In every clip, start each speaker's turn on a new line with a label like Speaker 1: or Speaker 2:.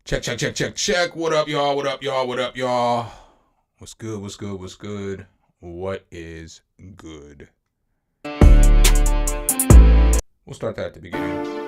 Speaker 1: Check, check, check, check, check. What up, y'all? What up, y'all? What up, y'all? What's good? What's good? What's good? What is good? We'll start that at the beginning.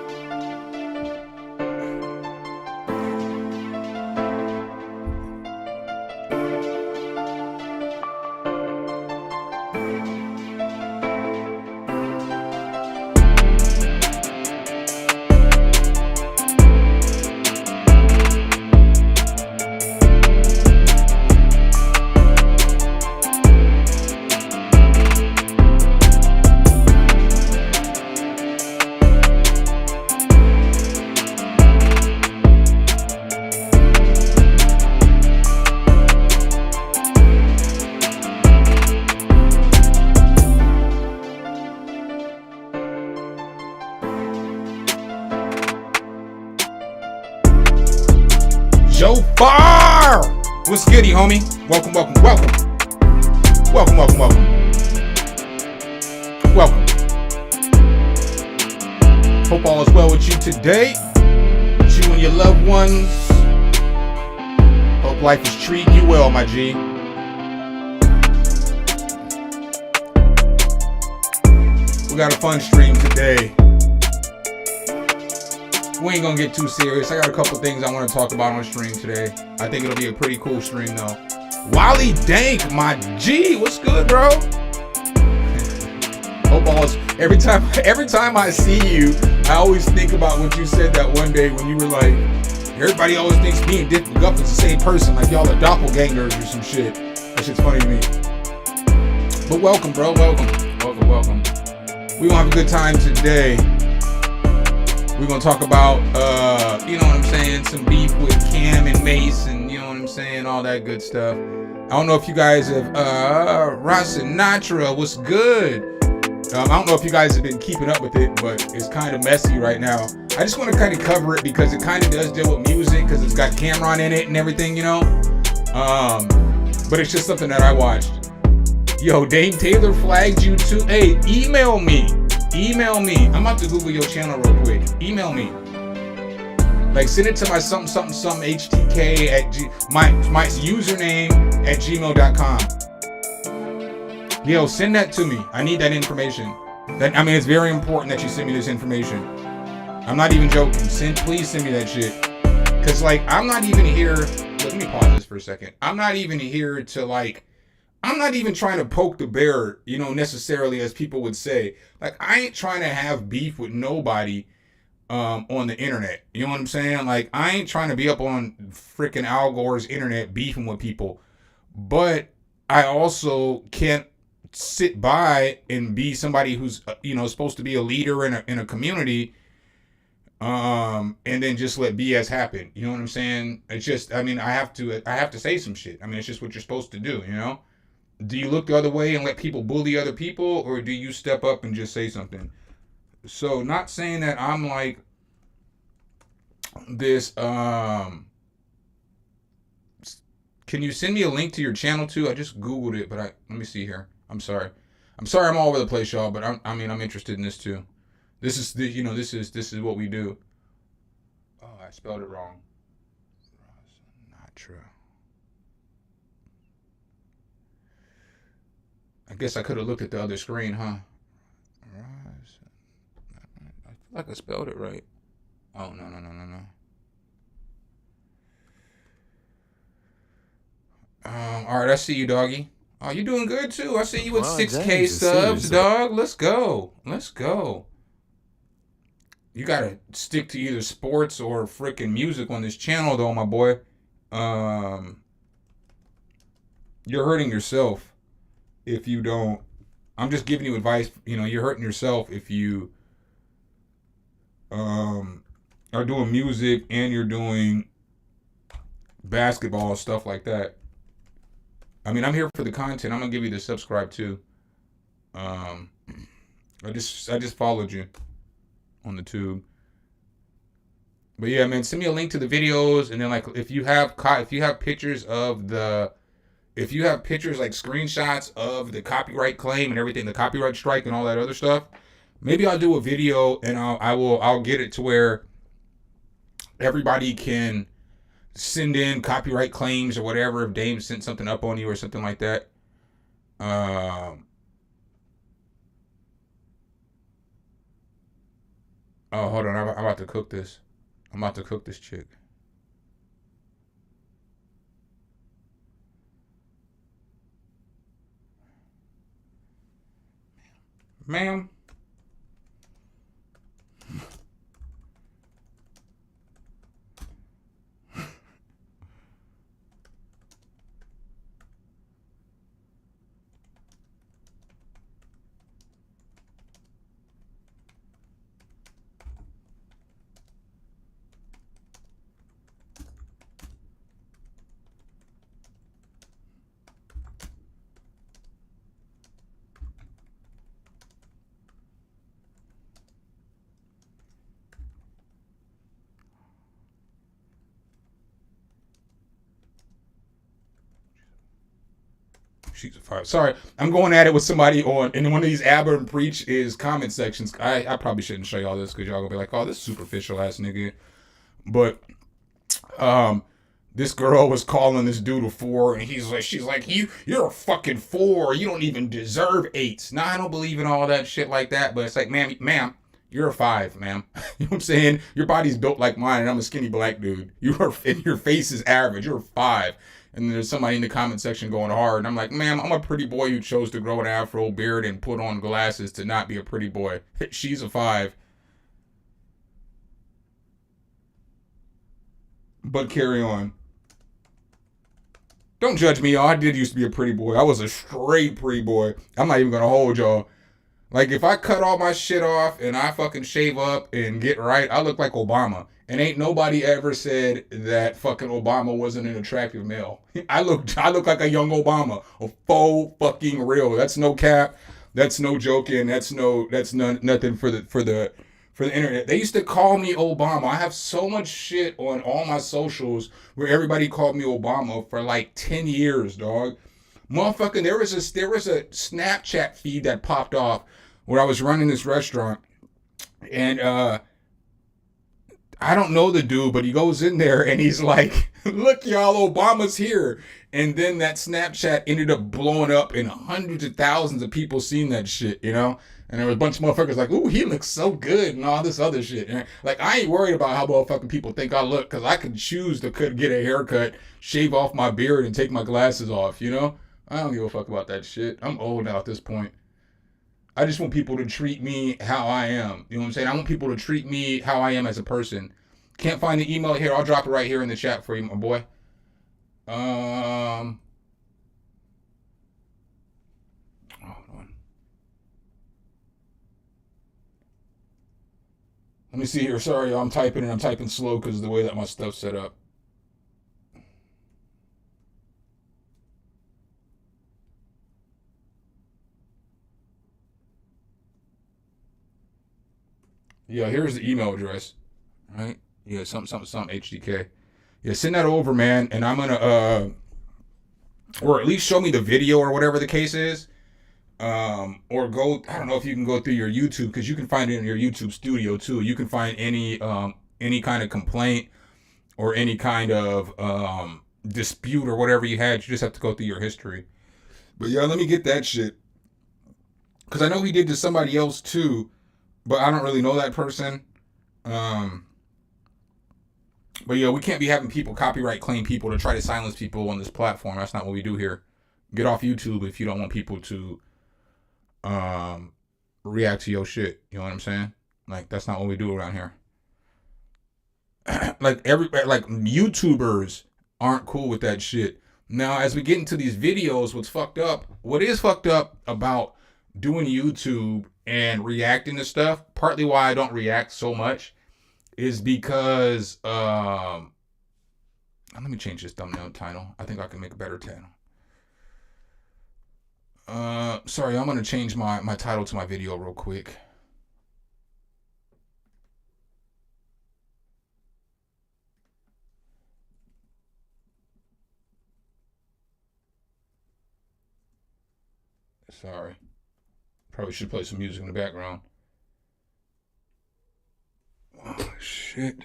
Speaker 1: Joe Far! What's goody, homie? Welcome, welcome, welcome. Welcome, welcome, welcome. Welcome. Hope all is well with you today. With you and your loved ones. Hope life is treating you well, my G. We got a fun stream today. We ain't gonna get too serious. I got a couple things I want to talk about on stream today. I think it'll be a pretty cool stream though. Wally Dank, my G, what's good, bro? Hope all is, every time I see you, I always think about what you said that one day when you were like, everybody always thinks me and Dick McGuff is the same person, like y'all are doppelgangers or some shit. That shit's funny to me. But welcome, bro. Welcome. Welcome, welcome. We gonna have a good time today. We're going to talk about, you know what I'm saying, some beef with Cam and Mace and, you know what I'm saying, all that good stuff. I don't know if you guys have, Ross Sinatra, what's good? I don't know if you guys have been keeping up with it, but it's kind of messy right now. I just want to kind of cover it because it kind of does deal with music because it's got Cameron in it and everything, you know? But it's just something that I watched. Yo, Dame Taylor flagged you too. Hey, email me. Email me. I'm about to Google your channel real quick. Email me. Like send it to my something HTK at my username at gmail.com. Yo, send that to me. I need that information. It's very important that you send me this information. I'm not even joking. Please send me that shit. Cause like I'm not even here. Let me pause this for a second. I'm not even here to I'm not even trying to poke the bear, you know, necessarily, as people would say. Like, I ain't trying to have beef with nobody on the internet. You know what I'm saying? Like, I ain't trying to be up on freaking Al Gore's internet beefing with people. But I also can't sit by and be somebody who's, you know, supposed to be a leader in a community and then just let BS happen. You know what I'm saying? It's just, I have to say some shit. It's just what you're supposed to do, you know? Do you look the other way and let people bully other people, or do you step up and just say something? So, not saying that I'm like this. Can you send me a link to your channel too? I just Googled it, but let me see here. I'm sorry. I'm all over the place, y'all. But I'm interested in this too. This is this is what we do. Oh, I spelled it wrong. Not true. I guess I could have looked at the other screen, huh? I feel like I spelled it right. Oh, no. All right, I see you, doggy. Oh, you doing good, too. I see you with 6K subs, dog. Let's go. You got to stick to either sports or freaking music on this channel, though, my boy. You're hurting yourself if you don't. I'm just giving you advice. You know, you're hurting yourself if you are doing music and you're doing basketball, stuff like that. I'm here for the content. I'm gonna give you the subscribe too. I just followed you on the tube. But yeah, man, send me a link to the videos, and then like if you have pictures like screenshots of the copyright claim and everything, the copyright strike and all that other stuff, maybe I'll do a video and I'll get it to where everybody can send in copyright claims or whatever if Dame sent something up on you or something like that. Oh, hold on. I'm about to cook this. I'm about to cook this chick. Ma'am. She's a five. Sorry, I'm going at it with somebody on in one of these Aber and Preach is comment sections. I probably shouldn't show y'all this because y'all gonna be like, oh, this superficial ass nigga. But this girl was calling this dude a four, and she's like, you're a fucking four. You don't even deserve eights. Nah, I don't believe in all that shit like that. But it's like, ma'am, you're a five, ma'am. You know what I'm saying? Your body's built like mine, and I'm a skinny black dude. And your face is average. You're a five. And there's somebody in the comment section going hard. And I'm like, ma'am, I'm a pretty boy who chose to grow an afro beard and put on glasses to not be a pretty boy. She's a five. But carry on. Don't judge me, y'all. I did used to be a pretty boy. I was a straight pretty boy. I'm not even going to hold y'all. Like, if I cut all my shit off and I fucking shave up and get right, I look like Obama. And ain't nobody ever said that fucking Obama wasn't an attractive male. I look like a young Obama. A faux fucking real. That's no cap. That's no joking. That's nothing for the internet. They used to call me Obama. I have so much shit on all my socials where everybody called me Obama for like 10 years, dog. Motherfucking, there was a Snapchat feed that popped off where I was running this restaurant, and I don't know the dude, but he goes in there and he's like, look, y'all, Obama's here. And then that Snapchat ended up blowing up and hundreds of thousands of people seen that shit, you know? And there was a bunch of motherfuckers like, ooh, he looks so good and all this other shit. And like, I ain't worried about how motherfucking people think I look because I could choose to get a haircut, shave off my beard, and take my glasses off, you know? I don't give a fuck about that shit. I'm old now at this point. I just want people to treat me how I am. You know what I'm saying? I want people to treat me how I am as a person. Can't find the email here. I'll drop it right here in the chat for you, my boy. Hold on. Let me see here. Sorry, I'm typing and I'm typing slow because of the way that my stuff's set up. Yeah, here's the email address. Right? Yeah, something HDK. Yeah, send that over, man, and I'm gonna or at least show me the video or whatever the case is. Or go. I don't know if you can go through your YouTube because you can find it in your YouTube studio too. You can find any kind of complaint or any kind of dispute or whatever you had. You just have to go through your history. But yeah, let me get that shit because I know he did to somebody else too, but I don't really know that person. But yeah, we can't be having people copyright claim people to try to silence people on this platform. That's not what we do here. Get off YouTube if you don't want people to react to your shit. You know what I'm saying? Like, that's not what we do around here. like YouTubers aren't cool with that shit. Now, as we get into these videos, what is fucked up about doing YouTube and reacting to stuff, partly why I don't react so much, is because let me change this thumbnail title. I think I can make a better title. Sorry, I'm gonna change my title to my video real quick. Sorry. Probably should play some music in the background. Oh shit.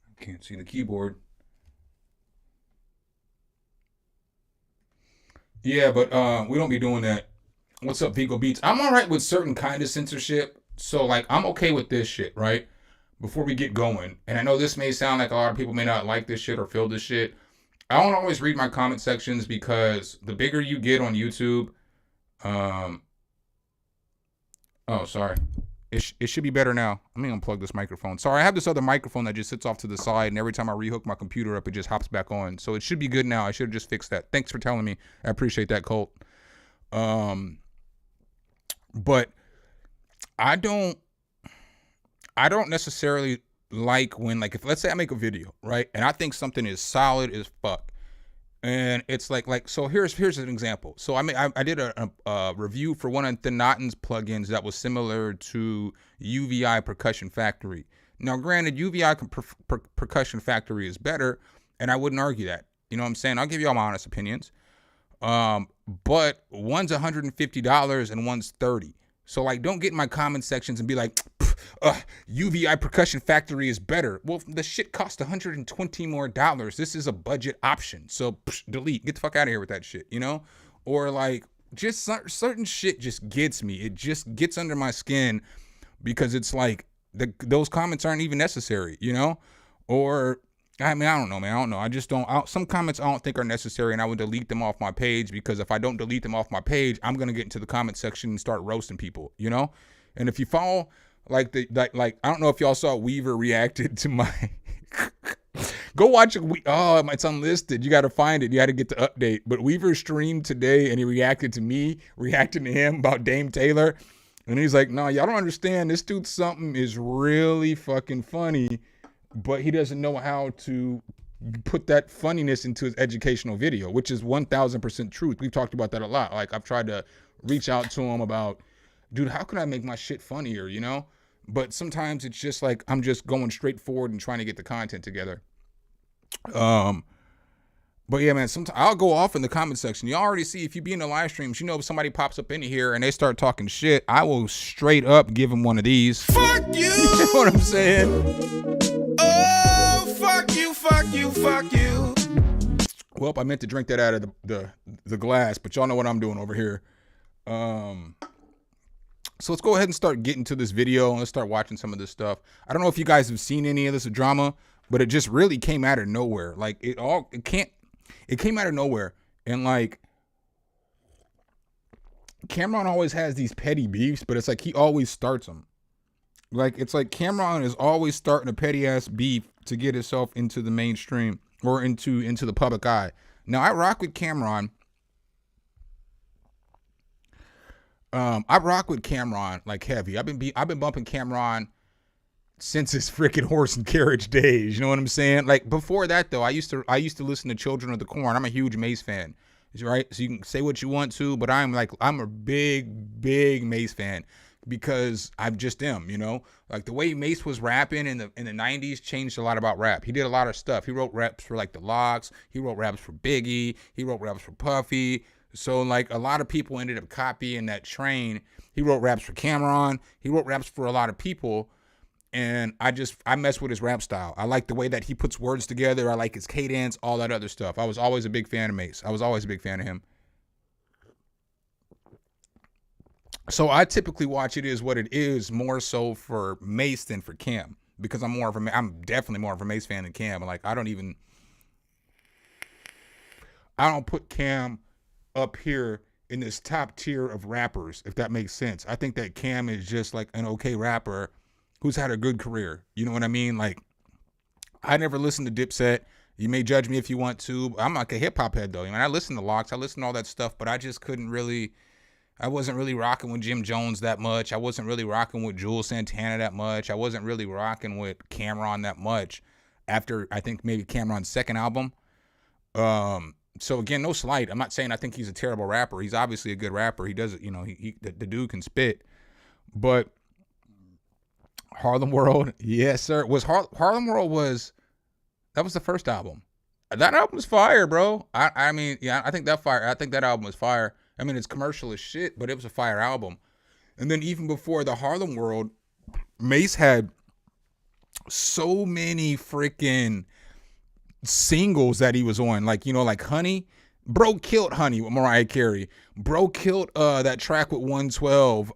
Speaker 1: I can't see the keyboard. Yeah, but we don't be doing that. What's up, Vigo Beats? I'm all right with certain kind of censorship. So like, I'm okay with this shit, right? Before we get going, and I know this may sound like a lot of people may not like this shit or feel this shit. I don't always read my comment sections because the bigger you get on YouTube, um, oh, sorry. It should be better now. Let me unplug this microphone. Sorry, I have this other microphone that just sits off to the side, and every time I rehook my computer up, it just hops back on. So it should be good now. I should have just fixed that. Thanks for telling me. I appreciate that, Colt. Um, but I don't I don't necessarily like when, like, if let's say I make a video, right, and I think something is solid as fuck, and it's like so here's an example. So I did a review for one of Thenotten's plugins that was similar to UVI Percussion Factory. Now, granted, UVI Percussion Factory is better, and I wouldn't argue that. You know what I'm saying? I'll give you all my honest opinions. But one's $150 and one's $30. So like, don't get in my comment sections and be like, UVI Percussion Factory is better. Well, the shit cost $120 more. This is a budget option. So delete. Get the fuck out of here with that shit, you know? Or like, just certain shit just gets me. It just gets under my skin because it's like those comments aren't even necessary, you know? Or I mean, I don't know, man. I don't know. I just don't. Some comments I don't think are necessary, and I would delete them off my page because if I don't delete them off my page, I'm gonna get into the comment section and start roasting people, you know. And if you follow, like I don't know if y'all saw Weaver reacted to my. Go watch it. Oh, it's unlisted. You got to find it. You got to get the update. But Weaver streamed today, and he reacted to me, reacting to him about Dame Taylor, and he's like, "No, y'all don't understand. This dude something is really fucking funny." But he doesn't know how to put that funniness into his educational video, which is 1000% truth. We've talked about that a lot. Like, I've tried to reach out to him about, dude, how can I make my shit funnier, you know? But sometimes it's just like, I'm just going straight forward and trying to get the content together. But yeah, man, sometimes I'll go off in the comment section. You already see, if you be in the live streams, you know, if somebody pops up in here and they start talking shit, I will straight up give them one of these. Fuck you! You know what I'm saying? Oh, fuck you, fuck you, fuck you. Well, I meant to drink that out of the glass, but y'all know what I'm doing over here. So let's go ahead and start getting to this video and let's start watching some of this stuff. I don't know if you guys have seen any of this drama, but it just really came out of nowhere. Like, it came out of nowhere. And like, Cameron always has these petty beefs, but it's like he always starts them. Like, it's like Cameron is always starting a petty ass beef to get himself into the mainstream or into the public eye. Now, I rock with Cameron. I rock with Cameron like heavy. I've been bumping Cameron since his freaking horse and carriage days. You know what I'm saying? Like, before that though, I used to listen to Children of the Corn. I'm a huge Mace fan. Right? So you can say what you want to, but I'm a big Mace fan. Because I just am, you know, like the way Mace was rapping in the 90s changed a lot about rap. He did a lot of stuff. He wrote raps for like the Lox. He wrote raps for Biggie. He wrote raps for Puffy. So like a lot of people ended up copying that train. He wrote raps for Cameron. He wrote raps for a lot of people. And I mess with his rap style. I like the way that he puts words together. I like his cadence, all that other stuff. I was always a big fan of Mace. I was always a big fan of him. So I typically watch It Is What It Is more so for Mace than for Cam, because I'm definitely more of a Mace fan than Cam. Like, I don't put Cam up here in this top tier of rappers, if that makes sense. I think that Cam is just like an okay rapper who's had a good career. You know what I mean? Like, I never listened to Dipset. You may judge me if you want to. I'm like a hip hop head though. I mean, I listen to Lox, I listen to all that stuff, but I just I wasn't really rocking with Jim Jones that much. I wasn't really rocking with Jules Santana that much. I wasn't really rocking with Cameron that much after, I think, maybe Cameron's second album. So again, no slight. I'm not saying I think he's a terrible rapper. He's obviously a good rapper. He does it, you know, the dude can spit. But Harlem World, yes, sir. Harlem World that was the first album. That album was fire, bro. I mean, yeah, I think that album was fire. I mean, it's commercial as shit, but it was a fire album. And then even before the Harlem World, Mace had so many freaking singles that he was on. Like, you know, like Honey, Bro killed Honey with Mariah Carey. Bro killed that track with 112.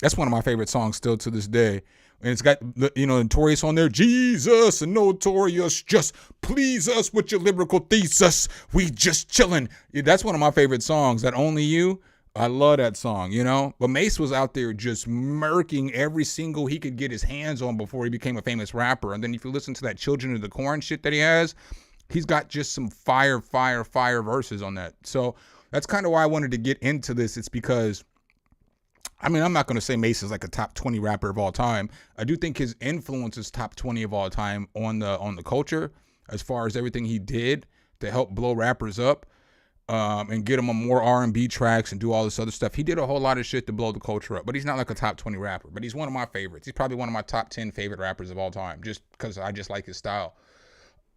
Speaker 1: That's one of my favorite songs still to this day. And it's got, Notorious on there. Jesus and Notorious, just please us with your lyrical thesis. We just chilling. Yeah, that's one of my favorite songs. That Only You. I love that song, But Mace was out there just murking every single he could get his hands on before he became a famous rapper. And then if you listen to that Children of the Corn shit that he has, he's got just some fire verses on that. So that's kind of why I wanted to get into this. It's because, I'm not going to say Mace is like a top 20 rapper of all time. I do think his influence is top 20 of all time on the culture, as far as everything he did to help blow rappers up. And get him on more R&B tracks and do all this other stuff. He did a whole lot of shit to blow the culture up, but he's not like a top 20 rapper. But he's one of my favorites. He's probably one of my top 10 favorite rappers of all time, just because I just like his style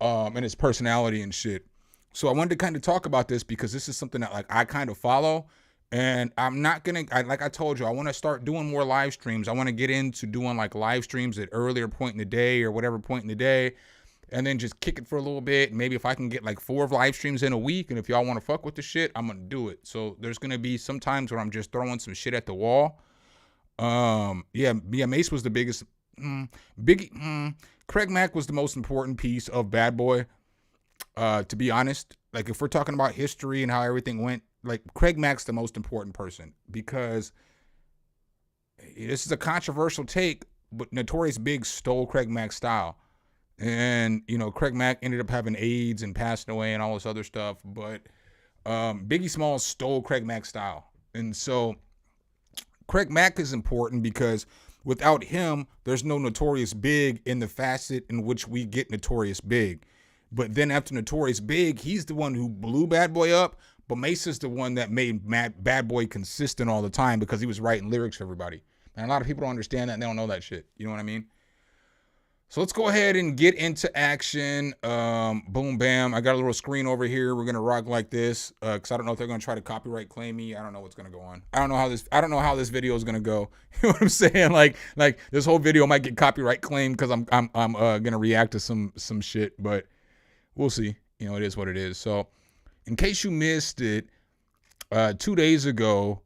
Speaker 1: and his personality and shit. So I wanted to kind of talk about this because this is something that I kind of follow. And I'm not going to, like I told you, I want to start doing more live streams. I want to get into doing live streams at earlier point in the day or whatever point in the day. And then just kick it for a little bit. Maybe if I can get 4 live streams in a week, and if y'all want to fuck with the shit, I'm going to do it. So there's going to be some times where I'm just throwing some shit at the wall. Mace was the biggest. Craig Mack was the most important piece of Bad Boy, to be honest. If we're talking about history and how everything went, Craig Mack's the most important person, because this is a controversial take, but Notorious Big stole Craig Mack's style. And, Craig Mack ended up having AIDS and passing away and all this other stuff. But Biggie Smalls stole Craig Mack's style. And so Craig Mack is important because without him, there's no Notorious Big in the facet in which we get Notorious Big. But then after Notorious Big, he's the one who blew Bad Boy up. But Mace is the one that made Bad Boy consistent all the time because he was writing lyrics for everybody. And a lot of people don't understand that and they don't know that shit. You know what I mean? So let's go ahead and get into action. Boom, bam. I got a little screen over here. We're gonna rock like this because I don't know if they're gonna try to copyright claim me. I don't know what's gonna go on. I don't know how this video is gonna go. You know what I'm saying? Like this whole video might get copyright claimed because I'm gonna react to some shit, but we'll see. It is what it is. So in case you missed it, 2 days ago,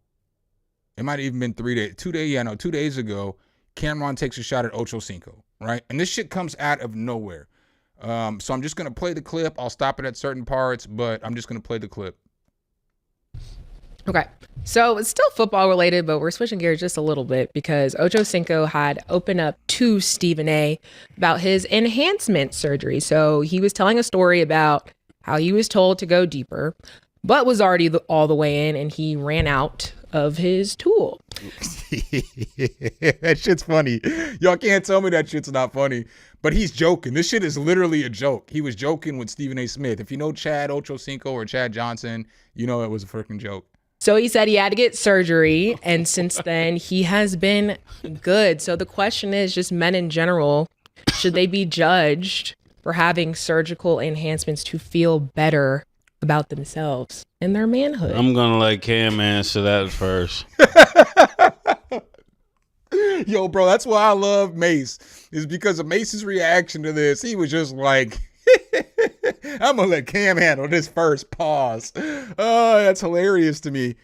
Speaker 1: it might have even been 3 days. 2 days ago, Cameron takes a shot at Ocho Cinco. Right? And this shit comes out of nowhere. So I'm just going to play the clip. I'll stop it at certain parts, but I'm just going to play the clip.
Speaker 2: Okay. So it's still football related, but we're switching gears just a little bit because Ocho Cinco had opened up to Stephen A about his enhancement surgery. So he was telling a story about how he was told to go deeper, but was already all the way in, and he ran out of his tool.
Speaker 1: That shit's funny. Y'all can't tell me that shit's not funny. But he's joking. This shit is literally a joke. He was joking with Stephen A. Smith. If you know Chad Ocho Cinco or Chad Johnson, you know it was a freaking joke.
Speaker 2: So he said he had to get surgery, and since then he has been good. So the question is, just men in general, should they be judged for having surgical enhancements to feel better about themselves and their manhood?
Speaker 3: I'm gonna let Cam answer that first.
Speaker 1: Yo, bro, that's why I love Mace, is because of Mace's reaction to this. He was just like, I'm gonna let Cam handle this first. Pause. Oh, that's hilarious to me.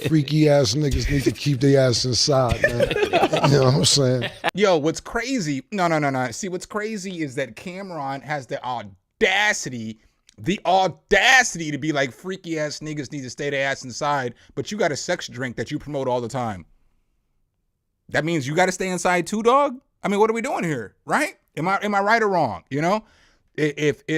Speaker 4: Freaky ass niggas need to keep their ass inside, man. You know what I'm saying?
Speaker 1: Yo, what's crazy? No. See, what's crazy is that Cameron has the audacity to be like, freaky ass niggas need to stay their ass inside, but you got a sex drink that you promote all the time. That means you got to stay inside too, dog? I mean, what are we doing here, right? Am I right or wrong? If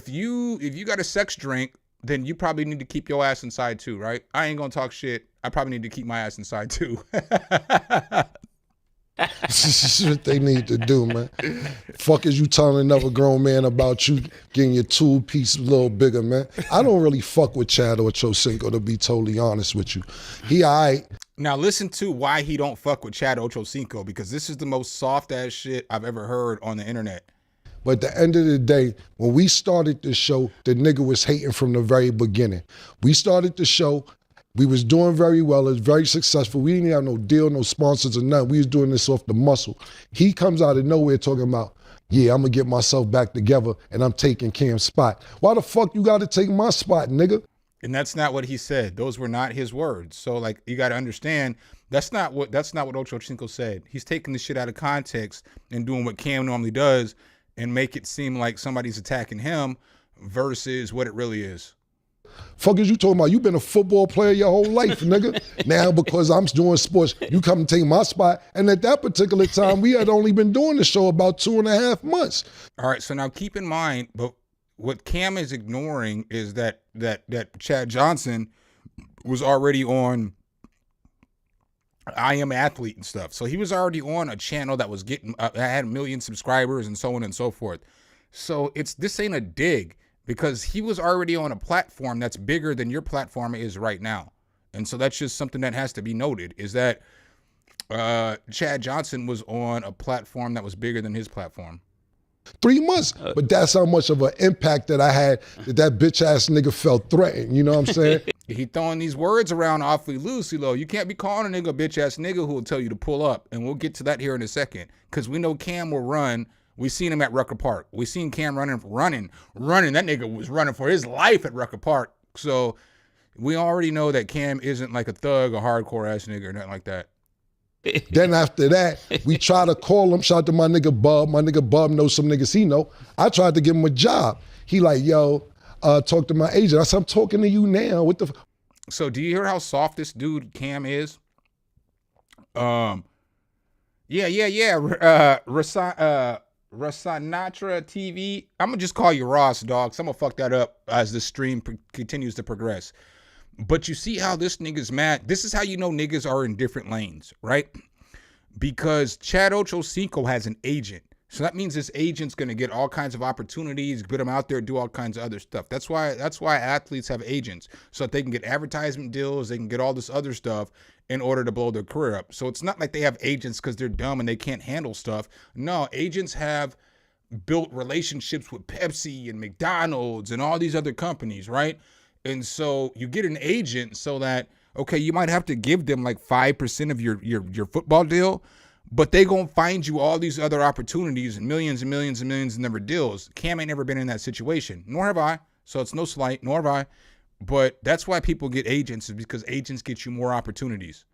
Speaker 1: you got a sex drink, then you probably need to keep your ass inside too, right? I ain't gonna talk shit. I probably need to keep my ass inside too.
Speaker 4: This is what they need to do, man. Fuck is you telling another grown man about you getting your tool piece a little bigger, man? I don't really fuck with Chad Ocho Cinco, to be totally honest with you. He all right.
Speaker 1: Now listen to why he don't fuck with Chad Ocho Cinco, because this is the most soft ass shit I've ever heard on the internet.
Speaker 4: But at the end of the day, when we started the show, the nigga was hating from the very beginning. We started the show, We was doing very well. It was very successful. We didn't have no deal, no sponsors or nothing. We was doing this off the muscle. He comes out of nowhere talking about, yeah, I'm gonna get myself back together and I'm taking Cam's spot. Why the fuck you gotta take my spot, nigga?
Speaker 1: And that's not what he said. Those were not his words. So like, you got to understand, that's not what Ochocinco said. He's taking this shit out of context and doing what Cam normally does and make it seem like somebody's attacking him versus what it really is.
Speaker 4: Fuck is you talking about? You been a football player your whole life, nigga. Now because I'm doing sports, you come and take my spot. And at that particular time, we had only been doing the show about 2.5 months.
Speaker 1: All right, so now keep in mind, but what Cam is ignoring is that Chad Johnson was already on I Am Athlete and stuff. So he was already on a channel that was getting had 1 million subscribers and so on and so forth. So this ain't a dig, because he was already on a platform that's bigger than your platform is right now. And so that's just something that has to be noted, is that Chad Johnson was on a platform that was bigger than his platform.
Speaker 4: 3 months. But that's how much of an impact that I had, that bitch ass nigga felt threatened. You know what I'm saying?
Speaker 1: He throwing these words around awfully loosely, though. You can't be calling a nigga a bitch ass nigga who will tell you to pull up. And we'll get to that here in a second, because we know Cam will run. We seen him at Rucker Park. We seen Cam running. That nigga was running for his life at Rucker Park. So we already know that Cam isn't like a thug, a hardcore ass nigga or nothing like that.
Speaker 4: Then after that, we try to call him. Shout out to my nigga Bub. My nigga Bub knows some niggas he know. I tried to give him a job. He like, yo, talk to my agent. I said, I'm talking to you now. What the?
Speaker 1: So do you hear how soft this dude Cam is? Yeah. Rasanatra TV. I'm gonna just call you Ross, dog. So I'm gonna fuck that up as the stream continues to progress. But you see how this nigga's mad? This is how you know niggas are in different lanes, right? Because Chad Ochocinco has an agent. So that means this agent's gonna get all kinds of opportunities, put them out there, do all kinds of other stuff. That's why athletes have agents, so that they can get advertisement deals, they can get all this other stuff in order to blow their career up. So it's not like they have agents because they're dumb and they can't handle stuff. No, agents have built relationships with Pepsi and McDonald's and all these other companies, right? And so you get an agent so that, okay, you might have to give them like 5% of your football deal, but they gonna find you all these other opportunities and millions and millions and millions of never deals. Cam ain't never been in that situation, nor have I. So it's no slight, nor have I. But that's why people get agents, is because agents get you more opportunities.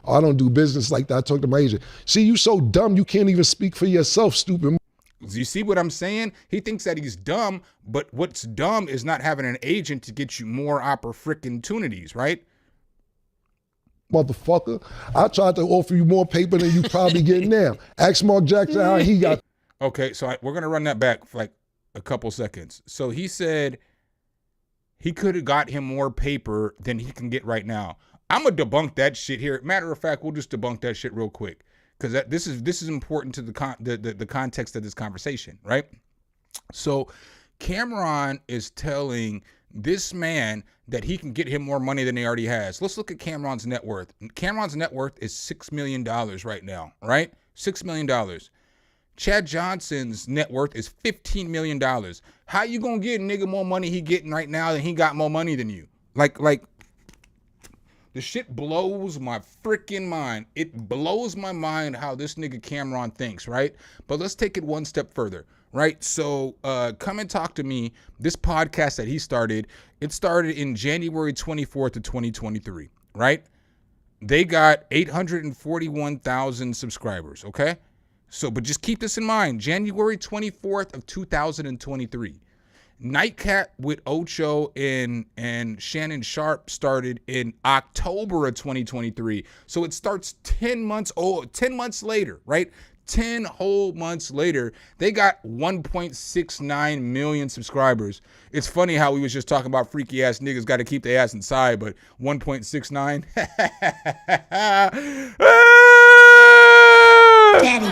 Speaker 4: I don't do business like that. I talk to my agent. See, you so dumb, you can't even speak for yourself, stupid.
Speaker 1: You see what I'm saying? He thinks that he's dumb, but what's dumb is not having an agent to get you more opportunities, right?
Speaker 4: Motherfucker, I tried to offer you more paper than you probably get now. Ask Mark Jackson how he got.
Speaker 1: Okay, so we're going to run that back for like a couple seconds. So he said he could have got him more paper than he can get right now. I'm going to debunk that shit here. Matter of fact, we'll just debunk that shit real quick, because this is important to the context of this conversation, right? So Cameron is telling this man that he can get him more money than he already has. Let's look at Cameron's net worth. Cameron's net worth is $6 million right now, right? $6 million. Chad Johnson's net worth is $15 million. How you gonna get a nigga more money he getting right now than he got more money than you? Like the shit blows my freaking mind. It blows my mind how this nigga Cameron thinks, right? But let's take it one step further, right? So Come and Talk to Me, this podcast that he started, it started in January 24th of 2023, right? They got 841,000 subscribers, okay? So, but just keep this in mind, January 24th of 2023. Nightcap with Ocho and Shannon Sharp started in October of 2023. So it starts 10 months later, right? 10 whole months later, they got 1.69 million subscribers. It's funny how we was just talking about freaky ass niggas got to keep their ass inside, but 1.69.
Speaker 5: Daddy,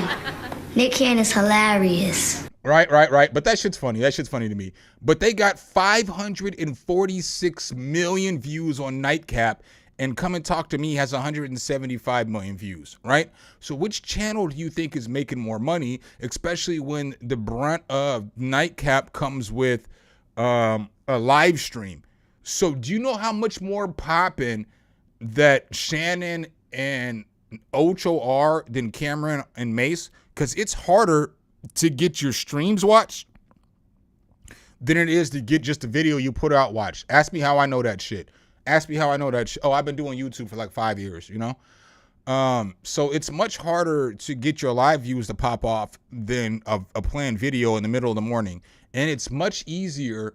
Speaker 5: Nick Cannon is hilarious.
Speaker 1: Right. But that shit's funny. That shit's funny to me. But they got 546 million views on Nightcap, and Come and Talk to Me has 175 million views, right? So which channel do you think is making more money, especially when the brunt of Nightcap comes with a live stream? So do you know how much more poppin' that Shannon and Ocho are than Cameron and Mace? Because it's harder to get your streams watched than it is to get just a video you put out watched. Ask me how I know that shit. Ask me how I know that shit. Oh, I've been doing YouTube for like 5 years, you know? So it's much harder to get your live views to pop off than a planned video in the middle of the morning. And it's much easier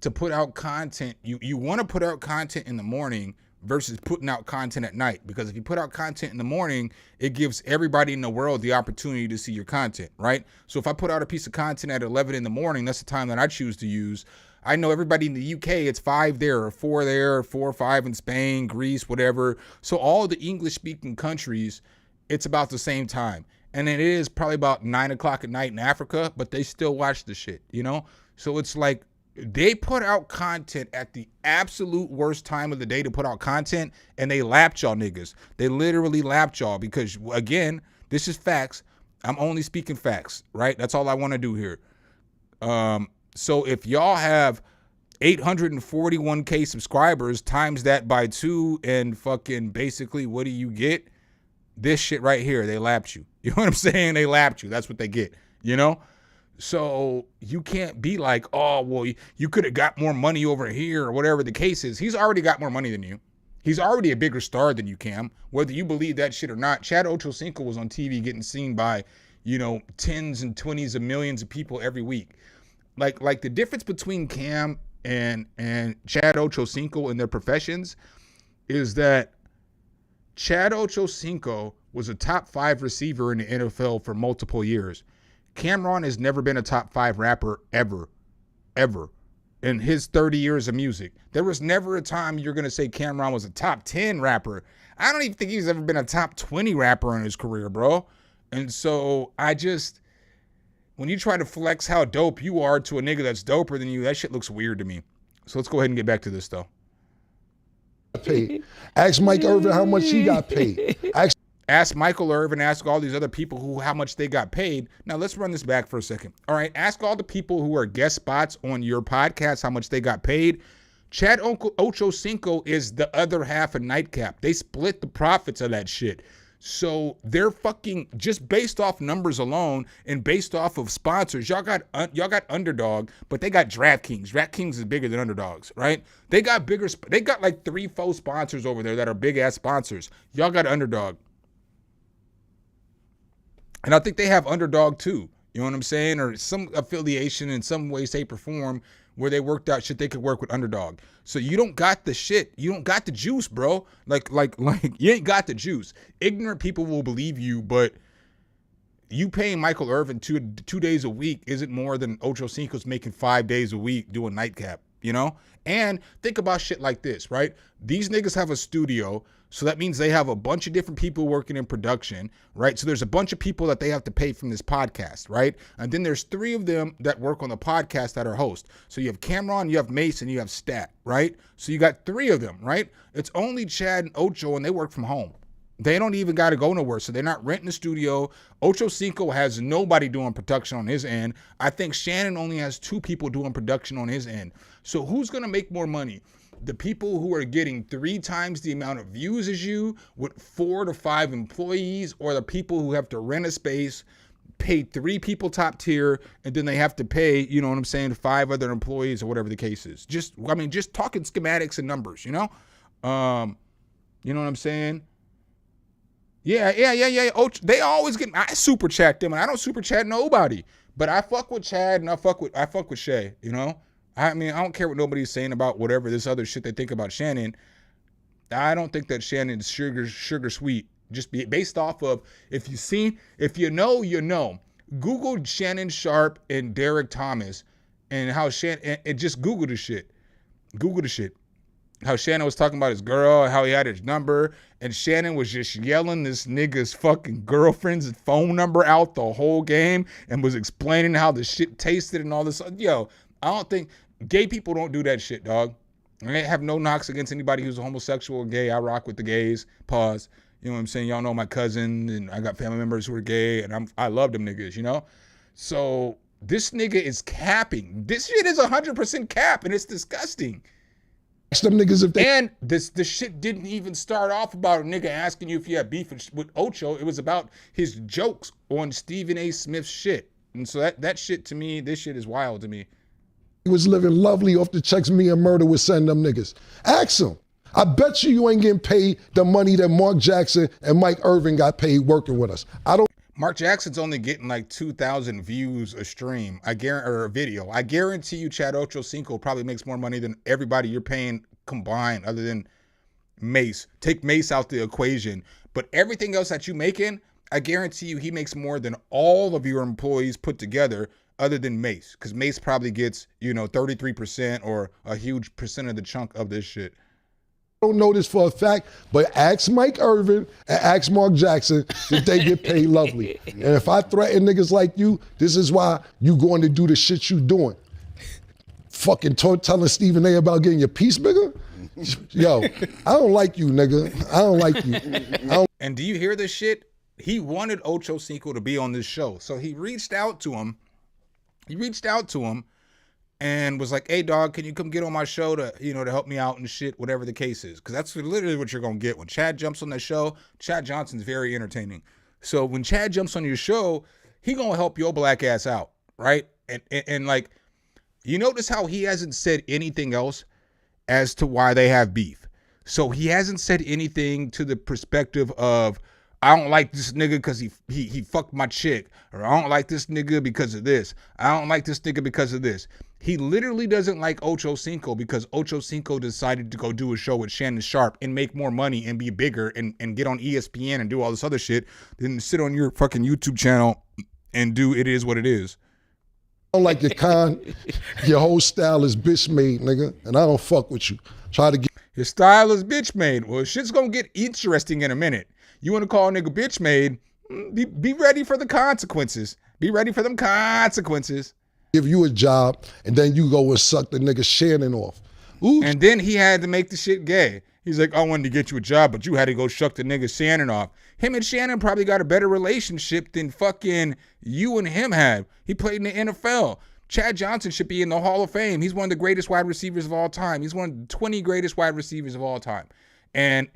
Speaker 1: to put out content. You want to put out content in the morning versus putting out content at night, because if you put out content in the morning, it gives everybody in the world the opportunity to see your content, right? So if I put out a piece of content at 11 in the morning, that's the time that I choose to use. I know everybody in the UK, it's 5 there, or 4 there, 4 or 5 in Spain, Greece, whatever. So all the English-speaking countries, it's about the same time. And it is probably about 9 o'clock at night in Africa, but they still watch the shit, you know? So it's like, they put out content at the absolute worst time of the day to put out content, and they lapped y'all niggas. They literally lapped y'all because, again, this is facts. I'm only speaking facts, right? That's all I want to do here. So if y'all have 841K subscribers, times that by 2, and fucking basically what do you get? This shit right here, they lapped you. You know what I'm saying? They lapped you. That's what they get, you know? So you can't be like, oh, well, you could have got more money over here or whatever the case is. He's already got more money than you. He's already a bigger star than you, Cam. Whether you believe that shit or not, Chad Ochocinco was on TV getting seen by, you know, tens and 20s of millions of people every week. Like the difference between Cam and Chad Ochocinco in their professions is that Chad Ochocinco was a top 5 receiver in the NFL for multiple years. Cameron has never been a top 5 rapper ever in his 30 years of music. There was never a time you're going to say Cameron was a top 10 rapper. I don't even think he's ever been a top 20 rapper in his career, bro. And so when you try to flex how dope you are to a nigga that's doper than you, that shit looks weird to me. So let's go ahead and get back to this though.
Speaker 4: Paid. Ask Mike Irvin how much he got paid.
Speaker 1: Ask Michael Irvin, ask all these other people how much they got paid. Now, let's run this back for a second. All right, ask all the people who are guest spots on your podcast how much they got paid. Chad Ochocinco is the other half of Nightcap. They split the profits of that shit. So they're fucking, just based off numbers alone and based off of sponsors, y'all got Underdog, but they got DraftKings. DraftKings is bigger than Underdogs, right? They got like 3-4 sponsors over there that are big ass sponsors. Y'all got Underdog. And I think they have Underdog too, you know what I'm saying? Or some affiliation in some way, shape, or form where they worked out shit they could work with Underdog. So you don't got the shit. You don't got the juice, bro. Like you ain't got the juice. Ignorant people will believe you, but you paying Michael Irvin 2 days a week isn't more than Ocho Cinco's making 5 days a week doing Nightcap, you know? And think about shit like this, right? These niggas have a studio, so that means they have a bunch of different people working in production, right? So there's a bunch of people that they have to pay from this podcast, right? And then there's 3 of them that work on the podcast that are hosts. So you have Cameron, you have Mason, you have Stat, right? So you got 3 of them, right? It's only Chad and Ocho, and they work from home. They don't even got to go nowhere, so they're not renting a studio. Ocho Cinco has nobody doing production on his end. I think Shannon only has 2 people doing production on his end. So who's going to make more money? The people who are getting 3 times the amount of views as you with 4 to 5 employees, or the people who have to rent a space, pay 3 people top tier, and then they have to pay, you know what I'm saying, 5 other employees or whatever the case is. Just talking schematics and numbers, you know? You know what I'm saying? Yeah. They always get, I super chat them, and I don't super chat nobody. But I fuck with Chad and I fuck with Shay, you know? I mean, I don't care what nobody's saying about whatever this other shit they think about Shannon. I don't think that Shannon's sugar sweet. Just based off of, if you know, you know. Google Shannon Sharp and Derek Thomas and how Shannon, and just Google the shit. How Shannon was talking about his girl, how he had his number, and Shannon was just yelling this nigga's fucking girlfriend's phone number out the whole game and was explaining how the shit tasted and all this. Yo, I don't think, gay people don't do that shit, dog. I have no knocks against anybody who's a homosexual or gay. I rock with the gays. Pause. You know what I'm saying? Y'all know my cousin, and I got family members who are gay, and I love them niggas, you know? So this nigga is capping. This shit is 100% cap, and it's disgusting.
Speaker 4: Ask them niggas if they.
Speaker 1: And this shit didn't even start off about a nigga asking you if you had beef with Ocho. It was about his jokes on Stephen A. Smith's shit. And so that shit to me, this shit is wild to me.
Speaker 4: He was living lovely off the checks me and Murder was sending them niggas. Ask him. I bet you ain't getting paid the money that Mark Jackson and Mike Irvin got paid working with us.
Speaker 1: Mark Jackson's only getting like 2,000 views a stream, or a video. I guarantee you Chad Ochocinco probably makes more money than everybody you're paying combined other than Mace. Take Mace out the equation. But everything else that you making, I guarantee you he makes more than all of your employees put together other than Mace. Because Mace probably gets, 33% or a huge percent of the chunk of this shit.
Speaker 4: Don't know this for a fact, but ask Mike Irvin and ask Mark Jackson if they get paid lovely. And if I threaten niggas like you, this is why you going to do the shit you doing. Fucking telling Stephen A. about getting your piece bigger? Yo, I don't like you, nigga. I don't like you.
Speaker 1: And do you hear this shit? He wanted Ocho Cinco to be on this show. So he reached out to him. And was like, hey, dog, can you come get on my show to help me out and shit, whatever the case is. Because that's literally what you're going to get. When Chad jumps on that show, Chad Johnson's very entertaining. So when Chad jumps on your show, he going to help your black ass out, right? And like, you notice how he hasn't said anything else as to why they have beef. So he hasn't said anything to the perspective of, I don't like this nigga because he fucked my chick. Or I don't like this nigga because of this. I don't like this nigga because of this. He literally doesn't like Ocho Cinco because Ocho Cinco decided to go do a show with Shannon Sharp and make more money and be bigger and get on ESPN and do all this other shit than sit on your fucking YouTube channel and do It Is What It Is.
Speaker 4: I don't like your whole style is bitch made, nigga, and I don't fuck with you. Try to get.
Speaker 1: His style is bitch made. Well, shit's gonna get interesting in a minute. You want to call a nigga bitch made, be ready for the consequences. Be ready for them consequences.
Speaker 4: Give you a job, and then you go and suck the nigga Shannon off. Ooh.
Speaker 1: And then he had to make the shit gay. He's like, I wanted to get you a job, but you had to go shuck the nigga Shannon off. Him and Shannon probably got a better relationship than fucking you and him had. He played in the NFL. Chad Johnson should be in the Hall of Fame. He's one of the greatest wide receivers of all time. He's one of the 20 greatest wide receivers of all time. And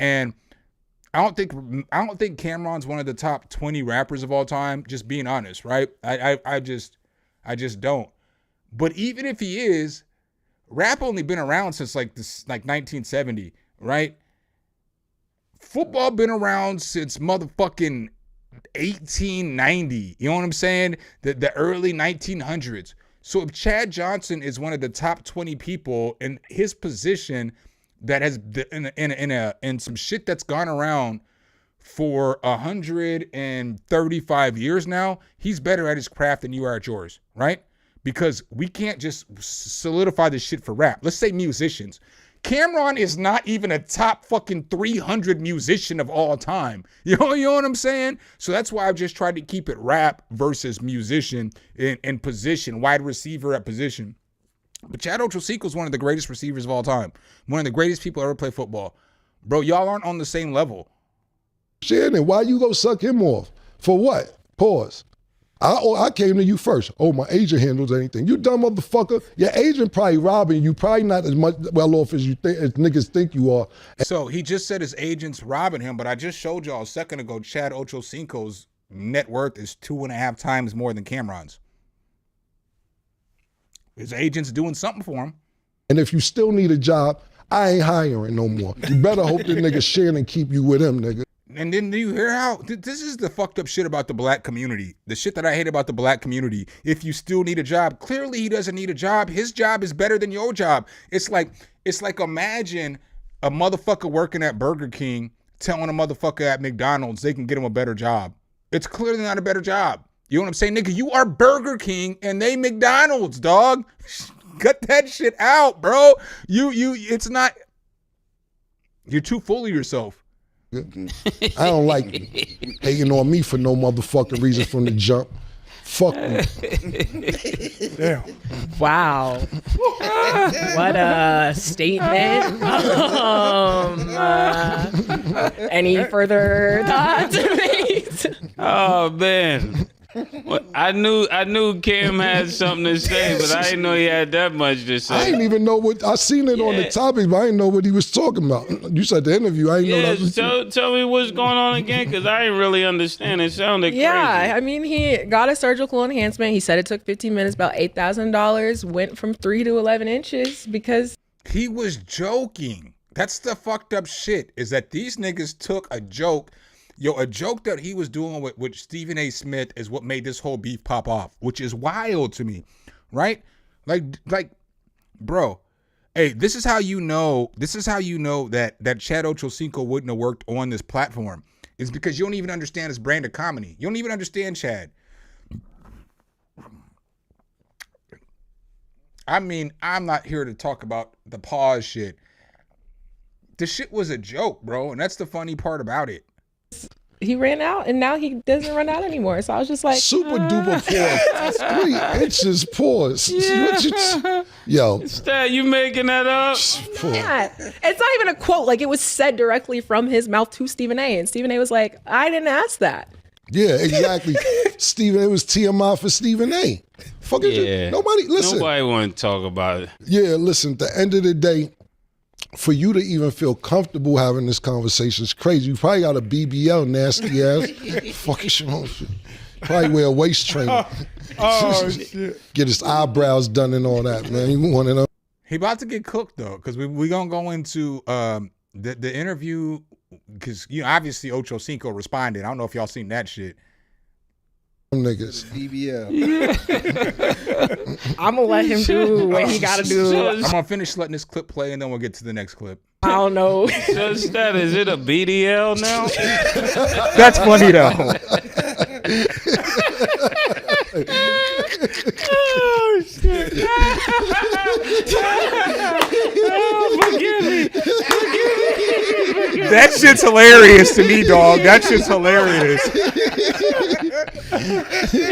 Speaker 1: I don't think Cameron's one of the top 20 rappers of all time, just being honest, right? I just don't. But even if he is, rap only been around since like 1970, right? Football been around since motherfucking 1890. You know what I'm saying? The early 1900s. So if Chad Johnson is one of the top 20 people in his position that has in some shit that's gone around for 135 years now, he's better at his craft than you are at yours, right? Because we can't just solidify this shit for rap. Let's say musicians. Cameron is not even a top fucking 300 musician of all time. You know what I'm saying? So that's why I've just tried to keep it rap versus musician in position, wide receiver at position. But Chad Ochocinco is one of the greatest receivers of all time. One of the greatest people ever play football. Bro, y'all aren't on the same level.
Speaker 4: Shannon, why you go suck him off? For what? Pause. I came to you first. Oh, my agent handles anything. You dumb motherfucker. Your agent probably robbing you. Probably not as much well off as as niggas think you are.
Speaker 1: So he just said his agent's robbing him, but I just showed y'all a second ago Chad Ochocinco's net worth is 2.5 times more than Cameron's. His agent's doing something for him.
Speaker 4: And if you still need a job, I ain't hiring no more. You better hope that nigga Shannon keep you with him, nigga.
Speaker 1: And then do you hear how this is the fucked up shit about the black community? The shit that I hate about the black community. If you still need a job, clearly he doesn't need a job. His job is better than your job. It's like imagine a motherfucker working at Burger King telling a motherfucker at McDonald's they can get him a better job. It's clearly not a better job. You know what I'm saying? Nigga, you are Burger King and they McDonald's, dog. Cut that shit out, bro. It's not. You're too full of yourself.
Speaker 4: I don't like you hating on me for no motherfucking reason from the jump. Fuck me.
Speaker 1: Damn.
Speaker 2: Wow. What a statement. Any further thoughts?
Speaker 3: Oh man. Well, I knew Cam had something to say, but I didn't know he had that much to say.
Speaker 4: I didn't even know what I seen it on the topics, but I didn't know what he was talking about. You said the interview. I didn't know that.
Speaker 3: Tell me what's going on again, because I didn't really understand. It sounded crazy.
Speaker 2: Yeah, I mean, he got a surgical enhancement. He said it took 15 minutes, about $8,000. Went from 3 to 11 inches because
Speaker 1: he was joking. That's the fucked up shit. Is that these niggas took a joke. Yo, a joke that he was doing with Stephen A. Smith is what made this whole beef pop off, which is wild to me, right? Like, bro, hey, this is how you know that Chad Ochocinco wouldn't have worked on this platform. Is because you don't even understand his brand of comedy. You don't even understand Chad. I mean, I'm not here to talk about the pause shit. The shit was a joke, bro, and that's the funny part about it.
Speaker 2: he ran out, and now he doesn't run out anymore. So I was just like,
Speaker 4: super duper pause. 3 inches pause. Yo.
Speaker 3: Stat, you making that up?
Speaker 2: yeah. It's not even a quote. Like, it was said directly from his mouth to Stephen A. And Stephen A. was like, I didn't ask that.
Speaker 4: Yeah, exactly. Stephen, it was TMI for Stephen A. Fuck is it? Nobody, listen.
Speaker 3: Nobody want to talk about it.
Speaker 4: Yeah, listen, at the end of the day, for you to even feel comfortable having this conversation is crazy. You probably got a BBL, nasty ass. Fucking shit. Probably wear a waist trainer.
Speaker 1: Oh, shit.
Speaker 4: Get his eyebrows done and all that, man. You want to know?
Speaker 1: He about to get cooked, though, because we going to go into the interview, because, you know, obviously Ocho Cinco responded. I don't know if y'all seen that shit.
Speaker 4: Niggas.
Speaker 6: BBL.
Speaker 2: I'm going to let him do what he got to do.
Speaker 1: I'm going to finish letting this clip play, and then we'll get to the next clip.
Speaker 2: I don't know.
Speaker 3: Just that, is it a BDL now?
Speaker 1: That's funny, though.
Speaker 3: Oh, shit. Oh, forgive me.
Speaker 1: That shit's hilarious to me, dog. That shit's hilarious.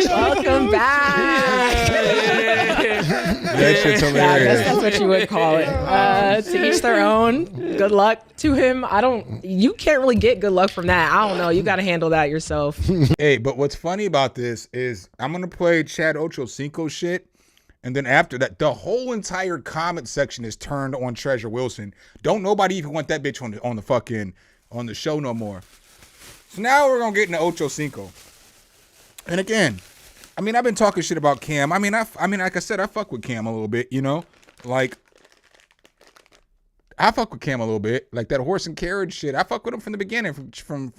Speaker 2: Welcome back.
Speaker 1: That shit's
Speaker 2: Yeah, I
Speaker 1: hilarious.
Speaker 2: guess that's what you would call it. To each their own. Good luck to him. You can't really get good luck from that. I don't know. You got to handle that yourself.
Speaker 1: Hey, but what's funny about this is I'm going to play Chad Ochocinco shit. And then after that, the whole entire comment section is turned on Treasure Wilson. Don't nobody even want that bitch on the show no more. So now we're going to get into Ocho Cinco. And again, I mean, I've been talking shit about Cam. I mean, like I said, I fuck with Cam a little bit, you know? Like, I fuck with Cam a little bit. Like that horse and carriage shit. I fuck with him from the beginning, from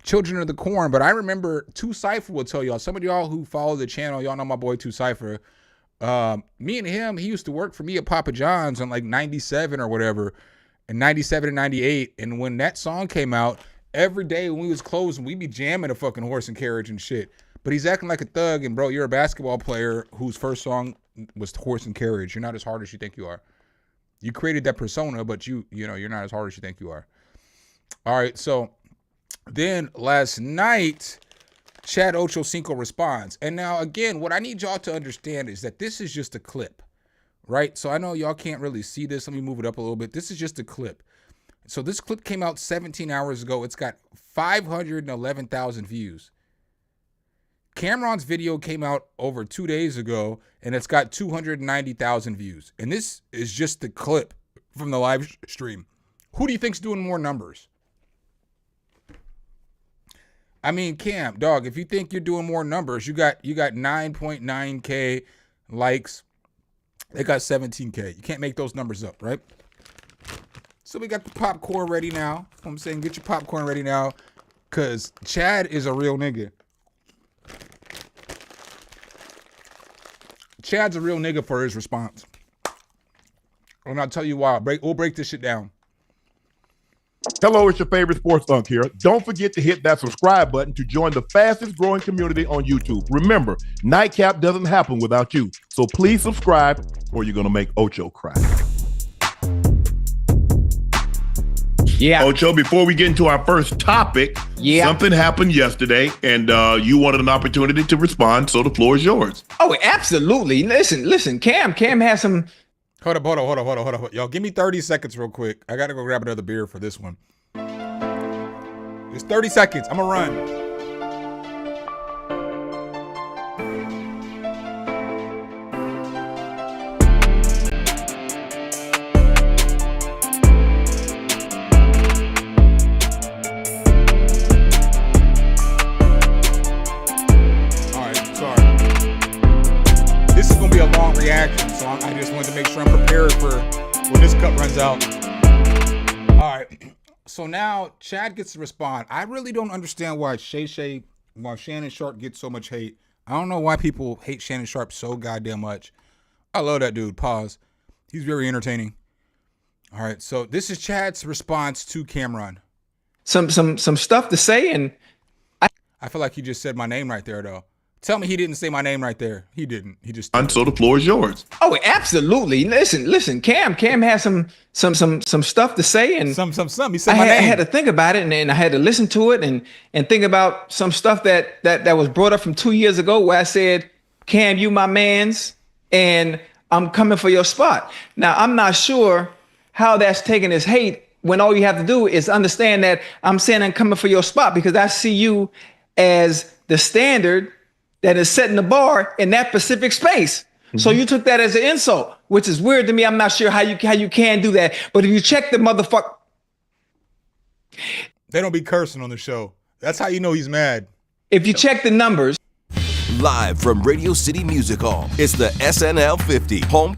Speaker 1: Children of the Corn. But I remember 2 Cypher will tell y'all. Some of y'all who follow the channel, y'all know my boy 2 Cypher. Me and him, he used to work for me at Papa John's in like 97 or whatever, in 97 and 98. And when that song came out, every day when we was closing, we'd be jamming a fucking horse and carriage and shit. But he's acting like a thug, and bro, you're a basketball player whose first song was horse and carriage. You're not as hard as you think you are. You created that persona, but you know, you're not as hard as you think you are. All right, so then last night, Chad Ochocinco responds. And now, again, what I need y'all to understand is that this is just a clip, right? So I know y'all can't really see this. Let me move it up a little bit. This is just a clip. So this clip came out 17 hours ago. It's got 511,000 views. Cameron's video came out over 2 days ago, and it's got 290,000 views. And this is just the clip from the live stream. Who do you think's doing more numbers? I mean, Cam, dog, if you think you're doing more numbers, you got 9.9K likes. They got 17K. You can't make those numbers up, right? So we got the popcorn ready now. You know what I'm saying, get your popcorn ready now, because Chad is a real nigga. Chad's a real nigga for his response. And I'll tell you why. We'll break this shit down.
Speaker 7: Hello, it's your favorite sports thunk here. Don't forget to hit that subscribe button to join the fastest growing community on YouTube. Remember, Nightcap doesn't happen without you. So please subscribe or you're going to make Ocho cry.
Speaker 8: Yeah.
Speaker 7: Ocho, before we get into our first topic, something happened yesterday and you wanted an opportunity to respond. So the floor is yours.
Speaker 8: Oh, absolutely. Listen, Cam has some.
Speaker 1: Hold up. Y'all, give me 30 seconds real quick. I got to go grab another beer for this one. It's 30 seconds. I'm going to run. reaction. So I just wanted to make sure I'm prepared for when this cup runs out. All right. So now Chad gets to respond. I really don't understand why why Shannon Sharp gets so much hate. I don't know why people hate Shannon Sharp so goddamn much. I love that dude. Pause. He's very entertaining. All right. So this is Chad's response to Cameron.
Speaker 8: Some stuff to say, and
Speaker 1: I feel like he just said my name right there, though. Tell me he didn't say my name right there. He didn't. He just.
Speaker 7: And so the floor is yours.
Speaker 8: oh, absolutely. Listen. Cam has some stuff to say, and
Speaker 1: Some. He said my
Speaker 8: I
Speaker 1: name.
Speaker 8: had to think about it, and I had to listen to it, and think about some stuff that was brought up from 2 years ago, where I said, "Cam, you my man's, and I'm coming for your spot." Now, I'm not sure how that's taken as hate when all you have to do is understand that I'm saying I'm coming for your spot because I see you as the standard that is setting the bar in that specific space. So you took that as an insult, which is weird to me. I'm not sure how you can do that. But if you check the motherfucker,
Speaker 1: They don't be cursing on the show. That's how you know he's mad.
Speaker 8: if you check the numbers,
Speaker 6: Live from Radio City Music Hall, it's the SNL 50 home.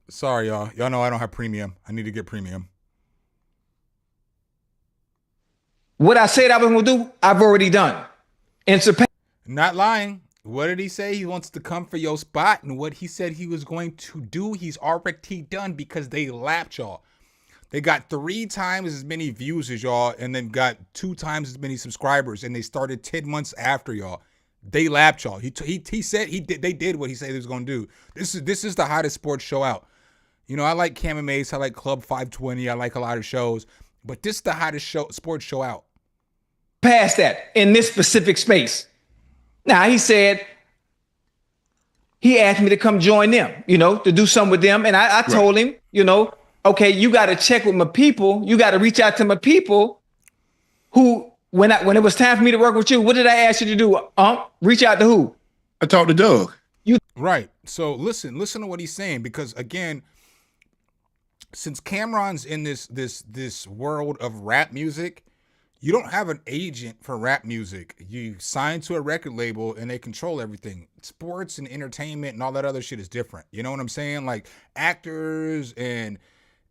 Speaker 1: Sorry, y'all. Y'all know I don't have premium. I need to get premium.
Speaker 8: what I said I was gonna do, I've already done. And surpass.
Speaker 1: Not lying. What did he say? He wants to come for your spot. And what he said he was going to do, he's already done because they lapped y'all. They got 3 times as many views as y'all and then got 2 times as many subscribers. And they started 10 months after y'all. They lapped y'all. He said they did what he said he was going to do. This is the hottest sports show out. You know, I like Cam and Mace. I like Club 520. I like a lot of shows. But this is the hottest sports show out.
Speaker 8: Past that in this specific space. Now he said he asked me to come join them, to do something with them. And I told him, okay, you got to check with my people. You got to reach out to my people who, when it was time for me to work with you, what did I ask you to do? Reach out to who?
Speaker 7: I talked to Doug.
Speaker 1: Right. So listen to what he's saying, because again, since Cameron's in this world of rap music, you don't have an agent for rap music. You sign to a record label and they control everything. Sports and entertainment and all that other shit is different. You know what I'm saying? Like actors and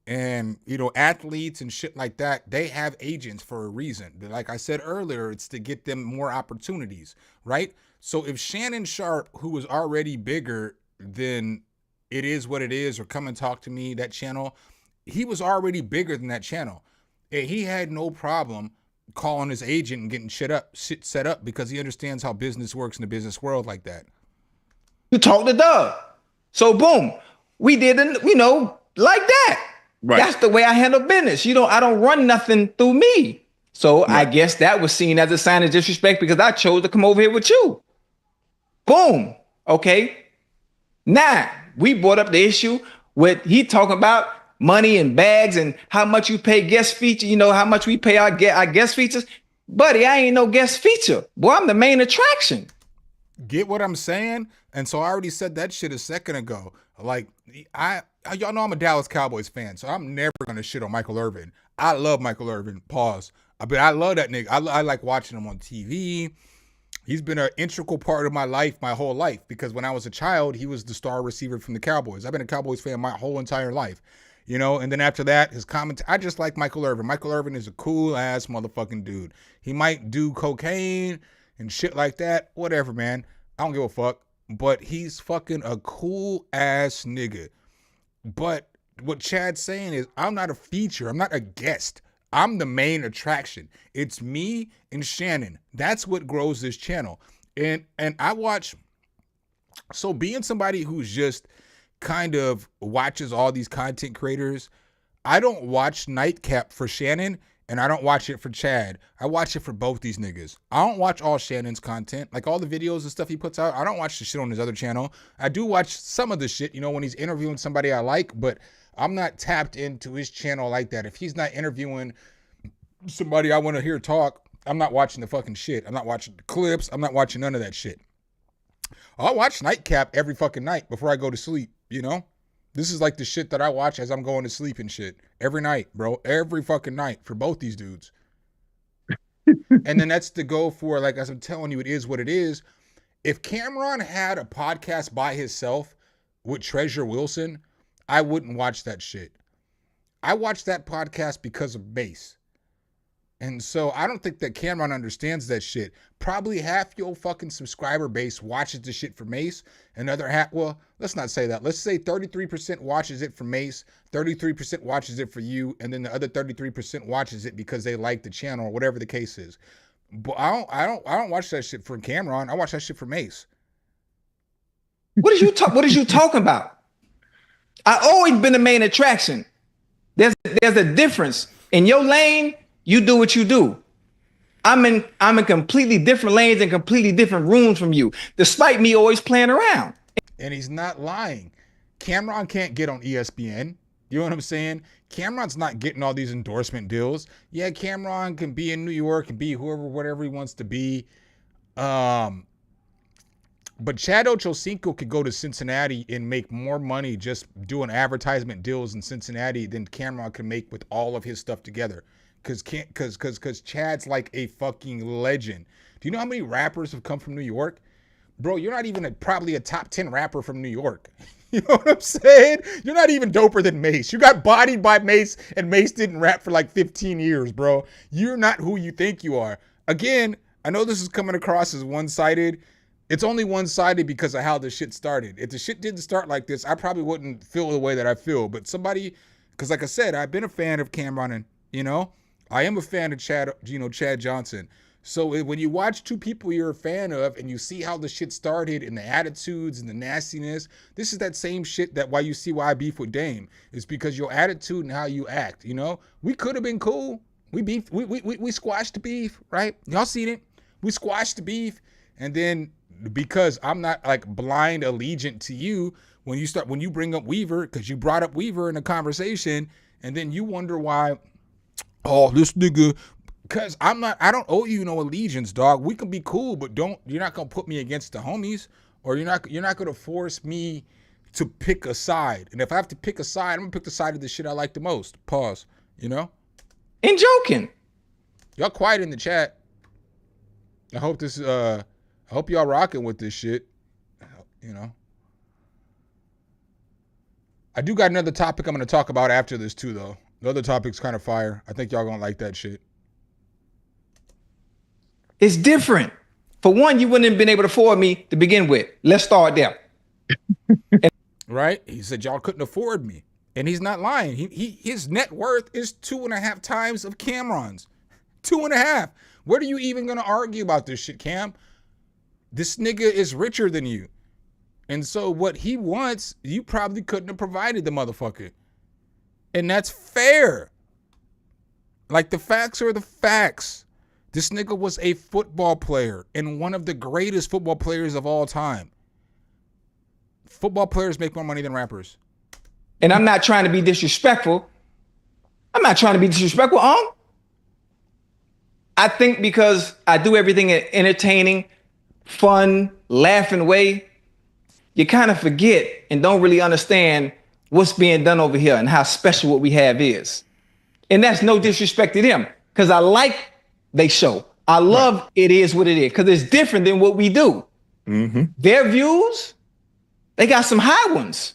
Speaker 1: athletes and shit like that, they have agents for a reason. Like I said earlier, it's to get them more opportunities, right? So if Shannon Sharp, who was already bigger than It Is What It Is or Come and Talk to Me, that channel, he was already bigger than that channel. And he had no problem calling his agent and getting shit set up because he understands how business works in the business world like that.
Speaker 8: You talk to Doug. So boom, we did, like that.
Speaker 7: Right.
Speaker 8: That's the way I handle business. I don't run nothing through me. So I guess that was seen as a sign of disrespect because I chose to come over here with you. Boom. Okay. Now we brought up the issue with he talking about money and bags and how much you pay guest feature, how much we pay our guest features. Buddy, I ain't no guest feature. Boy, I'm the main attraction.
Speaker 1: Get what I'm saying? And so I already said that shit a second ago. Like, y'all know I'm a Dallas Cowboys fan, so I'm never going to shit on Michael Irvin. I love Michael Irvin. Pause. But I love that nigga. I like watching him on TV. He's been an integral part of my life, my whole life, because when I was a child, he was the star receiver from the Cowboys. I've been a Cowboys fan my whole entire life. And then after that, his comment, I just like Michael Irvin. Michael Irvin is a cool ass motherfucking dude. He might do cocaine and shit like that. Whatever, man. I don't give a fuck. But he's fucking a cool ass nigga. But what Chad's saying is, I'm not a feature. I'm not a guest. I'm the main attraction. It's me and Shannon. That's what grows this channel. And I watch, so being somebody who's just kind of watches all these content creators, I don't watch Nightcap for Shannon and I don't watch it for Chad. I watch it for both these niggas. I don't watch all Shannon's content, like all the videos and stuff he puts out. I don't watch the shit on his other channel. I do watch some of the shit, when he's interviewing somebody I like, but I'm not tapped into his channel like that. If he's not interviewing somebody I want to hear talk, I'm not watching the fucking shit. I'm not watching the clips. I'm not watching none of that shit. I'll watch Nightcap every fucking night before I go to sleep, This is like the shit that I watch as I'm going to sleep and shit. Every night, bro. Every fucking night for both these dudes. And then that's to go for, like, as I'm telling you, It Is What It Is. If Cameron had a podcast by himself, with Treasure Wilson, I wouldn't watch that shit. I watched that podcast because of Mace. And so I don't think that Cameron understands that shit. Probably half your fucking subscriber base watches the shit for Mace. Another half, well, let's not say that. Let's say 33% watches it for Mace, 33% watches it for you, and then the other 33% watches it because they like the channel or whatever the case is. But I don't watch that shit for Cameron. I watch that shit for Mace.
Speaker 8: What is you talking about? I always been the main attraction. There's a difference. In your lane, you do what you do. I'm in completely different lanes and completely different rooms from you, despite me always playing around.
Speaker 1: And he's not lying. Cameron can't get on ESPN. You know what I'm saying? Cameron's not getting all these endorsement deals. Yeah, Cameron can be in New York and be whatever he wants to be. But Chad Ochocinco could go to Cincinnati and make more money just doing advertisement deals in Cincinnati than Cameron can make with all of his stuff together. Because Chad's like a fucking legend. Do you know how many rappers have come from New York? Bro, you're not even probably a top 10 rapper from New York. You know what I'm saying? You're not even doper than Mace. You got bodied by Mace, and Mace didn't rap for like 15 years, bro. You're not who you think you are. Again, I know this is coming across as one-sided. It's only one-sided because of how the shit started. If the shit didn't start like this, I probably wouldn't feel the way that I feel. But somebody, because like I said, I've been a fan of Cameron, and, you know, I am a fan of Chad Johnson. So when you watch two people you're a fan of and you see how the shit started and the attitudes and the nastiness, this is that same shit that why I beef with Dame. It's because your attitude and how you act, you know? We could have been cool. We squashed the beef, right? Y'all seen it. We squashed the beef. And then because I'm not like blind allegiant to you, when you bring up Weaver, because you brought up Weaver in a conversation, and then you wonder why, oh, this nigga, because I don't owe you no allegiance, dog. We can be cool, but you're not gonna put me against the homies, or you're not gonna force me to pick a side. And if I have to pick a side, I'm gonna pick the side of the shit I like the most. Pause. You know?
Speaker 8: And joking.
Speaker 1: Y'all quiet in the chat. I hope y'all rocking with this shit. You know? I do got another topic I'm gonna talk about after this too, though. The other topic's kind of fire. I think y'all gonna like that shit.
Speaker 8: It's different. For one, you wouldn't have been able to afford me to begin with. Let's start there.
Speaker 1: Right? He said y'all couldn't afford me. And he's not lying. His net worth is 2.5 times of Cameron's. 2.5. What are you even gonna argue about this shit, Cam? This nigga is richer than you. And so what he wants, you probably couldn't have provided the motherfucker. And that's fair. Like, the facts are the facts. This nigga was a football player and one of the greatest football players of all time. Football players make more money than rappers.
Speaker 8: And I'm not trying to be disrespectful. I think because I do everything in an entertaining, fun, laughing way, you kind of forget and don't really understand what's being done over here and how special what we have is. And that's no disrespect to them, because I like they show. I love It Is What It Is, because it's different than what we do. Mm-hmm. Their views, they got some high ones.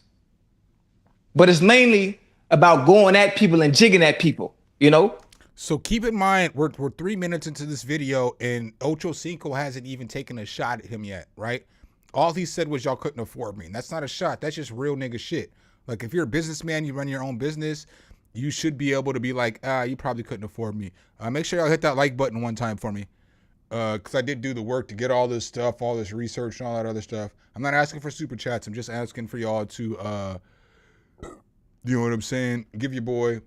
Speaker 8: But it's mainly about going at people and jigging at people, you know?
Speaker 1: So keep in mind, we're 3 minutes into this video, and Ocho Cinco hasn't even taken a shot at him yet, right? All he said was y'all couldn't afford me. And that's not a shot. That's just real nigga shit. Like, if you're a businessman, you run your own business, you should be able to be like, you probably couldn't afford me. Make sure y'all hit that like button one time for me. Because I did do the work to get all this stuff, all this research and all that other stuff. I'm not asking for super chats. I'm just asking for y'all to, you know what I'm saying? Give your boy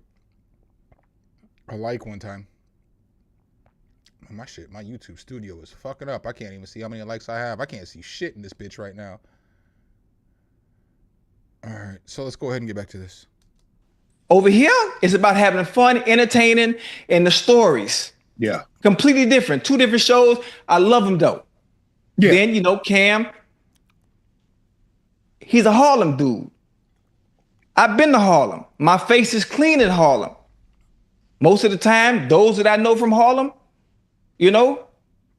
Speaker 1: a like one time. My YouTube studio is fucking up. I can't even see how many likes I have. I can't see shit in this bitch right now. All right, so let's go ahead and get back to this.
Speaker 8: Over here, it's about having fun, entertaining, and the stories.
Speaker 7: Yeah.
Speaker 8: Completely different. 2 different shows. I love them though. Yeah. Then, you know, Cam, he's a Harlem dude. I've been to Harlem. My face is clean in Harlem. Most of the time, those that I know from Harlem, you know,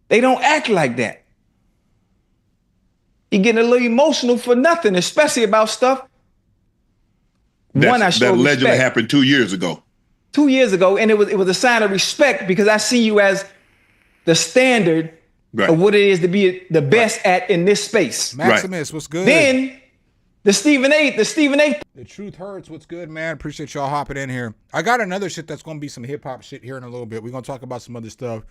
Speaker 8: they don't act like that. he getting a little emotional for nothing, especially about stuff.
Speaker 9: That allegedly happened 2 years ago.
Speaker 8: 2 years ago, and it was a sign of respect because I see you as the standard of what it is to be the best at in this space.
Speaker 1: Maximus, what's good?
Speaker 8: Then the Stephen A.
Speaker 1: The truth hurts. What's good, man? Appreciate y'all hopping in here. I got another shit that's gonna be some hip hop shit here in a little bit. We're gonna talk about some other stuff,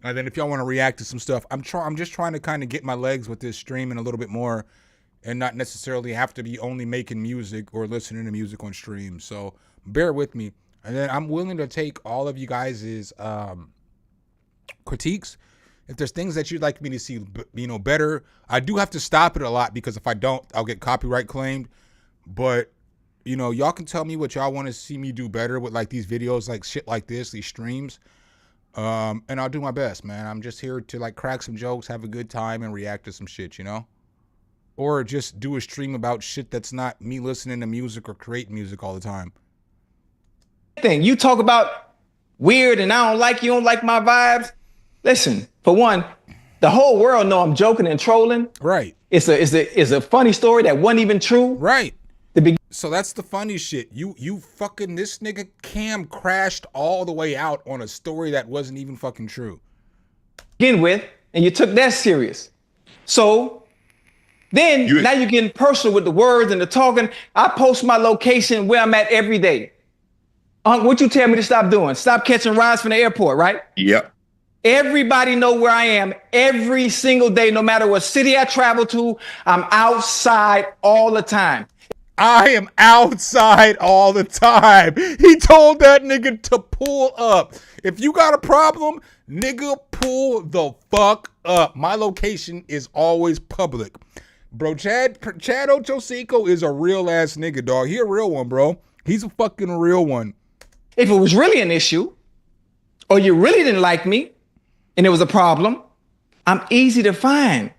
Speaker 1: and then if y'all want to react to some stuff, I'm just trying to kind of get my legs with this streaming a little bit more, and not necessarily have to be only making music or listening to music on stream. So bear with me, and then I'm willing to take all of you guys' critiques. If there's things that you'd like me to see, better, I do have to stop it a lot because if I don't, I'll get copyright claimed. But, y'all can tell me what y'all want to see me do better with like these videos, like shit like this, these streams. And I'll do my best, man. I'm just here to like crack some jokes, have a good time, and react to some shit, Or just do a stream about shit that's not me listening to music or creating music all the time.
Speaker 8: You talk about weird and I don't like you don't like my vibes. Listen, for one, the whole world know I'm joking and trolling.
Speaker 1: Right.
Speaker 8: It's a funny story that wasn't even true.
Speaker 1: Right. So that's the funny shit. You fucking, this nigga Cam crashed all the way out on a story that wasn't even fucking true.
Speaker 8: Begin with, and you took that serious. So then now you're getting personal with the words and the talking. I post my location where I'm at every day. What you tell me to stop doing? Stop catching rides from the airport, right?
Speaker 9: Yep.
Speaker 8: Everybody know where I am every single day, no matter what city I travel to. I'm outside all the time.
Speaker 1: I am outside all the time. He told that nigga to pull up. If you got a problem, nigga, pull the fuck up. My location is always public. Bro, Chad Ochocinco is a real ass nigga, dog. He a real one, bro. He's a fucking real one.
Speaker 8: If it was really an issue, or you really didn't like me, and it was a problem, I'm easy to find,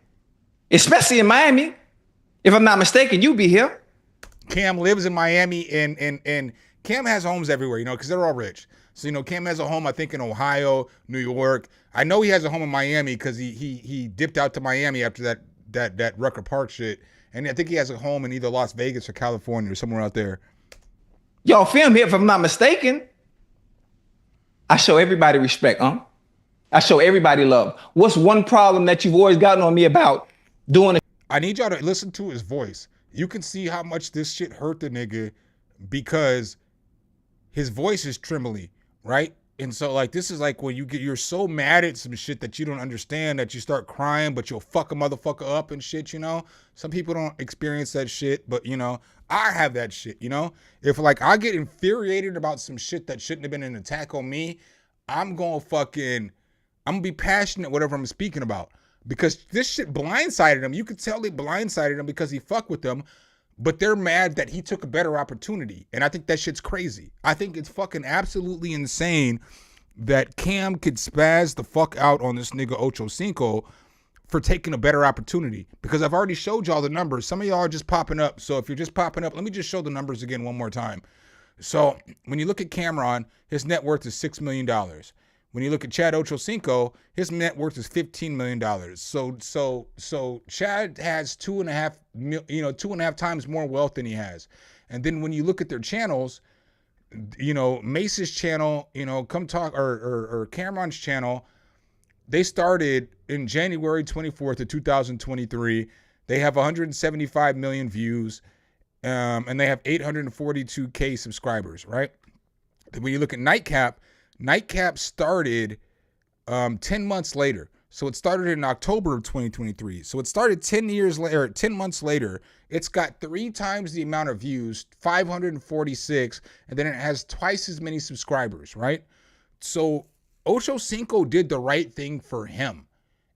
Speaker 8: especially in Miami. If I'm not mistaken, you be here.
Speaker 1: Cam lives in Miami, and Cam has homes everywhere, because they're all rich. So, Cam has a home, I think, in Ohio, New York. I know he has a home in Miami because he dipped out to Miami after that Rucker Park shit. And I think he has a home in either Las Vegas or California or somewhere out there.
Speaker 8: Y'all film here, if I'm not mistaken. I show everybody respect, I show everybody love. What's one problem that you've always gotten on me about doing it?
Speaker 1: I need y'all to listen to his voice. You can see how much this shit hurt the nigga because his voice is trembly, right? And so like this is like when you're so mad at some shit that you don't understand that you start crying, but you'll fuck a motherfucker up and shit, Some people don't experience that shit, but I have that shit, If like I get infuriated about some shit that shouldn't have been an attack on me, I'm gonna be passionate whatever I'm speaking about. Because this shit blindsided him. You could tell it blindsided him because he fucked with them, but they're mad that he took a better opportunity. And I think that shit's crazy. I think it's fucking absolutely insane that Cam could spaz the fuck out on this nigga Ocho Cinco for taking a better opportunity. Because I've already showed y'all the numbers. Some of y'all are just popping up. So if you're just popping up, let me just show the numbers again one more time. So when you look at Cameron, his net worth is $6 million. When you look at Chad Ochocinco, his net worth is $15 million. So Chad has 2.5 times more wealth than he has. And then when you look at their channels, Mace's channel, Come Talk or Cameron's channel, they started in January 24th of 2023. They have 175 million views, and they have 842K subscribers, right? Then when you look at Nightcap started 10 months later. So it started in October of 2023. So it started 10 months later. It's got 3 times the amount of views, 546, and then it has twice as many subscribers, right? So Ocho Cinco did the right thing for him.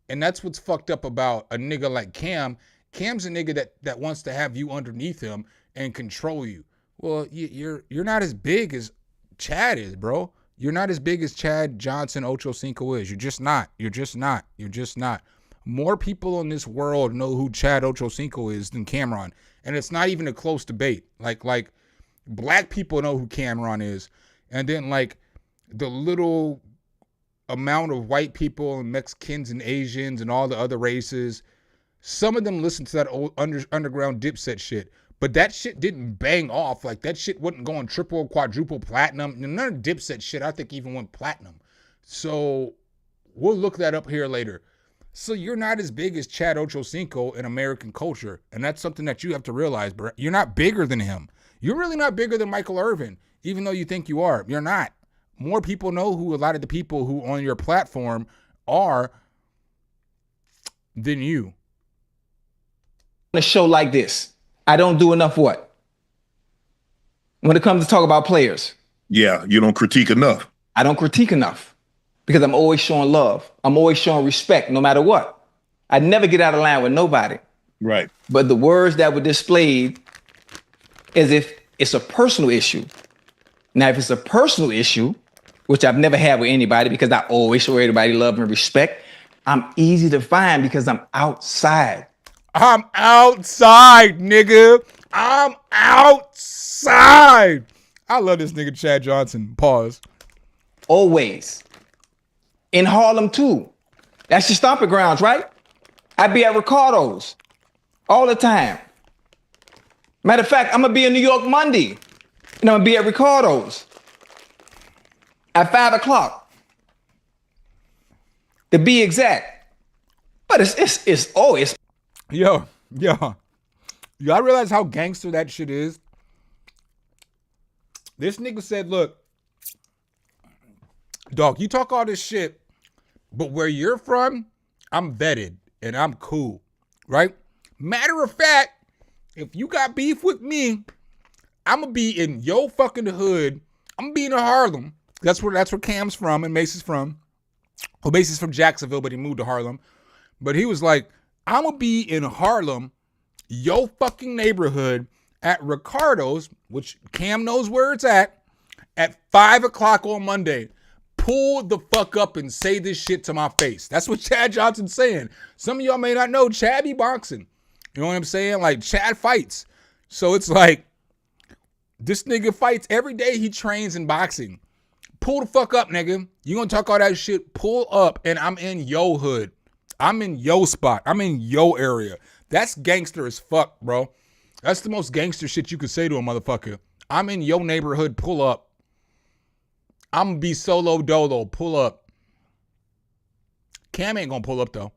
Speaker 1: And that's what's fucked up about a nigga like Cam. Cam's a nigga that wants to have you underneath him and control you. Well, you're not as big as Chad is, bro. You're not as big as Chad Johnson Ocho Cinco is. You're just not. You're just not. You're just not. More people in this world know who Chad Ocho Cinco is than Cameron. And it's not even a close debate. Like black people know who Cameron is. And then like the little amount of white people and Mexicans and Asians and all the other races Some of them listen to that old underground Dipset shit. But that shit didn't bang off. Like, that shit wasn't going triple, quadruple platinum. None of Dipset shit, I think, even went platinum. So we'll look that up here later. So you're not as big as Chad Ochocinco in American culture. And that's something that you have to realize, bro. You're not bigger than him. You're really not bigger than Michael Irvin, even though you think you are. You're not. More people know who a lot of the people who on your platform are than you.
Speaker 8: A show like this, I don't do enough what? When it comes to talk about players.
Speaker 9: Yeah, you don't critique enough.
Speaker 8: I don't critique enough because I'm always showing love. I'm always showing respect no matter what. I never get out of line with nobody.
Speaker 9: Right.
Speaker 8: But the words that were displayed as if it's a personal issue. Now, if it's a personal issue, which I've never had with anybody because I always show everybody love and respect, I'm easy to find because I'm outside.
Speaker 1: I'm outside, nigga. I'm outside. I love this nigga Chad Johnson. Pause.
Speaker 8: Always. In Harlem, too. That's your stomping grounds, right? I be at Ricardo's all the time. Matter of fact, I'm going to be in New York Monday. And I'm going to be at Ricardo's at 5 o'clock. To be exact. But it's always.
Speaker 1: Yo. Y'all realize how gangster that shit is? This nigga said, look, dog, you talk all this shit, but where you're from, I'm vetted and I'm cool, right? Matter of fact, if you got beef with me, I'm gonna be in your fucking hood. I'm gonna be in Harlem. That's where Cam's from and Mace's from. Well, Mace's from Jacksonville, but he moved to Harlem. But he was like, I'm gonna be in Harlem, your fucking neighborhood, at Ricardo's, which Cam knows where it's at 5 o'clock on Monday. Pull the fuck up and say this shit to my face. That's what Chad Johnson's saying. Some of y'all may not know Chad be boxing. You know what I'm saying? Like, Chad fights. So it's like, this nigga fights every day. He trains in boxing. Pull the fuck up, nigga. You gonna talk all that shit? Pull up, and I'm in yo hood. I'm in yo spot. I'm in yo area. That's gangster as fuck, bro. That's the most gangster shit you could say to a motherfucker. I'm in yo neighborhood. Pull up. I'm gonna be solo dolo. Pull up. Cam ain't gonna pull up though.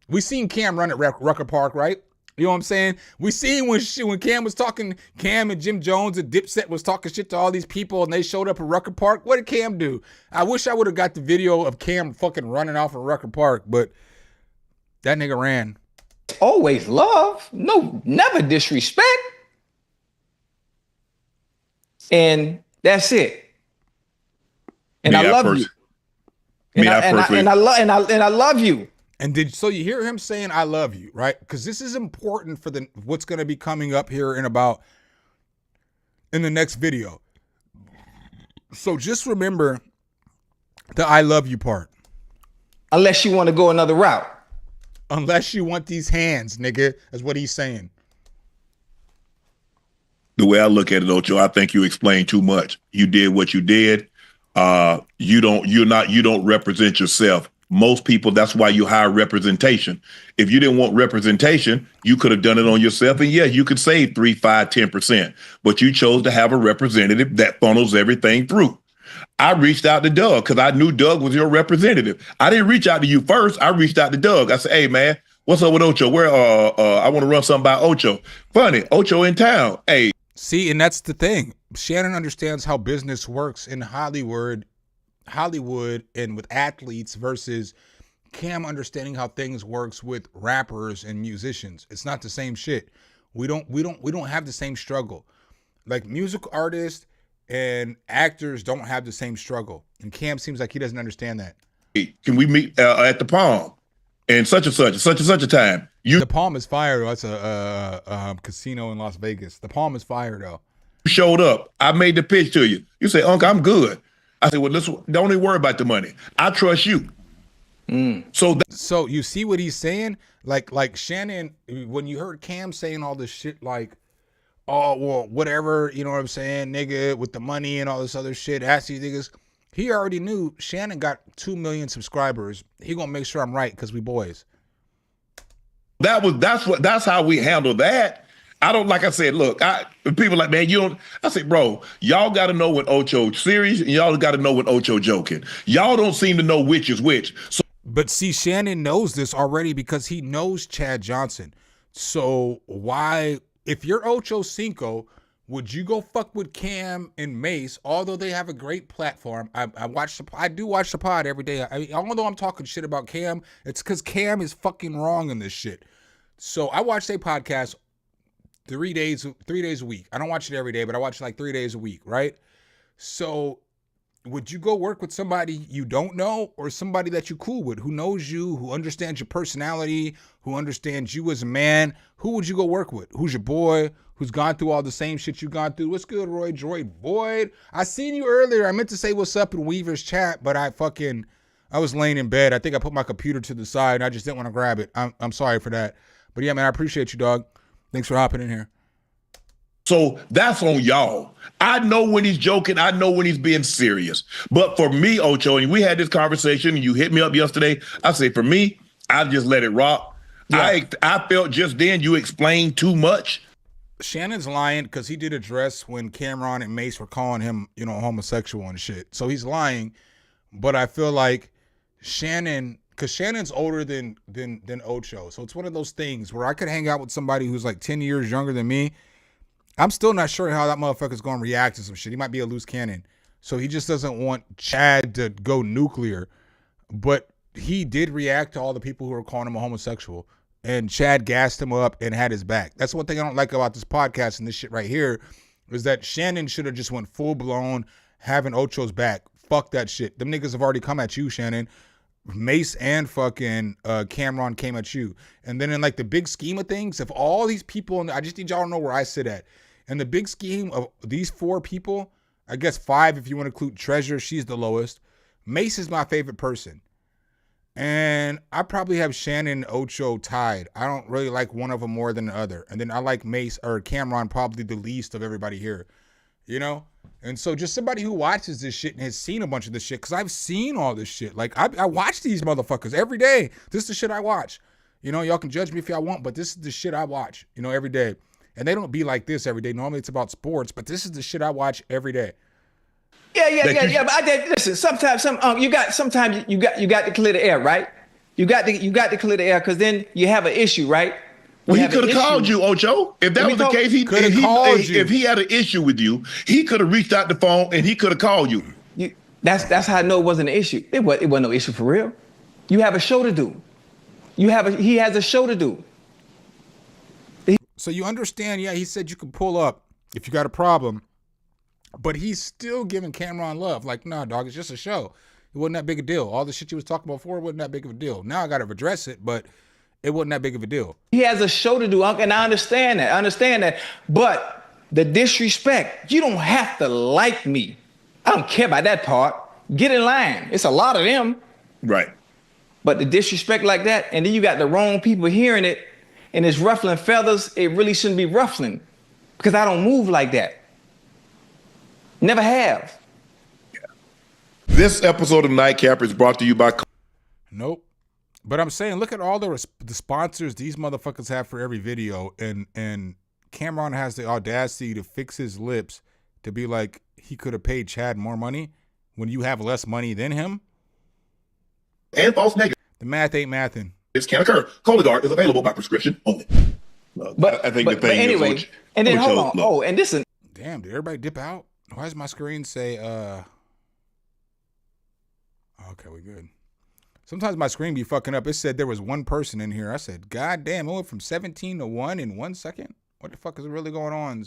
Speaker 1: We seen Cam run at Rucker Park, right? You know what I'm saying? We seen when Cam was talking, Cam and Jim Jones and Dipset was talking shit to all these people and they showed up at Rucker Park. What did Cam do? I wish I would have got the video of Cam fucking running off at Rucker Park, but that nigga ran.
Speaker 8: Always love. No, never disrespect. And that's it. And I love you. And I love you.
Speaker 1: And so you hear him saying, I love you, right? Because this is important for what's going to be coming up here in the next video. So just remember the I love you part.
Speaker 8: Unless you want to go another route.
Speaker 1: Unless you want these hands, nigga. That's what he's saying.
Speaker 9: The way I look at it, Ocho, I think you explained too much. You did what you did. You don't represent yourself. Most people, that's why you hire representation. If you didn't want representation, you could have done it on yourself. And yeah, you could save 3, 5, 10%, but you chose to have a representative that funnels everything through. I reached out to Doug because I knew Doug was your representative. I didn't reach out to you first. I reached out to Doug. I said, hey man, what's up with Ocho? Where I want to run something by Ocho. Funny, Ocho in town. Hey.
Speaker 1: See, and that's the thing. Shannon understands how business works in Hollywood and with athletes versus Cam understanding how things works with rappers and musicians. It's not the same shit. We don't have the same struggle. Like, music artists and actors don't have the same struggle. And Cam seems like he doesn't understand that.
Speaker 9: Can we meet at the Palm and such and such a time?
Speaker 1: The Palm is fire, though. That's a casino in Las Vegas. The Palm is fire, though.
Speaker 9: You showed up. I made the pitch to you. You say, Uncle, I'm good. I said, well, don't even worry about the money. I trust you. So
Speaker 1: you see what he's saying? Like Shannon, when you heard Cam saying all this shit, like, oh, well, whatever, you know what I'm saying, nigga, with the money and all this other shit, ask these niggas. He already knew Shannon got 2 million subscribers. He gonna make sure I'm right because we boys.
Speaker 9: That's how we handle that. I don't, like I said, look, people like, man, you don't, I say, bro, y'all got to know when Ocho serious and y'all got to know when Ocho joking. Y'all don't seem to know which is which. So,
Speaker 1: but see, Shannon knows this already because he knows Chad Johnson. So why, if you're Ocho Cinco, would you go fuck with Cam and Mace? Although they have a great platform, I do watch the pod every day. Although I'm talking shit about Cam, it's because Cam is fucking wrong in this shit. So I watch their podcast 3 days a week. I don't watch it every day, but I watch it like 3 days a week, right? So would you go work with somebody you don't know or somebody that you're cool with, who knows you, who understands your personality, who understands you as a man? Who would you go work with? Who's your boy? Who's gone through all the same shit you gone through? What's good, Roy Droid Boyd? I seen you earlier. I meant to say what's up in Weaver's chat, but I was laying in bed. I think I put my computer to the side and I just didn't want to grab it. I'm sorry for that. But yeah, man, I appreciate you, dog. Thanks for hopping in here.
Speaker 9: So that's on y'all. I know when he's joking. I know when he's being serious. But for me, Ocho, and we had this conversation, and you hit me up yesterday. I say, for me, I just let it rock. Yeah. I felt just then you explained too much.
Speaker 1: Shannon's lying because he did address when Cameron and Mace were calling him, homosexual and shit. So he's lying. But I feel like Shannon, because Shannon's older than Ocho. So it's one of those things where I could hang out with somebody who's like 10 years younger than me. I'm still not sure how that motherfucker's going to react to some shit. He might be a loose cannon. So he just doesn't want Chad to go nuclear. But he did react to all the people who were calling him a homosexual. And Chad gassed him up and had his back. That's one thing I don't like about this podcast and this shit right here is that Shannon should have just went full-blown having Ocho's back. Fuck that shit. Them niggas have already come at you, Shannon. Mace and fucking Cameron came at you. And then in like the big scheme of things, if all these people, I just need y'all to know where I sit at. In the big scheme of these 4 people, I guess 5 if you want to include Treasure, she's the lowest. Mace is my favorite person. And I probably have Shannon and Ocho tied. I don't really like one of them more than the other. And then I like Mace or Cameron probably the least of everybody here. And so just somebody who watches this shit and has seen a bunch of this shit, because I've seen all this shit. Like, I watch these motherfuckers every day. This is the shit I watch. Y'all can judge me if y'all want, but this is the shit I watch, every day. And they don't be like this every day. Normally it's about sports, but this is the shit I watch every day.
Speaker 8: Yeah. But listen. Sometimes you got to clear the air, right? You got to clear the air because then you have an issue, right?
Speaker 9: Well, he could have called you, Ocho. If that was the case, if he had an issue with you, he could have reached out the phone and he could have called you.
Speaker 8: That's how I know it wasn't an issue. It wasn't no issue for real. You have a show to do. He has a show to do.
Speaker 1: So you understand, yeah, he said you can pull up if you got a problem, but he's still giving Cameron love. Like, nah, dog, it's just a show. It wasn't that big a deal. All the shit you was talking about before wasn't that big of a deal. Now I got to address it, but it wasn't that big of a deal.
Speaker 8: He has a show to do, and I understand that. But the disrespect, you don't have to like me. I don't care about that part. Get in line. It's a lot of them.
Speaker 9: Right.
Speaker 8: But the disrespect like that, and then you got the wrong people hearing it, and it's ruffling feathers. It really shouldn't be ruffling because I don't move like that. Never have.
Speaker 9: Yeah. This episode of Nightcap is brought to you by...
Speaker 1: Nope. But I'm saying, look at all the sponsors these motherfuckers have for every video, and Cameron has the audacity to fix his lips to be like he could have paid Chad more money when you have less money than him.
Speaker 9: And false negative.
Speaker 1: The math ain't mathing.
Speaker 9: This can occur. Cologuard is available by prescription only.
Speaker 8: But I think the thing anyway, is, and then hold on. Look. Oh, and this is...
Speaker 1: Damn, did everybody dip out? Why does my screen say, okay, we good. Sometimes my screen be fucking up. It said there was one person in here. I said, God damn, it went from 17 to 1 in 1 second? What the fuck is really going on?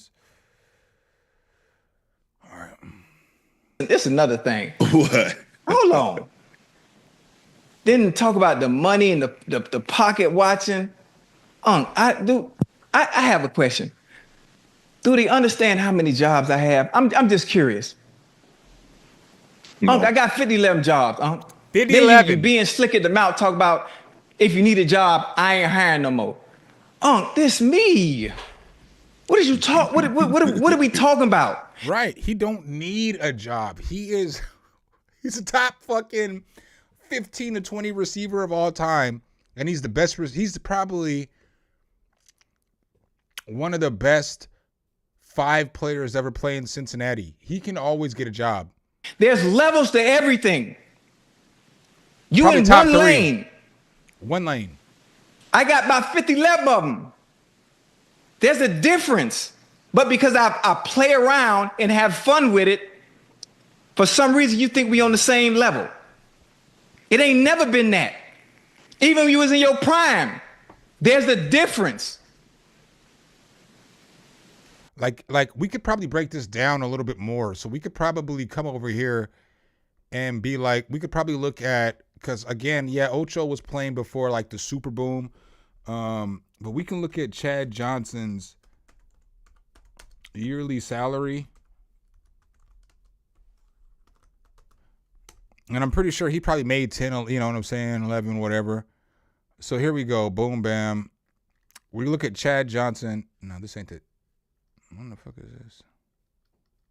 Speaker 1: All right.
Speaker 8: This is another thing.
Speaker 9: What?
Speaker 8: Hold on. Didn't talk about the money and the pocket watching. I have a question. Do they understand how many jobs I have? I'm just curious. No. I got 50-11 jobs. 50-11. You being slick at the mouth, talk about if you need a job, I ain't hiring no more. This me. What did you talk? What are we talking about?
Speaker 1: Right. He don't need a job. He's a top fucking 15 to 20 receiver of all time. And he's the best. He's probably one of the best 5 players ever played in Cincinnati. He can always get a job.
Speaker 8: There's levels to everything. You
Speaker 1: Probably
Speaker 8: in
Speaker 1: top
Speaker 8: one
Speaker 1: 3.
Speaker 8: lane.
Speaker 1: One lane.
Speaker 8: I got about 50 left of them. There's a difference. But because I play around and have fun with it, for some reason you think we on the same level. It ain't never been that. Even when you was in your prime, there's a difference.
Speaker 1: Like we could probably break this down a little bit more. So we could probably come over here and be like, we could probably look at, because again, yeah, Ocho was playing before like the super boom. But we can look at Chad Johnson's yearly salary. And I'm pretty sure he probably made 10, you know what I'm saying, 11, whatever. So here we go. Boom, bam. We look at Chad Johnson. No, this ain't it. What the fuck is this?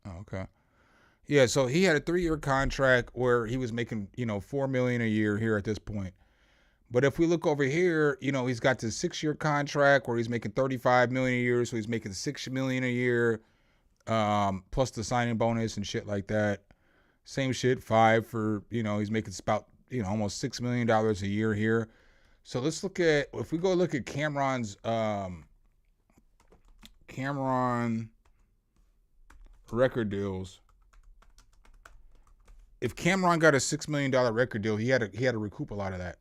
Speaker 1: Oh, okay. Yeah, so he had a 3-year contract where he was making, $4 million a year here at this point. But if we look over here, he's got this 6-year contract where he's making $35 million a year, so he's making $6 million a year, plus the signing bonus and shit like that. Same shit, 5 for, he's making about, almost $6 million a year here. So let's look at, if we go look at Cameron record deals. If Cameron got a $6 million record deal, he had to recoup a lot of that.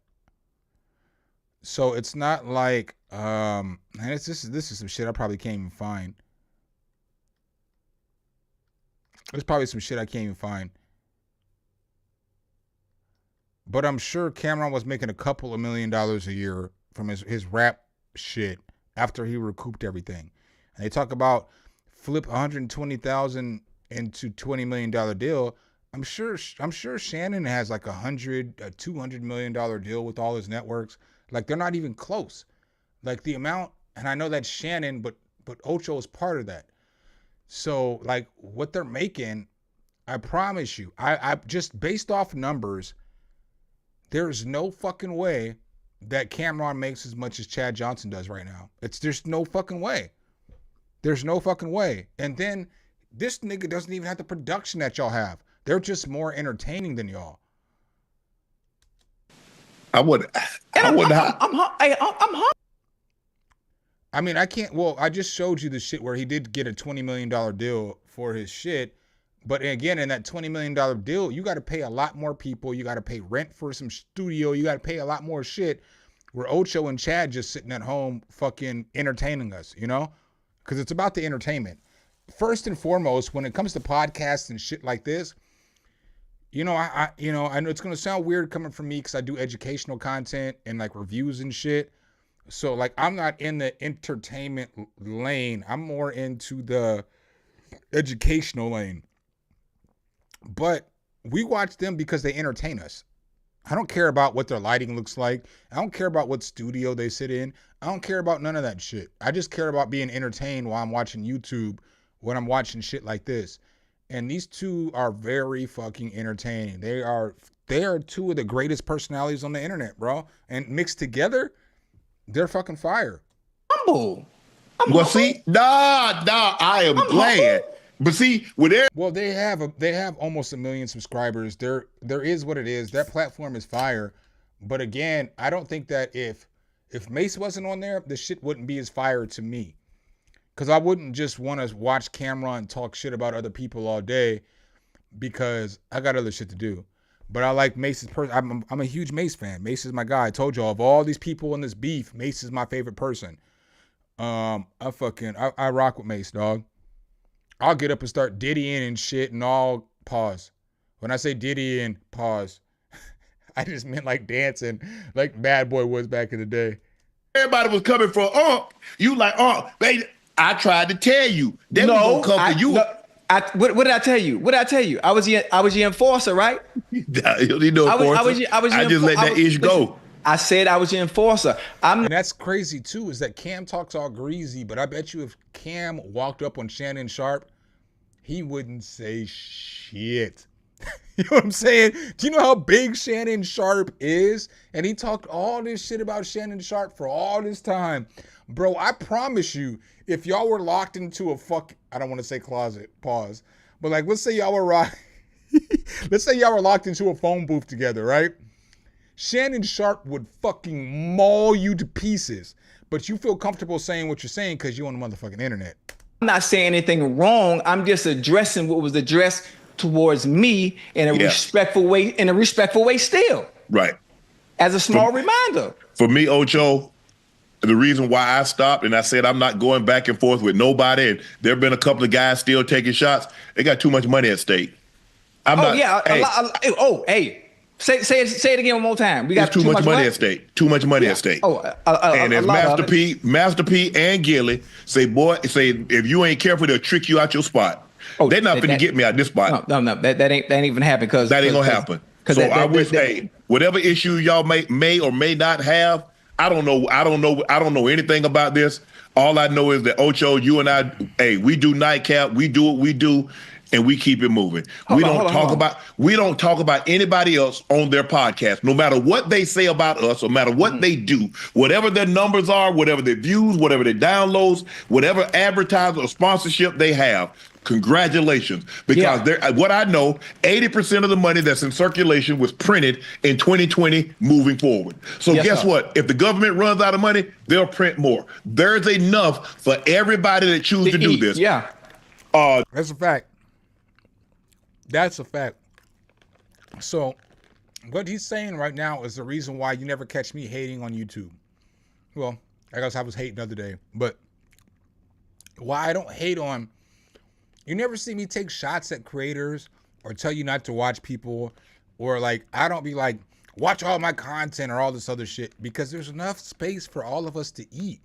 Speaker 1: So it's not like, and this is some shit I probably can't even find. There's probably some shit I can't even find. But I'm sure Cameron was making a couple of $1 million a year from his rap shit after he recouped everything. And they talk about flip $120,000 into $20 million deal. I'm sure Shannon has like $200 million deal with all his networks. Like they're not even close. Like the amount, and I know that's Shannon, but Ocho is part of that. So like what they're making, I promise you, I just based off numbers, there's no fucking way that Cameron makes as much as Chad Johnson does right now. There's no fucking way. There's no fucking way. And then this nigga doesn't even have the production that y'all have. They're just more entertaining than y'all.
Speaker 9: I'm
Speaker 1: I mean, I can't. Well, I just showed you the shit where he did get a $20 million deal for his shit. But again, in that $20 million deal, you got to pay a lot more people. You got to pay rent for some studio. You got to pay a lot more shit. Where Ocho and Chad just sitting at home fucking entertaining us, Because it's about the entertainment. First and foremost, when it comes to podcasts and shit like this, I know it's going to sound weird coming from me because I do educational content and like reviews and shit. So like I'm not in the entertainment lane. I'm more into the educational lane. But we watch them because they entertain us. I don't care about what their lighting looks like. I don't care about what studio they sit in. I don't care about none of that shit. I just care about being entertained while I'm watching YouTube, when I'm watching shit like this. And these two are very fucking entertaining. They are two of the greatest personalities on the internet, bro. And mixed together, they're fucking fire.
Speaker 8: Humble.
Speaker 9: See, I am glad. Humble. But see,
Speaker 1: they have almost 1 million subscribers. There is what it is. That platform is fire. But again, I don't think that if Mace wasn't on there, the shit wouldn't be as fire to me. Because I wouldn't just want to watch Cameron talk shit about other people all day because I got other shit to do. But I like Mace's person. I'm a huge Mace fan. Mace is my guy. I told y'all, of all these people in this beef, Mace is my favorite person. I rock with Mace, dog. I'll get up and start diddying and shit and all pause. When I say diddying, pause. I just meant like dancing like Bad Boy was back in the day.
Speaker 9: Everybody was coming for you like baby. I tried to tell you. They was gonna come for you.
Speaker 8: What did I tell you? What did I tell you? I was your enforcer, right?
Speaker 9: I just let that ish go.
Speaker 8: I said I was your enforcer.
Speaker 1: And that's crazy too, is that Cam talks all greasy, but I bet you if Cam walked up on Shannon Sharp, he wouldn't say shit. You know what I'm saying? Do you know how big Shannon Sharp is? And he talked all this shit about Shannon Sharp for all this time. Bro, I promise you, if y'all were locked into a I don't want to say closet, pause. But like, let's say y'all were locked into a phone booth together, right? Shannon Sharp would fucking maul you to pieces. But you feel comfortable saying what you're saying because you're on the motherfucking internet.
Speaker 8: I'm not saying anything wrong. I'm just addressing what was addressed towards me in a respectful way still.
Speaker 9: Right.
Speaker 8: As a small reminder.
Speaker 9: For me, Ocho, the reason why I stopped and I said I'm not going back and forth with nobody, and there have been a couple of guys still taking shots, they got too much money at stake.
Speaker 8: Say it again one more time. We got
Speaker 9: too much money at stake. Too much money at stake. And if Master P and Gilly say, if you ain't careful, they'll trick you out your spot. They're not finna get me out this spot.
Speaker 8: No, that ain't even happen because
Speaker 9: that ain't gonna happen. So I wish, whatever issue y'all may or may not have, I don't know anything about this. All I know is that Ocho, you and I, we do Nightcap, we do what we do, and we keep it moving. We don't talk about anybody else on their podcast. No matter what they say about us, no matter what they do, whatever their numbers are, whatever their views, whatever their downloads, whatever advertising or sponsorship they have, congratulations. Because what I know, 80% of the money that's in circulation was printed in 2020 moving forward. So guess what? If the government runs out of money, they'll print more. There's enough for everybody that chooses to do this.
Speaker 8: Yeah.
Speaker 1: That's a fact. That's a fact. So what he's saying right now is the reason why you never catch me hating on YouTube. Well, I guess I was hating the other day, but why I don't hate on, you never see me take shots at creators or tell you not to watch people, or like, I don't be like, watch all my content or all this other shit, because there's enough space for all of us to eat.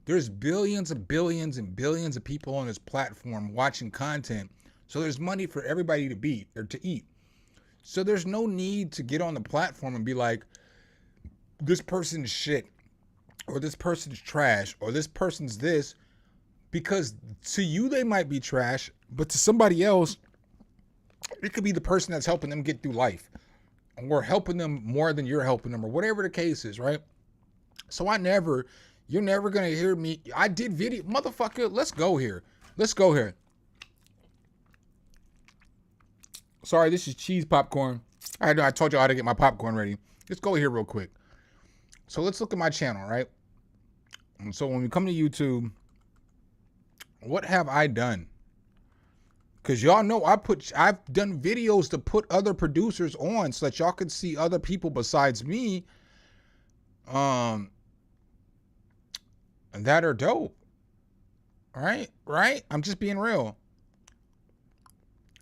Speaker 1: There's billions and billions and billions of people on this platform watching content. So there's money for everybody to eat. So there's no need to get on the platform and be like, this person's shit, or this person's trash, or this person's this, because to you they might be trash, but to somebody else, it could be the person that's helping them get through life, or helping them more than you're helping them, or whatever the case is, right? So you're never gonna hear me. I did video, motherfucker. Let's go here. Sorry, this is cheese popcorn. I told you how to get my popcorn ready. Let's go here real quick. So let's look at my channel, right? And so when we come to YouTube, what have I done? Because y'all know I've done videos to put other producers on so that y'all could see other people besides me that are dope. Right? I'm just being real.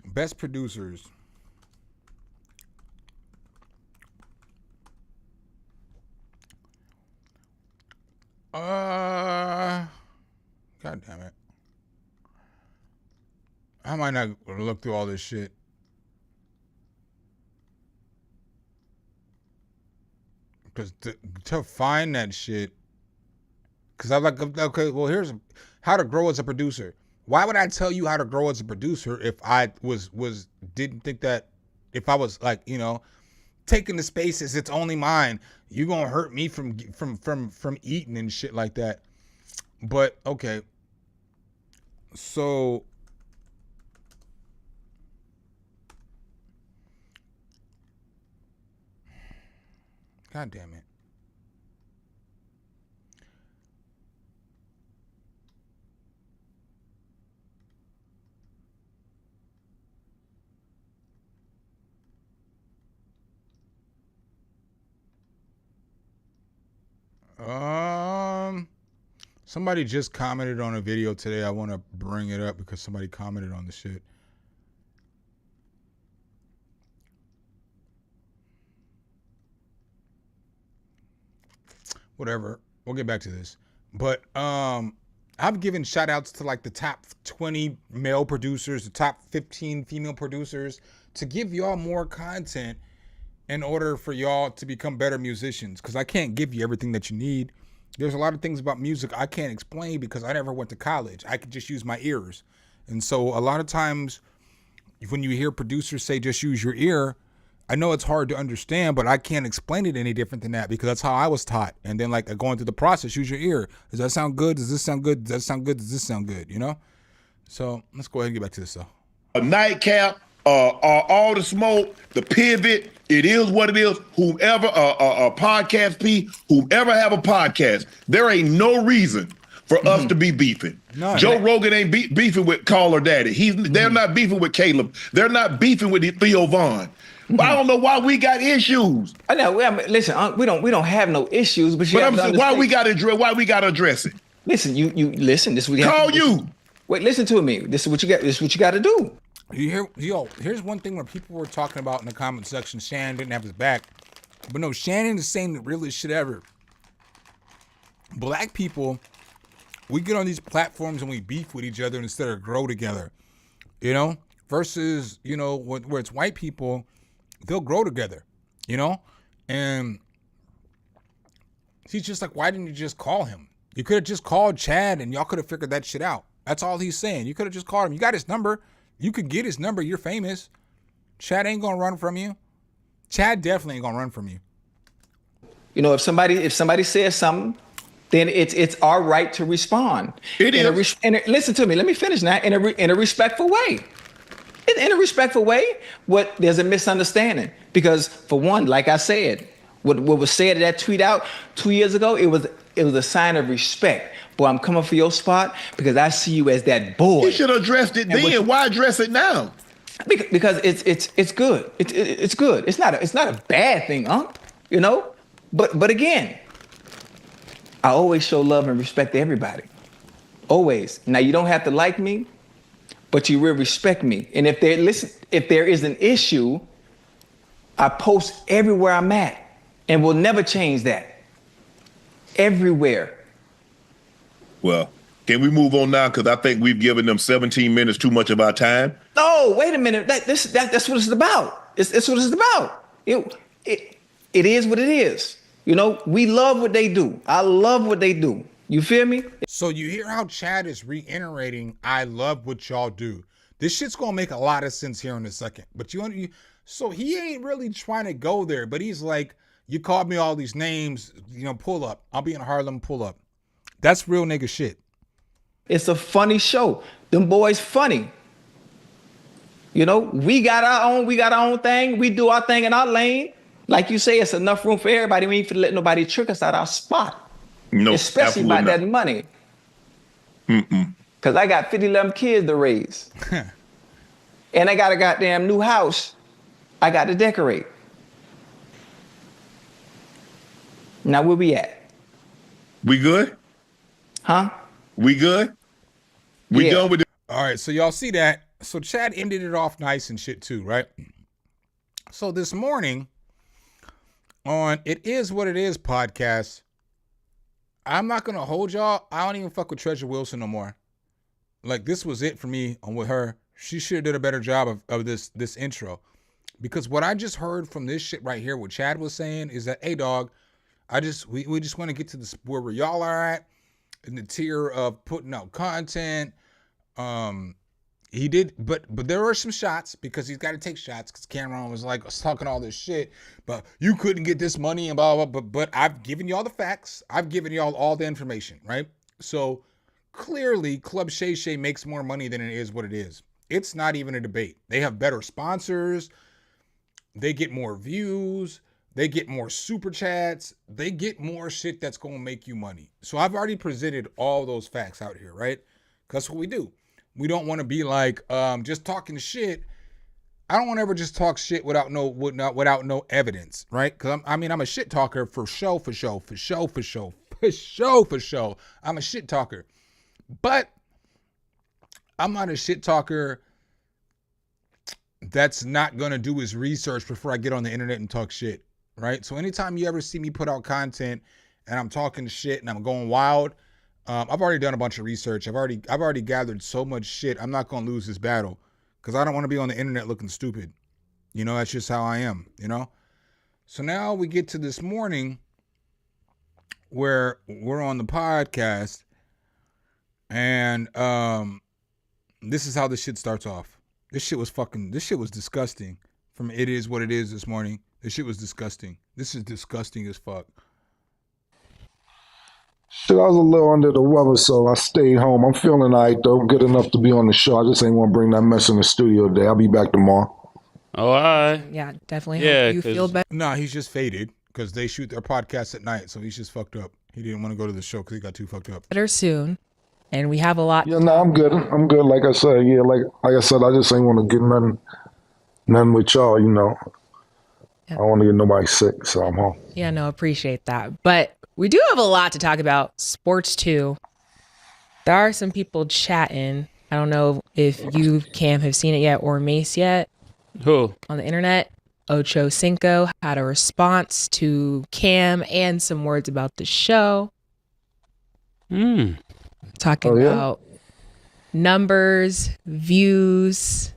Speaker 1: Best producers. God damn it. I might not look through all this shit. Because to find that shit, because I'm like, okay, well, here's how to grow as a producer. Why would I tell you how to grow as a producer if I didn't think that, if I was like, taking the space as it's only mine, you gonna hurt me from eating and shit like that. But okay, so God damn it. Somebody just commented on a video today. I want to bring it up because somebody commented on the shit. Whatever. We'll get back to this. But I've given shout outs to like the top 20 male producers, the top 15 female producers, to give y'all more content in order for y'all to become better musicians, because I can't give you everything that you need. There's a lot of things about music I can't explain because I never went to college. I could just use my ears. And so a lot of times when you hear producers say just use your ear, I know it's hard to understand, but I can't explain it any different than that because that's how I was taught. And then like going through the process, use your ear. Does that sound good? Does this sound good? Does that sound good? Does this sound good? You know? So let's go ahead and get back to this though.
Speaker 9: A nightcap, all the smoke, the pivot, it is what it is. Whomever, a podcast P, whomever have a podcast, there ain't no reason for us to be beefing.
Speaker 1: No,
Speaker 9: Joe Rogan ain't beefing with Call Her Daddy. They're not beefing with Caleb. They're not beefing with Theo Vaughn. But I don't know why we got issues.
Speaker 8: I know. Listen, we don't have no issues, but
Speaker 9: I'm saying, why we got to address it?
Speaker 8: Listen, you listen. This is what you
Speaker 9: Call
Speaker 8: have to
Speaker 9: you.
Speaker 8: Do. Wait, listen to me. This is what you got. This is what you got to do.
Speaker 1: Here's one thing where people were talking about in the comment section. Shannon didn't have his back, but no, Shannon is saying the realest shit ever. Black people, we get on these platforms and we beef with each other instead of grow together, you know. Versus, you know, where it's white people, they'll grow together, you know. And he's just like, why didn't you just call him? You could have just called Chad and y'all could have figured that shit out. That's all he's saying. You could have just called him. You got his number. You could get his number. You're famous. Chad ain't gonna run from you. Chad definitely ain't gonna run from you.
Speaker 8: You know, if somebody says something, then it's our right to respond.
Speaker 9: It is.
Speaker 8: Listen to me. Let me finish now. In a respectful way. In a respectful way. There's a misunderstanding because, for one, like I said, what was said in that tweet out 2 years ago, it was a sign of respect. Boy, I'm coming for your spot because I see you as that boy.
Speaker 9: You should have addressed it then. Why address it now?
Speaker 8: Because it's good. It's good. It's not a bad thing, you know. But again, I always show love and respect to everybody. Always. Now you don't have to like me, but you will respect me. And if there is an issue, I post everywhere I'm at, and we'll never change that. Everywhere.
Speaker 9: Well, can we move on now? Because I think we've given them 17 minutes too much of our time.
Speaker 8: No, wait a minute. That's what it's about. It's what it's about. It is what it is. You know, we love what they do. I love what they do. You feel me?
Speaker 1: So you hear how Chad is reiterating, I love what y'all do. This shit's gonna make a lot of sense here in a second. But so he ain't really trying to go there, but he's like, you called me all these names, you know, pull up. I'll be in Harlem, pull up. That's real nigga shit.
Speaker 8: It's a funny show. Them boys funny. You know, we got our own thing. We do our thing in our lane. Like you say, it's enough room for everybody. We ain't finna let nobody trick us out our spot.
Speaker 9: No,
Speaker 8: especially about that money. Because I got 50 kids to raise. And I got a goddamn new house I got to decorate. Now where we at?
Speaker 9: We good?
Speaker 8: Huh?
Speaker 9: We good? We done with it?
Speaker 1: All right, so y'all see that. So Chad ended it off nice and shit too, right? So this morning on It Is What It Is podcast, I'm not going to hold y'all. I don't even fuck with Treasure Wilson no more. Like, this was it for me on with her. She should have did a better job of this intro. Because what I just heard from this shit right here, what Chad was saying is that, hey, dog, we just want to get to this where y'all are at in the tier of putting out content. He did, but there were some shots because he's got to take shots because Cameron was like talking all this shit, but you couldn't get this money and blah, blah, blah. But I've given y'all the facts. I've given y'all all the information, right? So clearly Club Shay Shay makes more money than It Is What It Is. It's not even a debate. They have better sponsors. They get more views. They get more super chats. They get more shit that's going to make you money. So I've already presented all those facts out here, right? Because that's what we do. We don't want to be like just talking shit. I don't want to ever just talk shit without no evidence, right? Because I'm a shit talker for show. I'm a shit talker, but I'm not a shit talker that's not gonna do his research before I get on the internet and talk shit, right? So anytime you ever see me put out content and I'm talking shit and I'm going wild, I've already done a bunch of research. I've already gathered so much shit. I'm not gonna lose this battle because I don't want to be on the internet looking stupid. You know, that's just how I am, you know? So now we get to this morning where we're on the podcast and this is how this shit starts off. This shit was disgusting. from It Is What It Is this morning. This shit was disgusting. This is disgusting as fuck.
Speaker 4: Shit, I was a little under the weather, so I stayed home. I'm feeling all right, though. Good enough to be on the show. I just ain't want to bring that mess in the studio today. I'll be back tomorrow.
Speaker 3: Oh, all right.
Speaker 2: Yeah, definitely.
Speaker 3: Yeah,
Speaker 2: Hope you feel better.
Speaker 1: Nah, he's just faded because they shoot their podcast at night, so he's just fucked up. He didn't want to go to the show because he got too fucked up.
Speaker 2: Better soon. And we have a lot.
Speaker 4: Yeah, no, I'm good. I'm good. Like I said, like I said, I just ain't want to get nothing with y'all, you know. I don't want to get nobody sick, so I'm home.
Speaker 2: Yeah, no, appreciate that. But we do have a lot to talk about. Sports too. There are some people chatting. I don't know if you, Cam, have seen it yet or Mace yet.
Speaker 3: Who?
Speaker 2: On the internet. Ocho Cinco had a response to Cam and some words about the show. Talking about numbers, views,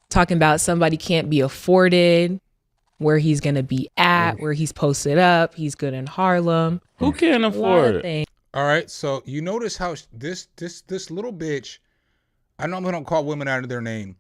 Speaker 2: talking about somebody can't be afforded, where he's going to be at, where he's posted up. He's good in Harlem.
Speaker 3: Who can't afford it?
Speaker 1: All right, so you notice how this little bitch, I normally don't call women out of their name,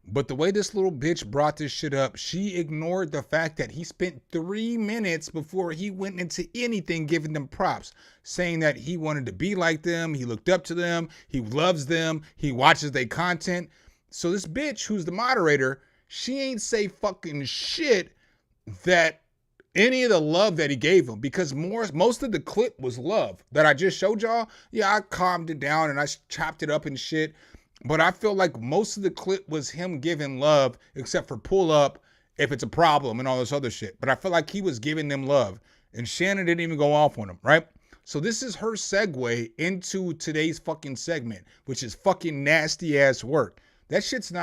Speaker 1: but the way this little bitch brought this shit up, she ignored the fact that he spent 3 minutes before he went into anything giving them props, saying that he wanted to be like them, he looked up to them, he loves them, he watches their content. So this bitch, who's the moderator, she ain't say fucking shit that any of the love that he gave him, because most of the clip was love that I just showed y'all. Yeah, I calmed it down and I chopped it up and shit. But I feel like most of the clip was him giving love, except for pull up if it's a problem and all this other shit. But I feel like he was giving them love. And Shannon didn't even go off on him, right? So this is her segue into today's fucking segment, which is fucking nasty ass work. That shit's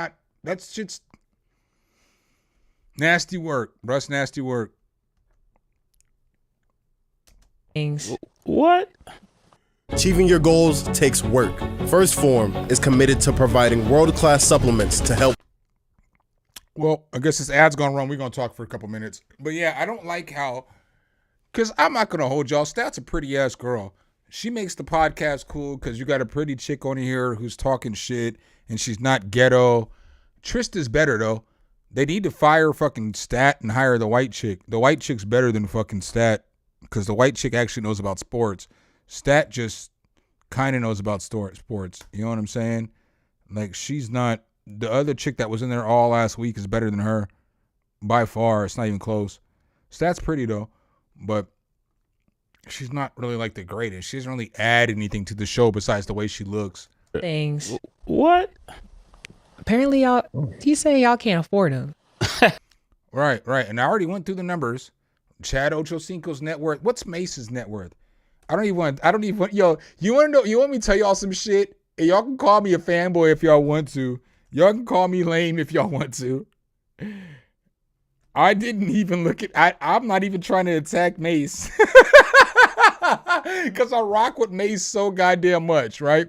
Speaker 1: nasty work. Russ, nasty work.
Speaker 3: What?
Speaker 10: Achieving your goals takes work. First Form is committed to providing world-class supplements to help.
Speaker 1: Well, I guess this ad's gonna run. We're gonna talk for a couple minutes. But yeah, I don't like how, because I'm not gonna hold y'all. Stat's a pretty ass girl. She makes the podcast cool because you got a pretty chick on here who's talking shit and she's not ghetto. Trista's better though. They need to fire fucking Stat and hire the white chick. The white chick's better than fucking Stat because the white chick actually knows about sports. Stat just kind of knows about sports. You know what I'm saying? Like, she's not, the other chick that was in there all last week is better than her by far. It's not even close. Stat's pretty though, but she's not really like the greatest. She doesn't really add anything to the show besides the way she looks.
Speaker 2: Things.
Speaker 3: What?
Speaker 2: Apparently he's saying y'all can't afford him.
Speaker 1: Right. And I already went through the numbers. Chad Ochocinco's net worth. What's Mace's net worth? I don't even want, yo, you want to know, you want me to tell y'all some shit? And y'all can call me a fanboy if y'all want to. Y'all can call me lame if y'all want to. I didn't even look at, I'm not even trying to attack Mace. Because I rock with Mace so goddamn much, right?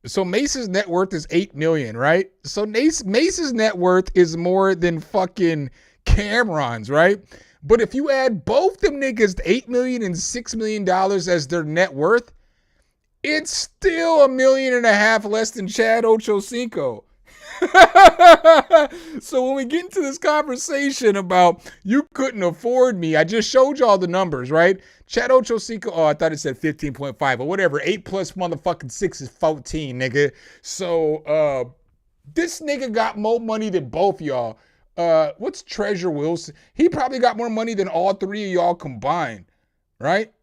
Speaker 1: So Mace's net worth is $8 million, right? So Mace's net worth is more than fucking Cameron's, right? But if you add both them niggas $8 million and $6 million as their net worth, it's still $1.5 million less than Chad Ochocinco. So when we get into this conversation about you couldn't afford me, I just showed y'all the numbers, right? Chad Ochocinco, I thought it said 15.5 or whatever. 8 plus motherfucking 6 is 14, nigga. So this nigga got more money than both y'all. What's Treasure Wilson? He probably got more money than all three of y'all combined, right?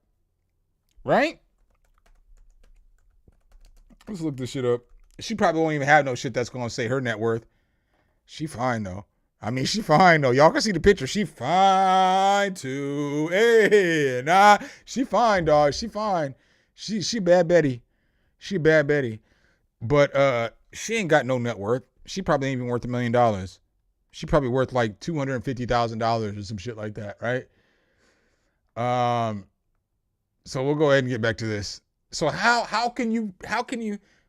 Speaker 1: Right? Let's look this shit up. She probably won't even have no shit that's going to say her net worth. She fine, though. I mean, she fine, though. Y'all can see the picture. She fine, too. Hey, nah. She fine, dog. She fine. She bad Betty. She bad Betty. But she ain't got no net worth. She probably ain't even worth $1 million. She probably worth like $250,000 or some shit like that, right? So we'll go ahead and get back to this. So how can you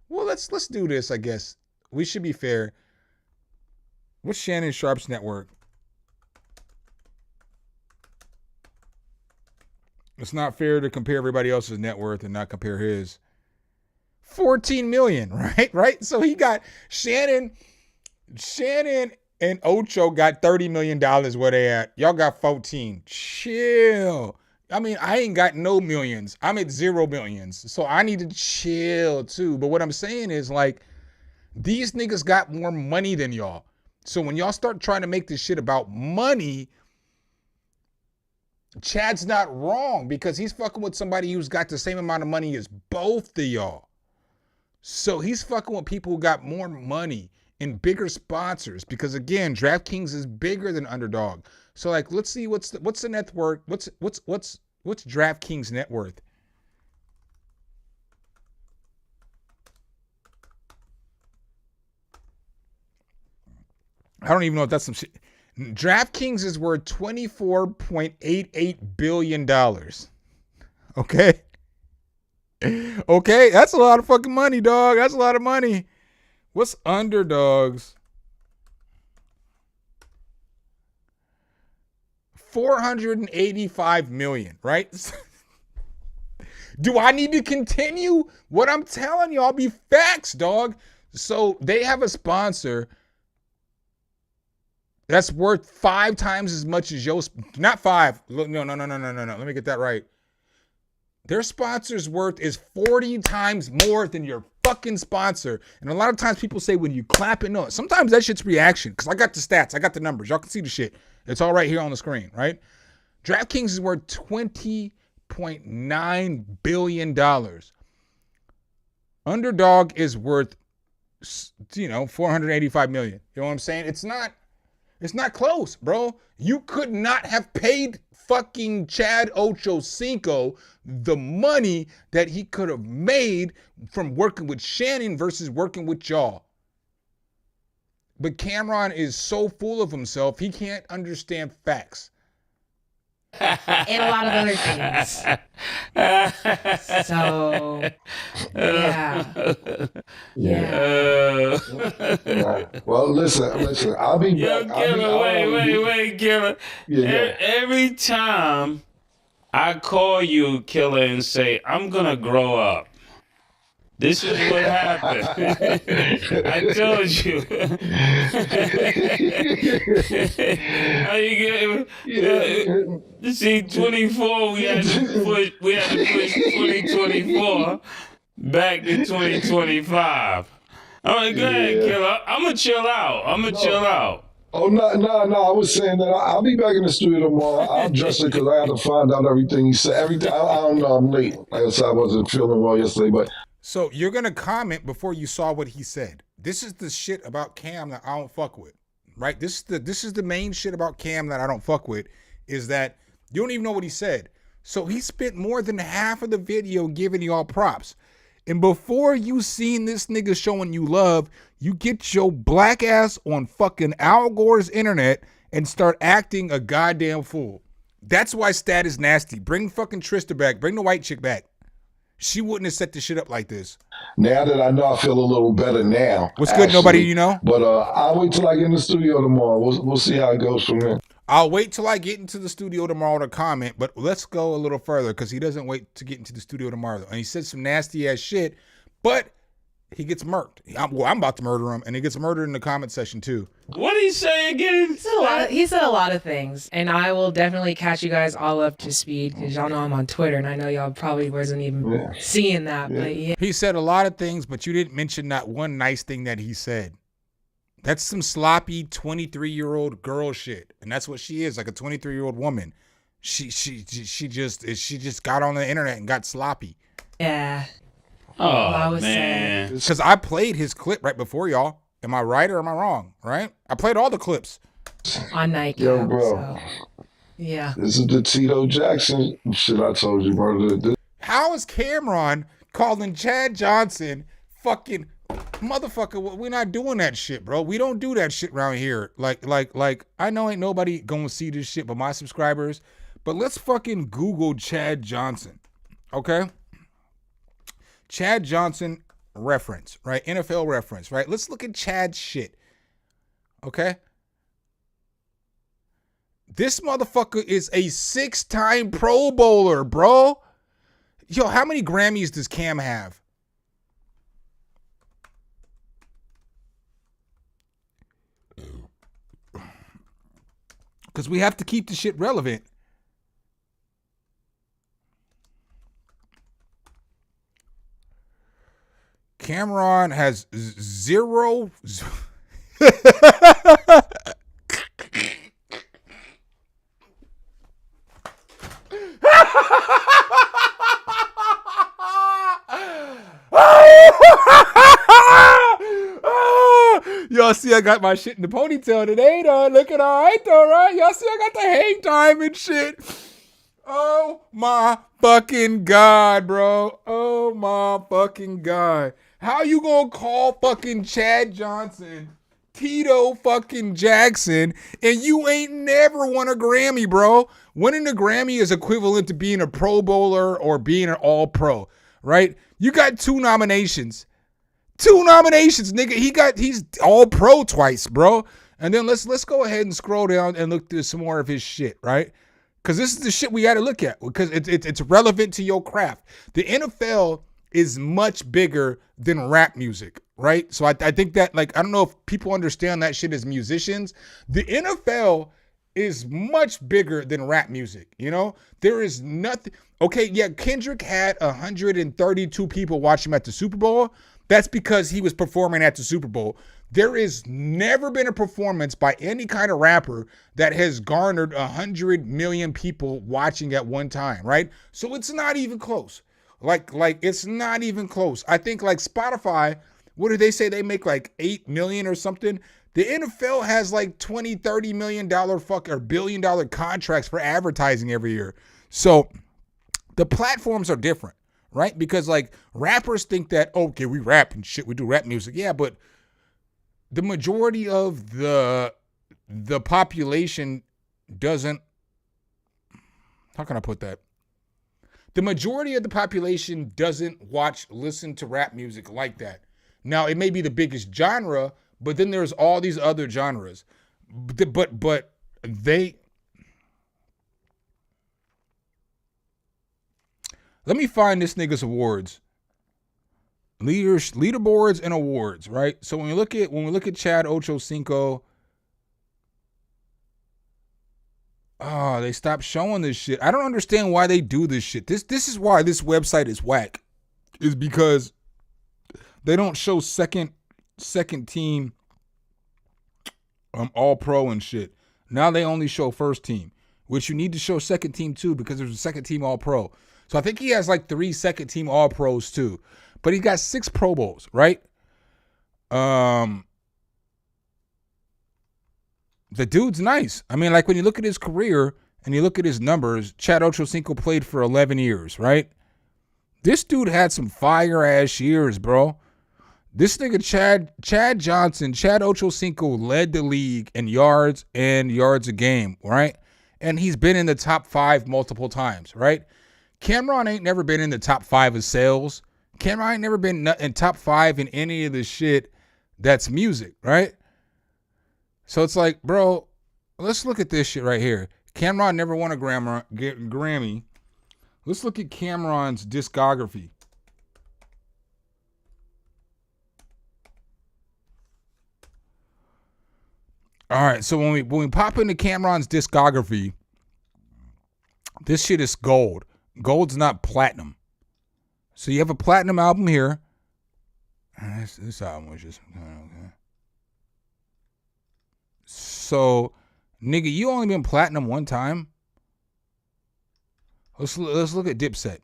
Speaker 1: well, let's do this, I guess. We should be fair. What's Shannon Sharp's net worth? It's not fair to compare everybody else's net worth and not compare his. 14 million, right? So he got Shannon and Ocho got $30 million where they at. Y'all got 14. Chill. I mean, I ain't got no millions. I'm at 0 millions. So I need to chill too. But what I'm saying is, like, these niggas got more money than y'all. So when y'all start trying to make this shit about money, Chad's not wrong because he's fucking with somebody who's got the same amount of money as both of y'all. So he's fucking with people who got more money and bigger sponsors because, again, DraftKings is bigger than Underdog. So, like, let's see what's the net worth? What's DraftKings net worth? I don't even know if that's some shit. DraftKings is worth $24.88 billion. Okay? Okay, that's a lot of fucking money, dog. That's a lot of money. What's Underdog's? 485 million, right? Do I need to continue? What I'm telling y'all be facts, dog. So they have a sponsor that's worth 5 times as much as yours. Not 5. No. Let me get that right. Their sponsor's worth is 40 times more than your fucking sponsor. And a lot of times people say when you clap it, no. Sometimes that shit's reaction because I got the stats. I got the numbers. Y'all can see the shit. It's all right here on the screen, right? DraftKings is worth $20.9 billion. Underdog is worth, 485 million. You know what I'm saying? It's not close, bro. You could not have paid fucking Chad Ochocinco the money that he could have made from working with Shannon versus working with y'all. But Cameron is so full of himself, he can't understand facts.
Speaker 2: And a lot of other things. So, yeah.
Speaker 4: Well, listen. I'll be back.
Speaker 3: Killer, wait, Killer. Every time I call you, Killer, and say, I'm going to grow up. This is what happened. I told you. How you get? See, 24. We had to push 2024 back to 2025. All right, go ahead, Killer. I'm gonna chill out.
Speaker 4: Oh, no. I was saying that I'll be back in the studio tomorrow. I'll dress it because I had to find out everything he said. Everything. I don't know. I'm late. Like I said, I wasn't feeling well yesterday, but.
Speaker 1: So you're going to comment before you saw what he said. This is the shit about Cam that I don't fuck with, right? This is the main shit about Cam that I don't fuck with is that you don't even know what he said. So he spent more than half of the video giving y'all props. And before you seen this nigga showing you love, you get your black ass on fucking Al Gore's internet and start acting a goddamn fool. That's why Stat is nasty. Bring fucking Trista back. Bring the white chick back. She wouldn't have set the shit up like this.
Speaker 4: Now that I know, I feel a little better now.
Speaker 1: What's good, nobody you know?
Speaker 4: But I'll wait till I get in the studio tomorrow. We'll see how it goes from there.
Speaker 1: I'll wait till I get into the studio tomorrow to comment, but let's go a little further because he doesn't wait to get into the studio tomorrow. And he said some nasty ass shit, but he gets murked. I'm about to murder him, and he gets murdered in the comment section too.
Speaker 3: What did he say again?
Speaker 2: He said a lot of things, and I will definitely catch you guys all up to speed because y'all know I'm on Twitter, and I know y'all probably wasn't even seeing that. But yeah,
Speaker 1: he said a lot of things, but you didn't mention not one nice thing that he said. That's some sloppy 23-year-old girl shit, and that's what she is, like a 23-year-old woman. She just got on the internet and got sloppy.
Speaker 2: Yeah.
Speaker 3: Oh, man.
Speaker 1: Because I played his clip right before y'all. Am I right or am I wrong? Right? I played all the clips.
Speaker 2: On Nike.
Speaker 4: Yo, bro.
Speaker 2: So, yeah.
Speaker 4: This is the Tito Jackson shit I told you, bro.
Speaker 1: How is Cameron calling Chad Johnson fucking motherfucker? We're not doing that shit, bro. We don't do that shit around here. Like, I know ain't nobody gonna see this shit but my subscribers. But let's fucking Google Chad Johnson. Okay? Chad Johnson reference, right? NFL reference, right? Let's look at Chad's shit. Okay? This motherfucker is a 6-time Pro Bowler, bro. Yo, how many Grammys does Cam have? Because we have to keep the shit relevant. Cameron has zero. Y'all see I got my shit in the ponytail today, though. Looking all right, though, right? Y'all see I got the hang time and shit. Oh, my fucking God, bro. Oh, my fucking God. How you gonna call fucking Chad Johnson Tito fucking Jackson and you ain't never won a Grammy, bro? Winning a Grammy is equivalent to being a Pro Bowler or being an All-Pro, right? You got 2 nominations. 2 nominations, nigga. He's All-Pro twice, bro. And then let's go ahead and scroll down and look through some more of his shit, right? Because this is the shit we got to look at because it's relevant to your craft. The NFL is much bigger than rap music, right? So I think that, like, I don't know if people understand that shit as musicians. The NFL is much bigger than rap music, you know? There is nothing. Okay, yeah, Kendrick had 132 people watch him at the Super Bowl. That's because he was performing at the Super Bowl. There has never been a performance by any kind of rapper that has garnered 100 million people watching at one time, right? So it's not even close. Like it's not even close. I think like Spotify, what do they say? They make like 8 million or something. The NFL has like 20, 30 million dollar or billion dollar contracts for advertising every year. So the platforms are different, right? Because like rappers think that, okay, we rap and shit, we do rap music. Yeah, but the majority of the population doesn't, how can I put that? The majority of the population doesn't listen to rap music like that. Now, it may be the biggest genre, but then there's all these other genres. But they... Let me find this nigga's awards. Leaderboards and awards, right? So when we look at Chad Ocho Cinco, they stopped showing this shit. I don't understand why they do this shit. This is why this website is whack. Is because they don't show second team all pro and shit. Now they only show first team, which you need to show second team too because there's a second team all pro. So I think he has like 3 second team all pros too. But he got 6 Pro Bowls, right? The dude's nice. I mean, like when you look at his career and you look at his numbers, Chad Ochocinco played for 11 years, right? This dude had some fire-ass years, bro. This nigga Chad Johnson, Chad Ochocinco led the league in yards and yards a game, right? And he's been in the top 5 multiple times, right? Cameron ain't never been in the top 5 of sales. Cameron ain't never been in top 5 in any of the shit that's music, right? So it's like, bro, let's look at this shit right here. Cameron never won a Grammy. Let's look at Cameron's discography. All right, so when we pop into Cameron's discography, this shit is gold. Gold's not platinum. So you have a platinum album here. This album was just okay. So, nigga, you only been platinum one time. Let's look at Dipset.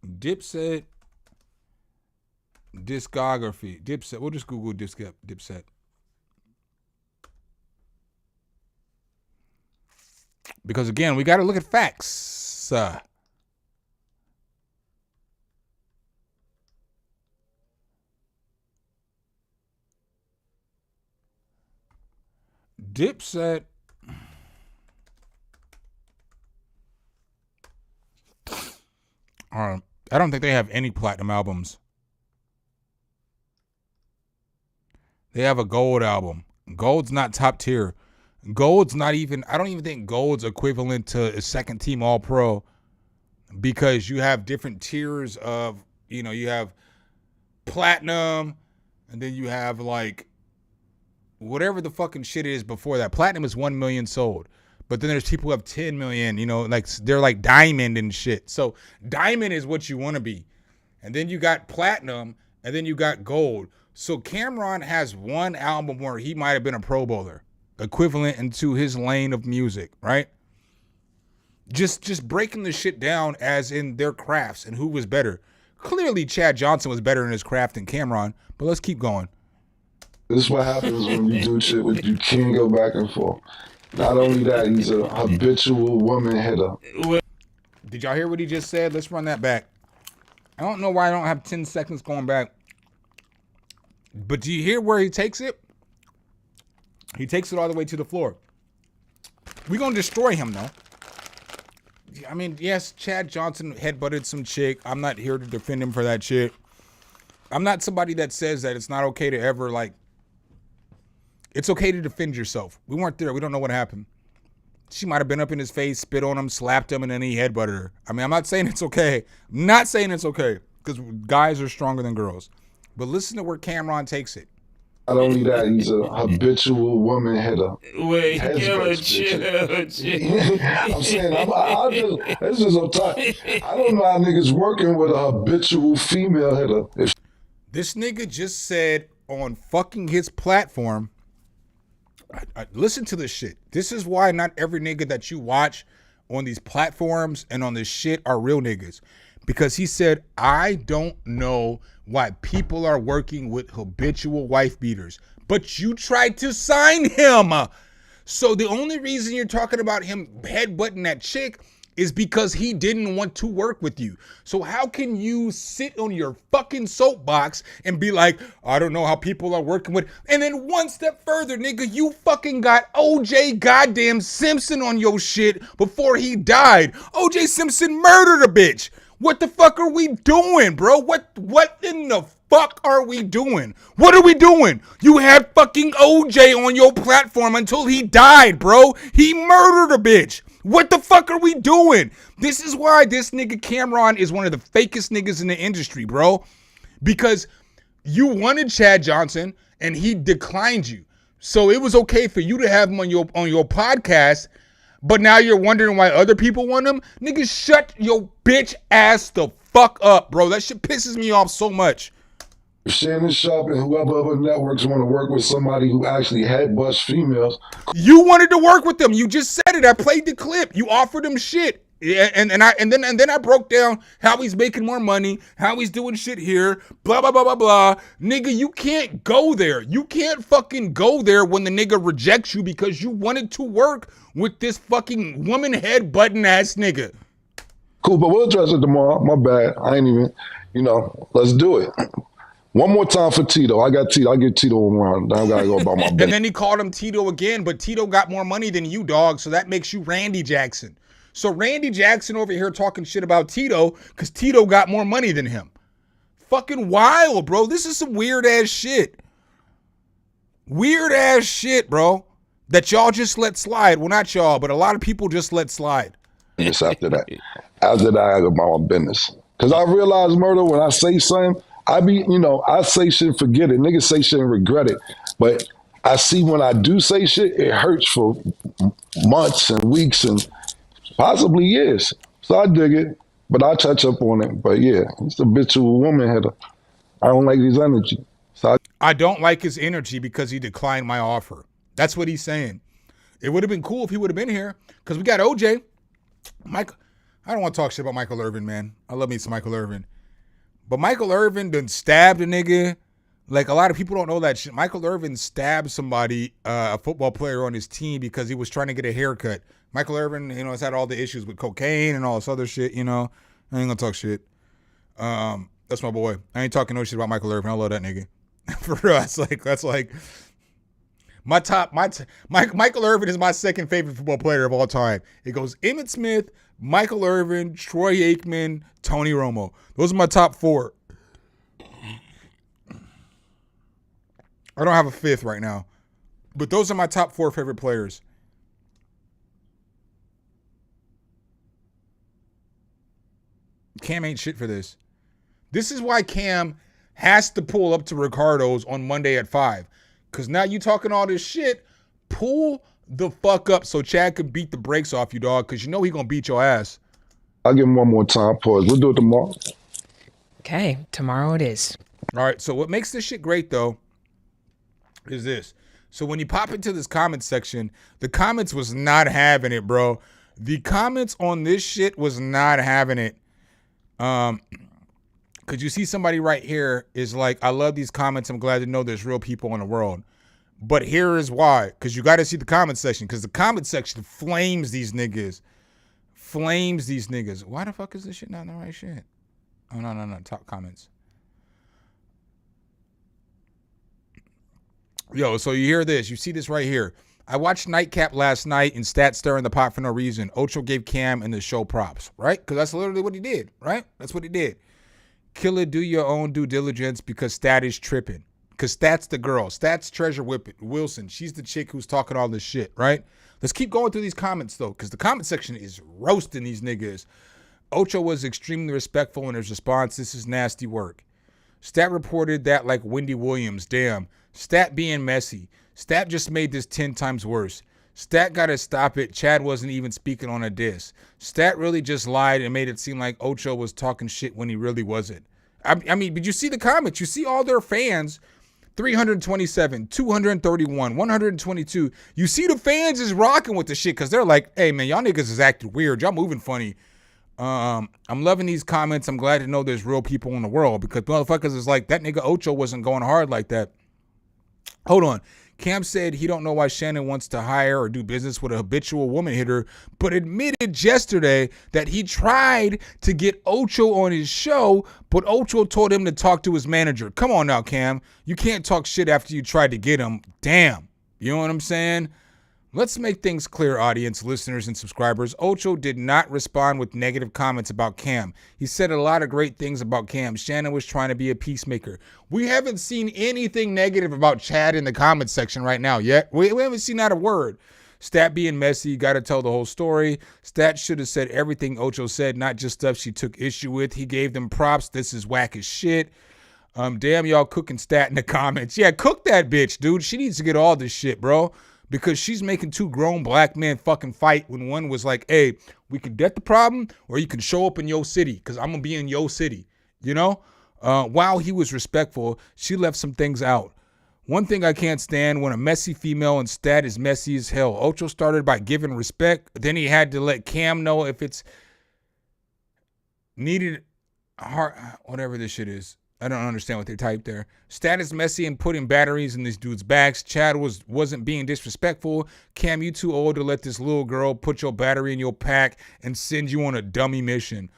Speaker 1: Dipset discography. Dipset. We'll just Google Dipset. Because again, we got to look at facts. Dipset. I don't think they have any platinum albums. They have a gold album. Gold's not top tier. Gold's not even, I don't even think gold's equivalent to a second team all pro because you have different tiers of, you have platinum and then you have like whatever the fucking shit is before that. Platinum is 1 million sold. But then there's people who have 10 million, you know, like they're like diamond and shit. So diamond is what you want to be. And then you got platinum, and then you got gold. So Cameron has one album where he might have been a Pro Bowler, equivalent into his lane of music, right? Just breaking the shit down as in their crafts and who was better. Clearly Chad Johnson was better in his craft than Cameron, but let's keep going.
Speaker 11: This is what happens when you do shit with you can't go back and forth. Not only that, he's a habitual woman hitter.
Speaker 1: Did y'all hear what he just said? Let's run that back. I don't know why I don't have 10 seconds going back. But do you hear where he takes it? He takes it all the way to the floor. We're going to destroy him, though. I mean, yes, Chad Johnson headbutted some chick. I'm not here to defend him for that shit. I'm not somebody that says that it's not okay to ever, like, it's okay to defend yourself. We weren't there. We don't know what happened. She might have been up in his face, spit on him, slapped him, and then he headbutted her. I mean, I'm not saying it's okay. I'm not saying it's okay, because guys are stronger than girls. But listen to where Cameron takes it.
Speaker 11: Not only that, he's a habitual woman hitter.
Speaker 3: Wait, chill.
Speaker 11: I'm saying, it's just on top. I don't know how niggas working with a habitual female hitter.
Speaker 1: This nigga just said on fucking his platform, listen to this shit. This is why not every nigga that you watch on these platforms and on this shit are real niggas. Because he said, I don't know why people are working with habitual wife beaters, but you tried to sign him. So the only reason you're talking about him headbutting that chick is because he didn't want to work with you. So how can you sit on your fucking soapbox and be like, I don't know how people are working with, and then one step further, nigga, you fucking got OJ goddamn Simpson on your shit before he died. OJ Simpson murdered a bitch. What the fuck are we doing, bro? What in the fuck are we doing? What are we doing? You had fucking OJ on your platform until he died, bro. He murdered a bitch. What the fuck are we doing? This is why this nigga Cameron is one of the fakest niggas in the industry, bro. Because you wanted Chad Johnson and he declined you. So it was okay for you to have him on your podcast, but now you're wondering why other people want him? Nigga, shut your bitch ass the fuck up, bro. That shit pisses me off so much.
Speaker 11: Shannon Sharp and whoever other networks want to work with somebody who actually headbutts females.
Speaker 1: You wanted to work with them. You just said it. I played the clip. You offered him shit. And then I broke down how he's making more money, how he's doing shit here, blah, blah, blah, blah, blah. Nigga, you can't go there. You can't fucking go there when the nigga rejects you because you wanted to work with this fucking woman head button ass nigga.
Speaker 11: Cool, but we'll address it tomorrow. My bad. I ain't even, let's do it. One more time for Tito. I got Tito. I get Tito one round. I gotta go about my business.
Speaker 1: And then he called him Tito again, but Tito got more money than you, dog, so that makes you Randy Jackson. So Randy Jackson over here talking shit about Tito because Tito got more money than him. Fucking wild, bro. This is some weird ass shit. Weird ass shit, bro. That y'all just let slide. Well, not y'all, but a lot of people just let slide.
Speaker 11: Just after that. After that, I go about my business. Because I realize, Murder, when I say something, I say shit and forget it. Niggas say shit and regret it. But I see when I do say shit, it hurts for months and weeks and possibly years. So I dig it, but I touch up on it. But yeah, it's a habitual woman hitter. I don't like his energy. So
Speaker 1: I don't like his energy because he declined my offer. That's what he's saying. It would have been cool if he would have been here because we got OJ. Mike, I don't want to talk shit about Michael Irvin, man. I love me some Michael Irvin. But Michael Irvin done stabbed a nigga. Like, a lot of people don't know that shit. Michael Irvin stabbed somebody, a football player on his team because he was trying to get a haircut. Michael Irvin, has had all the issues with cocaine and all this other shit, I ain't gonna talk shit. That's my boy. I ain't talking no shit about Michael Irvin. I love that nigga. For real, that's like Michael Irvin is my second favorite football player of all time. It goes Emmitt Smith, Michael Irvin, Troy Aikman, Tony Romo. Those are my top four. I don't have a fifth right now, but those are my top four favorite players. Cam ain't shit for this. This is why Cam has to pull up to Ricardo's on Monday at 5. Because now you talking all this shit. Pull the fuck up so Chad can beat the brakes off you, dog, because you know he gonna beat your ass.
Speaker 11: I'll give him one more time. Pause. We'll do it tomorrow.
Speaker 2: Okay, tomorrow it is.
Speaker 1: All right, so what makes this shit great, though, is this. So when you pop into this comment section, the comments was not having it, bro. The comments on this shit was not having it. Because you see somebody right here is like, I love these comments. I'm glad to know there's real people in the world. But here is why. Because you got to see the comment section. Because the comment section flames these niggas. Flames these niggas. Why the fuck is this shit not in the right shit? Oh, no. Top comments. Yo, so you hear this. You see this right here. I watched Nightcap last night and stat stirring the pot for no reason. Ocho gave Cam and the show props, right? Because that's literally what he did, right? That's what he did. Killer, do your own due diligence because Stat is tripping. Because Stat's the girl. Stat's Treasure Wilson. She's the chick who's talking all this shit, right? Let's keep going through these comments, though, because the comment section is roasting these niggas. Ocho was extremely respectful in his response. This is nasty work. Stat reported that like Wendy Williams. Damn. Stat being messy. Stat just made this 10 times worse. Stat gotta stop it. Chad wasn't even speaking on a diss. Stat really just lied and made it seem like Ocho was talking shit when he really wasn't. I mean, but you see the comments. You see all their fans. 327, 231, 122. You see the fans is rocking with the shit because they're like, hey, man, y'all niggas is acting weird. Y'all moving funny. I'm loving these comments. I'm glad to know there's real people in the world because motherfuckers is like, that nigga Ocho wasn't going hard like that. Hold on. Cam said he don't know why Shannon wants to hire or do business with a habitual woman hitter, but admitted yesterday that he tried to get Ocho on his show, but Ocho told him to talk to his manager. Come on now, Cam. You can't talk shit after you tried to get him. Damn. You know what I'm saying? Let's make things clear, audience, listeners, and subscribers. Ocho did not respond with negative comments about Cam. He said a lot of great things about Cam. Shannon was trying to be a peacemaker. We haven't seen anything negative about Chad in the comment section right now yet. We haven't seen not a word. Stat being messy, got to tell the whole story. Stat should have said everything Ocho said, not just stuff she took issue with. He gave them props. This is whack as shit. Damn, y'all cooking Stat in the comments. Yeah, cook that bitch, dude. She needs to get all this shit, bro. Because she's making two grown black men fucking fight when one was like, hey, we can get the problem or you can show up in your city because I'm going to be in your city, you know? While he was respectful, she left some things out. One thing I can't stand when a messy female and Stat is messy as hell. Ocho started by giving respect. Then he had to let Cam know if it's needed, whatever this shit is. I don't understand what they typed there. Stat is messy and putting batteries in this dude's backs. Chad wasn't being disrespectful. Cam, you too old to let this little girl put your battery in your pack and send you on a dummy mission.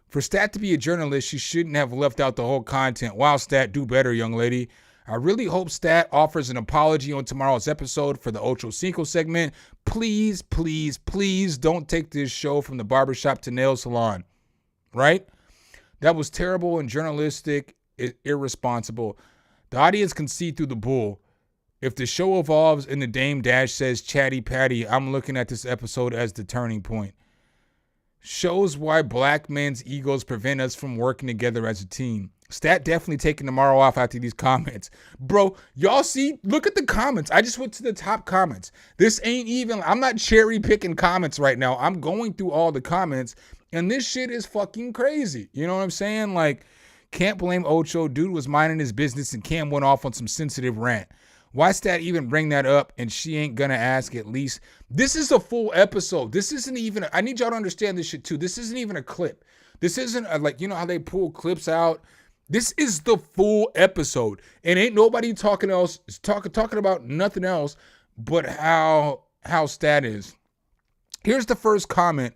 Speaker 1: For Stat to be a journalist, she shouldn't have left out the whole content. Wow, Stat, do better, young lady. I really hope Stat offers an apology on tomorrow's episode for the Ocho Cinco segment. Please, please, please don't take this show from the barbershop to nail salon. Right? That was terrible and journalistic. Irresponsible. The audience can see through the bull. If the show evolves and the Dame Dash says chatty patty, I'm looking at this episode as the turning point. Shows why black men's egos prevent us from working together as a team. Stat definitely taking tomorrow off after these comments. Bro, y'all see? Look at the comments. I just went to the top comments. This ain't even, I'm not cherry picking comments right now. I'm going through all the comments and this shit is fucking crazy. You know what I'm saying? Like, can't blame Ocho. Dude was minding his business and Cam went off on some sensitive rant. Why Stat even bring that up and she ain't gonna ask at least? This is a full episode. This isn't even, I need y'all to understand this shit too. This isn't even a clip. This isn't like, you know how they pull clips out? This is the full episode. And ain't nobody talking about nothing else but how Stat is. Here's the first comment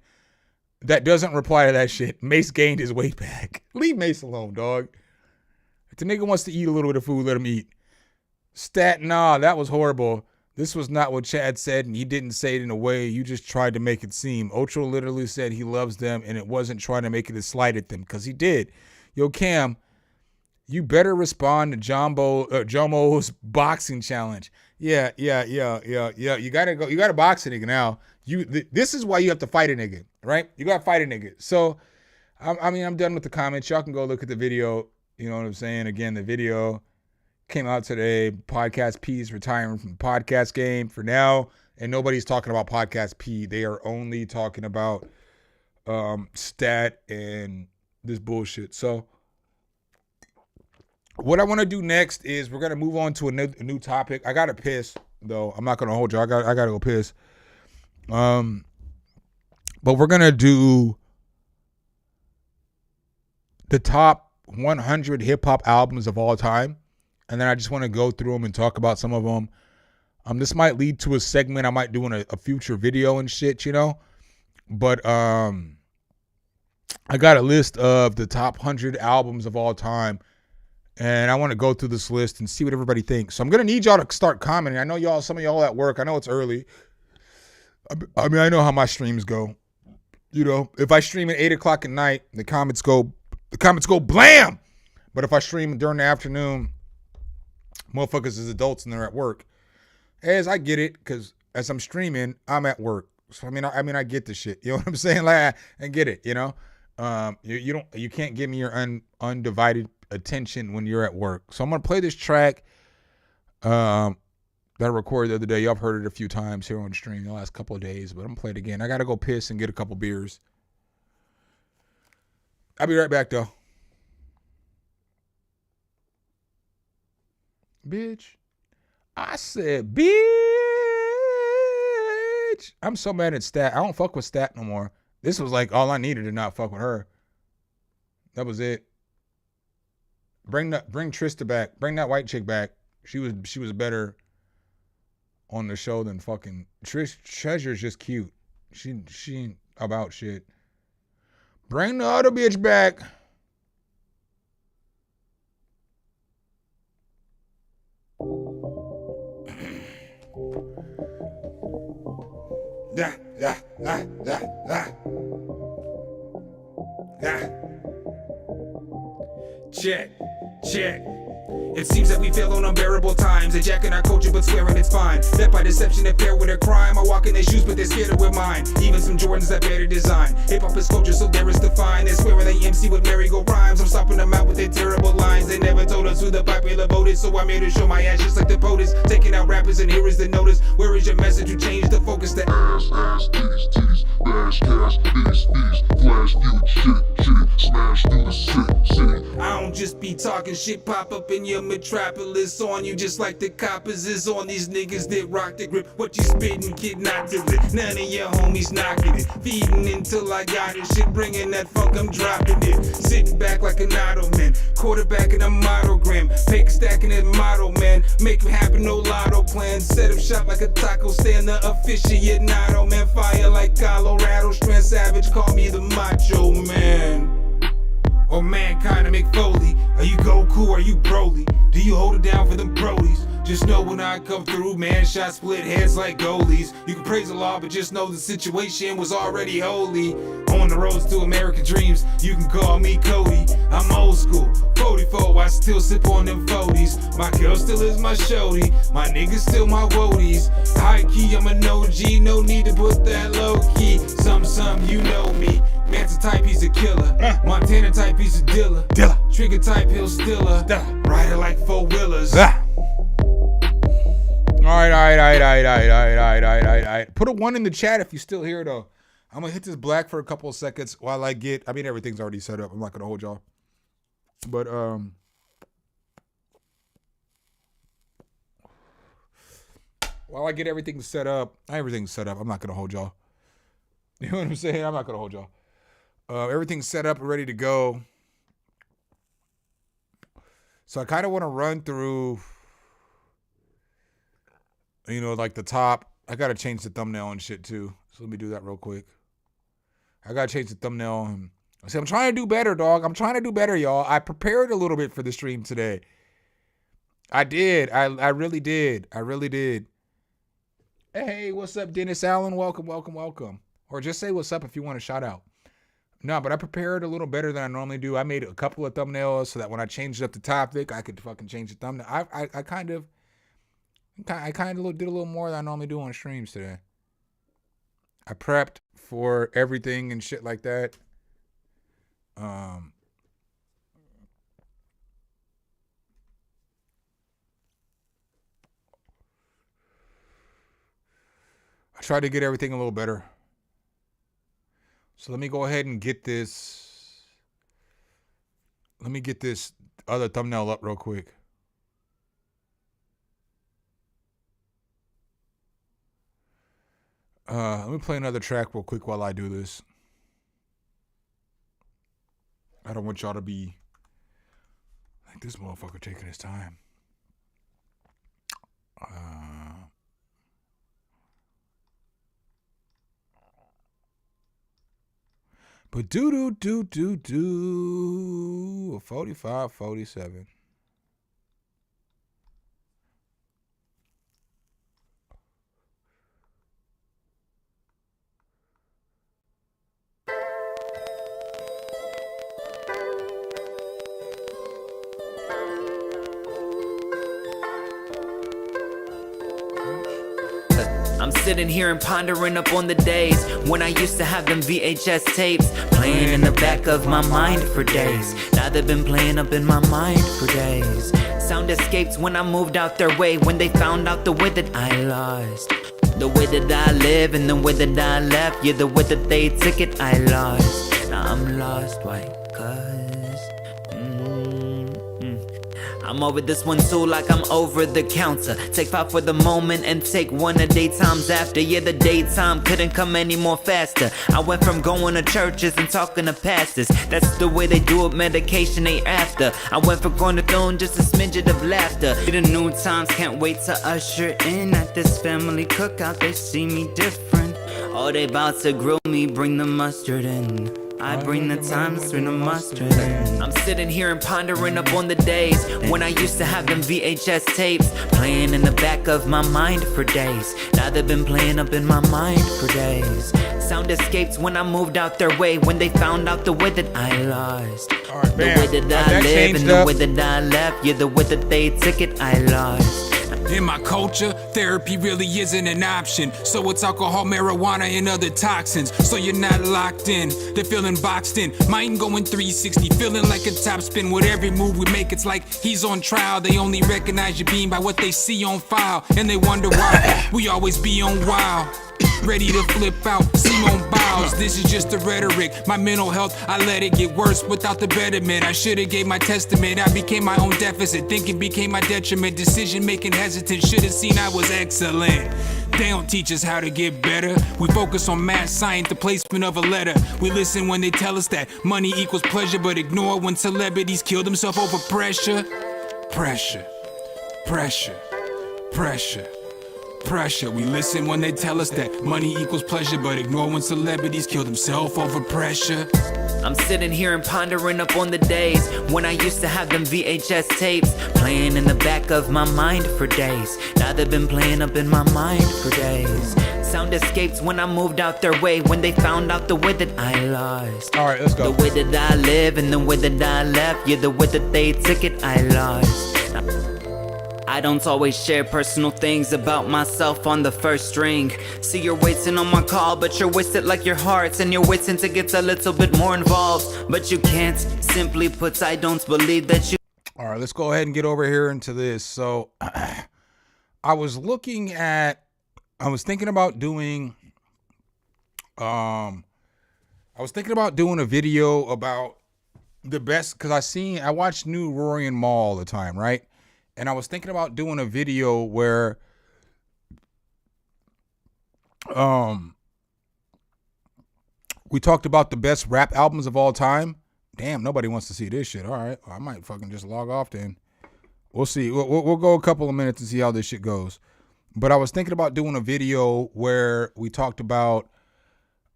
Speaker 1: that doesn't reply to that shit. Mace gained his weight back. Leave Mace alone, dog. If the nigga wants to eat a little bit of food, let him eat. Stat, nah, that was horrible. This was not what Chad said, and he didn't say it in a way you just tried to make it seem. Ocho literally said he loves them, and it wasn't trying to make it a slight at them, because he did. Yo, Cam, you better respond to Jomo's boxing challenge. Yeah. You gotta box a nigga now. This is why you have to fight a nigga, right? You gotta fight a nigga. So, I'm done with the comments. Y'all can go look at the video. You know what I'm saying? Again, the video. came out today. Podcast P is retiring from the podcast game for now, and nobody's talking about Podcast P. They are only talking about stat and this bullshit. So what I want to do next is we're gonna move on to a new topic. I gotta piss though. I'm not gonna hold you. I gotta go piss. But we're gonna do the top 100 hip hop albums of all time, and then I just want to go through them and talk about some of them. This might lead to a segment I might do in a future video and shit, you know. But I got a list of the top 100 albums of all time, and I want to go through this list and see what everybody thinks. So I'm gonna need y'all to start commenting. I know some of y'all at work. I know it's early. I mean, I know how my streams go. You know, if I stream at 8 o'clock at night, the comments go blam. But if I stream during the afternoon, motherfuckers is adults and they're at work. As I get it, because as I'm streaming, I'm at work. So I mean, I get the shit. You know what I'm saying? Like, I get it. You know, you can't give me your undivided attention when you're at work. So I'm gonna play this track that I recorded the other day. Y'all have heard it a few times here on stream the last couple of days, but I'm gonna play it again. I gotta go piss and get a couple beers. I'll be right back though. Bitch. I said, bitch. I'm so mad at Stat. I don't fuck with Stat no more. This was like all I needed to not fuck with her. That was it. Bring Trista back. Bring that white chick back. She was better on the show than fucking Treasure's just cute. She ain't about shit. Bring the other bitch back. Check. It seems that we fail on unbearable times. They jacking our culture but swearing it's fine. That by deception they pair with a crime. I walk in their shoes but they're scared of wear mine. Even some Jordans that better design. Hip-hop is culture so there is defined. They swearing they MC with merry-go-rhymes. I'm stopping them out with their terrible lines. They never told us who the popular vote is, so I'm here to show my ass just like the POTUS. Taking out rappers and here is the notice. Where is your message? You change the focus to ass, titties, titties, bash, cash, bitties, flash, view, shit, smash through the city. I don't just be talking shit, pop up in your metropolis on you just like the coppers is on these niggas that rock the grip. What you spittin', kid, not do it. None of your homies knocking it. Feeding until I got it. Shit, bringing that funk, I'm dropping it. Sitting back like an ottoman. Quarterback in a monogram. Paper stacking that motto, man. Make it happen, no lotto plan. Set up shop like a taco stand. The aficionado, man. Fire like Colorado. Strand Savage, call me the macho man. Or Mankind or McFoley. Are you Goku or are you Broly? Do you hold it down for them Brodies? Just know when I come through, man, shots split heads like goalies. You can praise the law, but just know the situation was already holy. On the roads to American dreams, you can call me Cody. I'm old school, 44, I still sip on them 40s. My girl still is my shorty, my niggas still my woadies. High key, I'm an OG, no need to put that low key. Some, you know me. Manson type, he's a killer. Montana type, he's a dealer. Trigger type, he'll stiller. Rider like four wheelers. All right. Put a 1 in the chat if you still here though. I'm gonna hit this black for a couple of seconds while I get. I mean, everything's already set up. I'm not gonna hold y'all. But while I get everything set up, everything's set up. I'm not gonna hold y'all. You know what I'm saying? I'm not gonna hold y'all. Everything's set up and ready to go. So I kind of want to run through, you know, like the top. I got to change the thumbnail and shit too. So let me do that real quick. I got to change the thumbnail. And I'm trying to do better, dog. I'm trying to do better, y'all. I prepared a little bit for the stream today. I did. I really did. I really did. Hey, what's up, Dennis Allen? Welcome. Or just say what's up if you want a shout out. No, but I prepared a little better than I normally do. I made a couple of thumbnails so that when I changed up the topic, I could fucking change the thumbnail. I kind of did a little more than I normally do on streams today. I prepped for everything and shit like that. try to get everything a little better. So let me go ahead and get this. Let me get this other thumbnail up real quick. Let me play another track real quick while I do this. I don't want y'all to be like this motherfucker taking his time. But do 45, 47.
Speaker 12: I'm sitting here and pondering up on the days when I used to have them VHS tapes playing in the back of my mind for days. Now they've been playing up in my mind for days. Sound escapes when I moved out their way, when they found out the way that I lost, the way that I live and the way that I left. Yeah, the way that they took it, I lost. Now I'm lost, why? I'm over this one too, like I'm over the counter. Take 5 for the moment and take 1 a day times after. Yeah, the daytime couldn't come any more faster. I went from going to churches and talking to pastors. That's the way they do it, medication ain't after. I went from going to throwing just a smidget of laughter. The new times, can't wait to usher in at this family cookout. They see me different. Oh, they about to grill me, bring the mustard in. I bring the times through the mustard. I'm sitting here and pondering up on the days when I used to have them VHS tapes playing in the back of my mind for days. Now they've been playing up in my mind for days. Sound escapes when I moved out their way, when they found out the way that I lost, the way that I live and the way that I left. Yeah, the way that they took it, I lost.
Speaker 13: In my culture, therapy really isn't an option. So it's alcohol, marijuana, and other toxins. So you're not locked in, they're feeling boxed in. Mind going 360, feeling like a top spin. With every move we make, it's like he's on trial. They only recognize your being by what they see on file. And they wonder why we always be on wild. Ready to flip out, Simone Biles. This is just the rhetoric. My mental health, I let it get worse without the betterment. I should've gave my testament. I became my own deficit. Thinking became my detriment. Decision making hesitant. Should've seen I was excellent. They don't teach us how to get better. We focus on math, science, the placement of a letter. We listen when they tell us that money equals pleasure, but ignore when celebrities kill themselves over pressure. Pressure, pressure, pressure. Pressure. We listen when they tell us that money equals pleasure, but ignore when celebrities kill themselves over pressure.
Speaker 12: I'm sitting here and pondering up on the days when I used to have them VHS tapes playing in the back of my mind for days. Now they've been playing up in my mind for days. Sound escapes when I moved out their way, when they found out the way that I lost.
Speaker 1: All right, let's go.
Speaker 12: The way that I live and the way that I left. Yeah, the way that they took it, I lost. I don't always share personal things about myself on the first string. See, you're waiting on my call, but you're wasted like your hearts, and you're waiting to get a little bit more involved, but you can't. Simply put, I don't believe that you.
Speaker 1: All right, let's go ahead and get over here into this. So I was thinking about doing a video about the best, because I watch new Rory and Mal all the time, right? And I was thinking about doing a video where we talked about the best rap albums of all time. Damn, nobody wants to see this shit. All right, I might fucking just log off then. We'll see. We'll go a couple of minutes and see how this shit goes. But I was thinking about doing a video where we talked about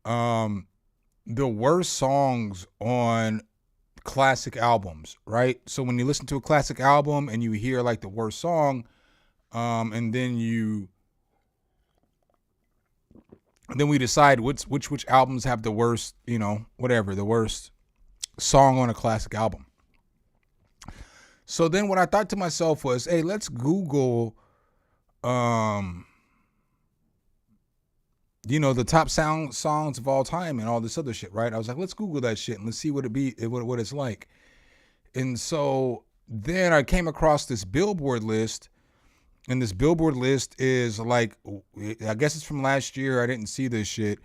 Speaker 1: the worst songs on classic albums, right? So when you listen to a classic album and you hear like the worst song, and then we decide which albums have the worst, the worst song on a classic album. So then what I thought to myself was, hey, let's Google the top songs of all time and all this other shit, right? I was like, let's Google that shit and let's see what it's like. And so then I came across this Billboard list, And this Billboard list is like, I guess it's from last year. I didn't see this shit,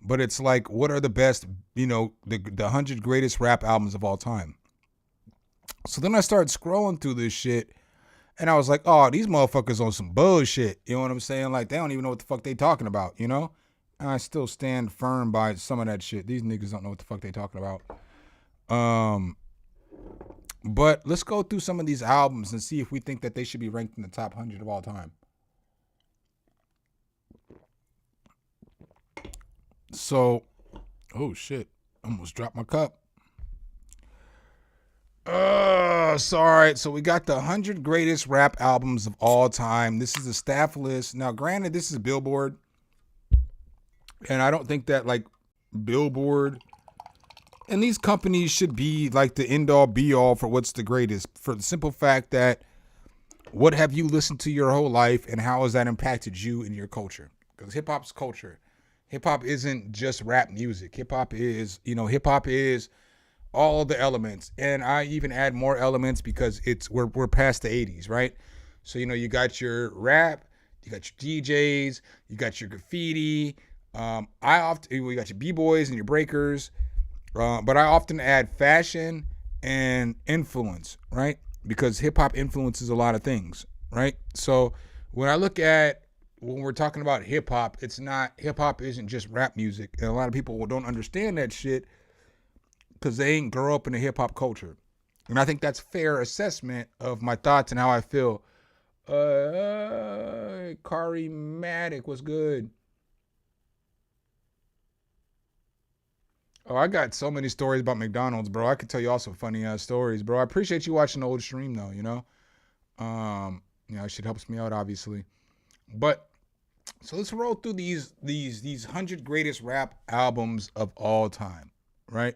Speaker 1: but it's like, what are the best, the 100 greatest rap albums of all time? So then I started scrolling through this shit, and I was like, oh, these motherfuckers on some bullshit. You know what I'm saying? Like, they don't even know what the fuck they talking about, And I still stand firm by some of that shit. These niggas don't know what the fuck they talking about. But let's go through some of these albums and see if we think that they should be ranked in the top 100 of all time. So, oh shit, almost dropped my cup. Sorry. So we got the 100 greatest rap albums of all time. This is a staff list. Now, granted, this is Billboard, and I don't think that like Billboard and these companies should be like the end all be all for what's the greatest, for the simple fact that what have you listened to your whole life and how has that impacted you in your culture? Because hip hop's culture. Hip hop isn't just rap music. Hip hop is all the elements. And I even add more elements because we're past the 80s, right? So, you got your rap, you got your DJs, you got your graffiti. You got your B-boys and your breakers. But I often add fashion and influence, right? Because hip hop influences a lot of things, right? So when we're talking about hip hop, hip hop isn't just rap music. And a lot of people don't understand that shit because they ain't grow up in a hip hop culture. And I think that's fair assessment of my thoughts and how I feel. Kari Matic was good. Oh, I got so many stories about McDonald's, bro. I could tell you all some funny ass stories, bro. I appreciate you watching the old stream though, It helps me out, obviously. But so let's roll through these 100 greatest rap albums of all time, right?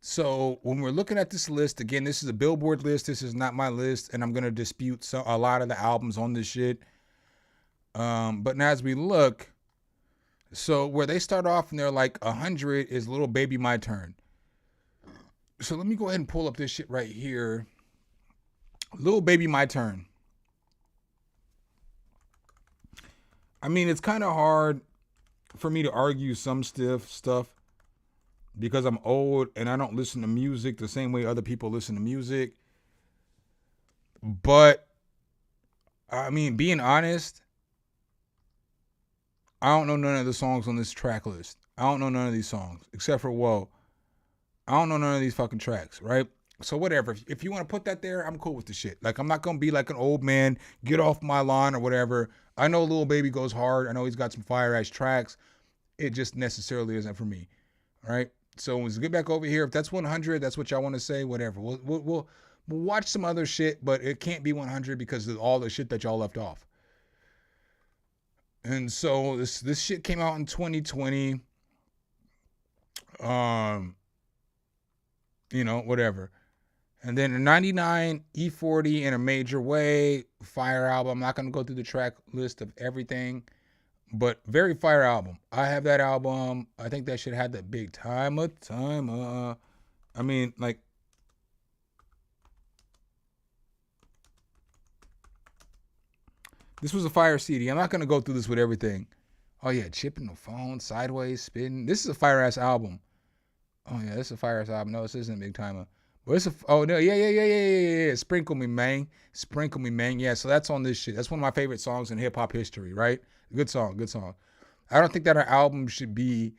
Speaker 1: So when we're looking at this list, again, this is a Billboard list. This is not my list, and I'm gonna dispute a lot of the albums on this shit. But now as we look. So where they start off and they're like 100 is Little Baby My Turn. So let me go ahead and pull up this shit right here. Little Baby My Turn. I mean, it's kind of hard for me to argue some stuff because I'm old and I don't listen to music the same way other people listen to music. But I mean, being honest, I don't know none of the songs on this track list. I don't know none of these songs except for Whoa. I don't know none of these fucking tracks, right? So whatever. If you want to put that there, I'm cool with the shit. Like, I'm not going to be like an old man, get off my lawn or whatever. I know Lil Baby goes hard. I know he's got some fire-ass tracks. It just necessarily isn't for me, all right? So let's get back over here. If that's 100, that's what y'all want to say, whatever. We'll watch some other shit, but it can't be 100 because of all the shit that y'all left off. And so this shit came out in 2020. Whatever. And then in 99, E40 in a Major Way, fire album. I'm not going to go through the track list of everything, but very fire album. I have that album. I think that shit had that big time. I mean, like, this was a fire CD. I'm not going to go through this with everything. Oh, yeah, chipping the phone, sideways, spitting. This is a fire-ass album. Oh, yeah, this is a fire-ass album. No, this isn't Big Timer. But it's yeah. Sprinkle Me, man. Sprinkle Me, man. Yeah, so that's on this shit. That's one of my favorite songs in hip-hop history, right? Good song. I don't think that our album should be...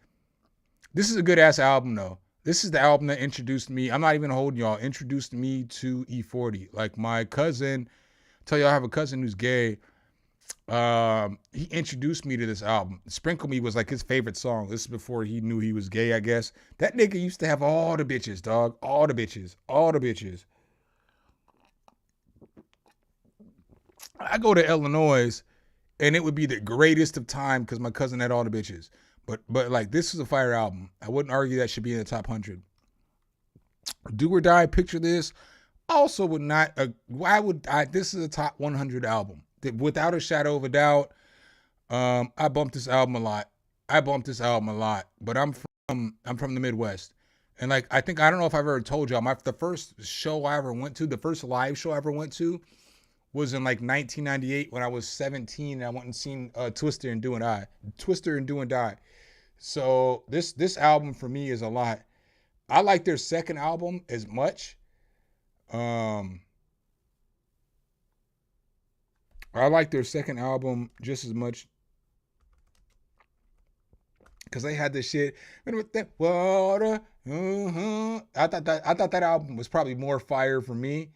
Speaker 1: This is a good-ass album, though. This is the album that introduced me. I'm not even holding y'all. Introduced me to E40. Like, my cousin... tell you I have a cousin who's gay. He introduced me to this album. Sprinkle Me was like his favorite song. This is before he knew he was gay, I guess. That nigga used to have all the bitches, dog. All the bitches. I go to Illinois and it would be the greatest of time because my cousin had all the bitches. But like, this is a fire album. I wouldn't argue that should be in the top 100. Do or Die, Picture This. Also would not, this is a top 100 album. Without a shadow of a doubt. I bumped this album a lot. But I'm from the Midwest. And like, I don't know if I've ever told y'all, the first live show I ever went to was in like 1998 when I was 17 and I went and seen Twister and Do and Die. So this album for me is a lot. I like their second album as much. I like their second album just as much because they had this shit with that water. I thought that album was probably more fire for me,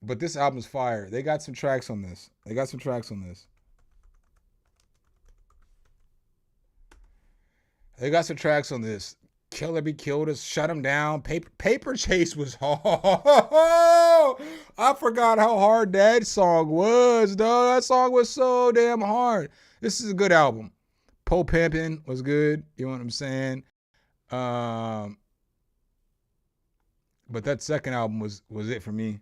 Speaker 1: but this album's fire. They got some tracks on this. Killer Be Killed Us, Shut Him Down. Paper Chase was hard. I forgot how hard that song was, dog. That song was so damn hard. This is a good album. Po Pimpin' was good. You know what I'm saying? But that second album was it for me.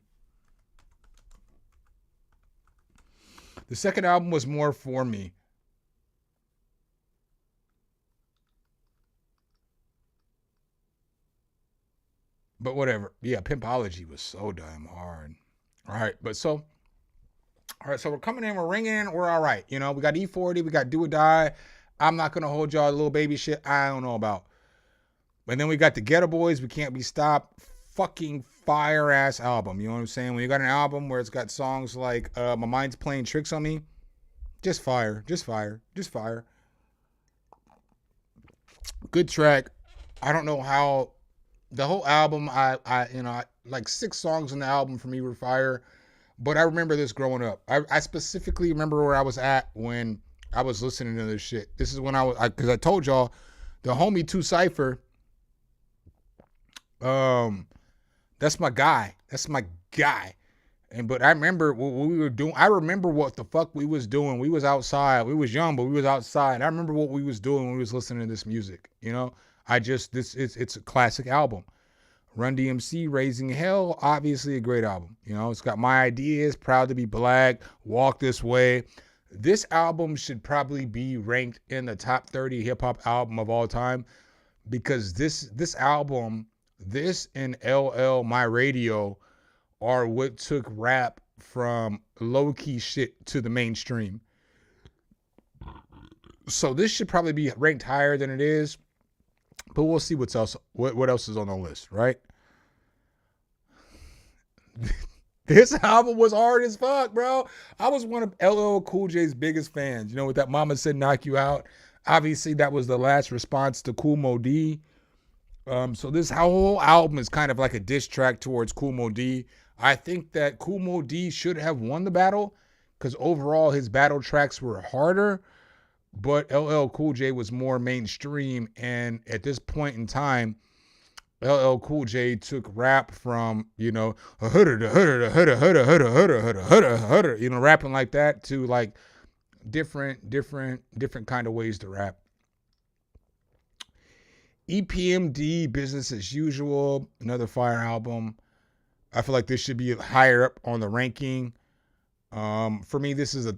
Speaker 1: The second album was more for me. But whatever. Yeah, Pimpology was so damn hard. All right, so we're coming in, we're ringing, we're all right. You know, we got E40, we got Do or Die. I'm not going to hold y'all little baby shit I don't know about. And then we got the Ghetto Boys, We Can't Be Stopped. Fucking fire-ass album. You know what I'm saying? When you got an album where it's got songs like My Mind's Playing Tricks on Me, just fire. Good track. I don't know how... The whole album, I like 6 songs on the album for me were fire, but I remember this growing up. I specifically remember where I was at when I was listening to this shit. This is when because I told y'all, the homie 2 Cypher, that's my guy. But I remember what we were doing. I remember what the fuck we was doing. We was outside. We was young, but we was outside. I remember what we was doing when we was listening to this music, you know? It's a classic album. Run DMC, Raising Hell, obviously a great album. You know, it's got My Ideas, Proud to Be Black, Walk This Way. This album should probably be ranked in the top 30 hip hop album of all time because this album, this and LL My Radio are what took rap from low key shit to the mainstream. So this should probably be ranked higher than it is. But we'll see what else is on the list, right? This album was hard as fuck, bro. I was one of LL Cool J's biggest fans. You know, with that Mama Said Knock You Out. Obviously, that was the last response to Kool Moe Dee. So this whole album is kind of like a diss track towards Kool Moe Dee. I think that Kool Moe Dee should have won the battle because overall his battle tracks were harder. But LL Cool J was more mainstream, and at this point in time, LL Cool J took rap from, you know, rapping like that to like different kind of ways to rap. EPMD, Business as Usual, another fire album. I feel like this should be higher up on the ranking. For me, this is a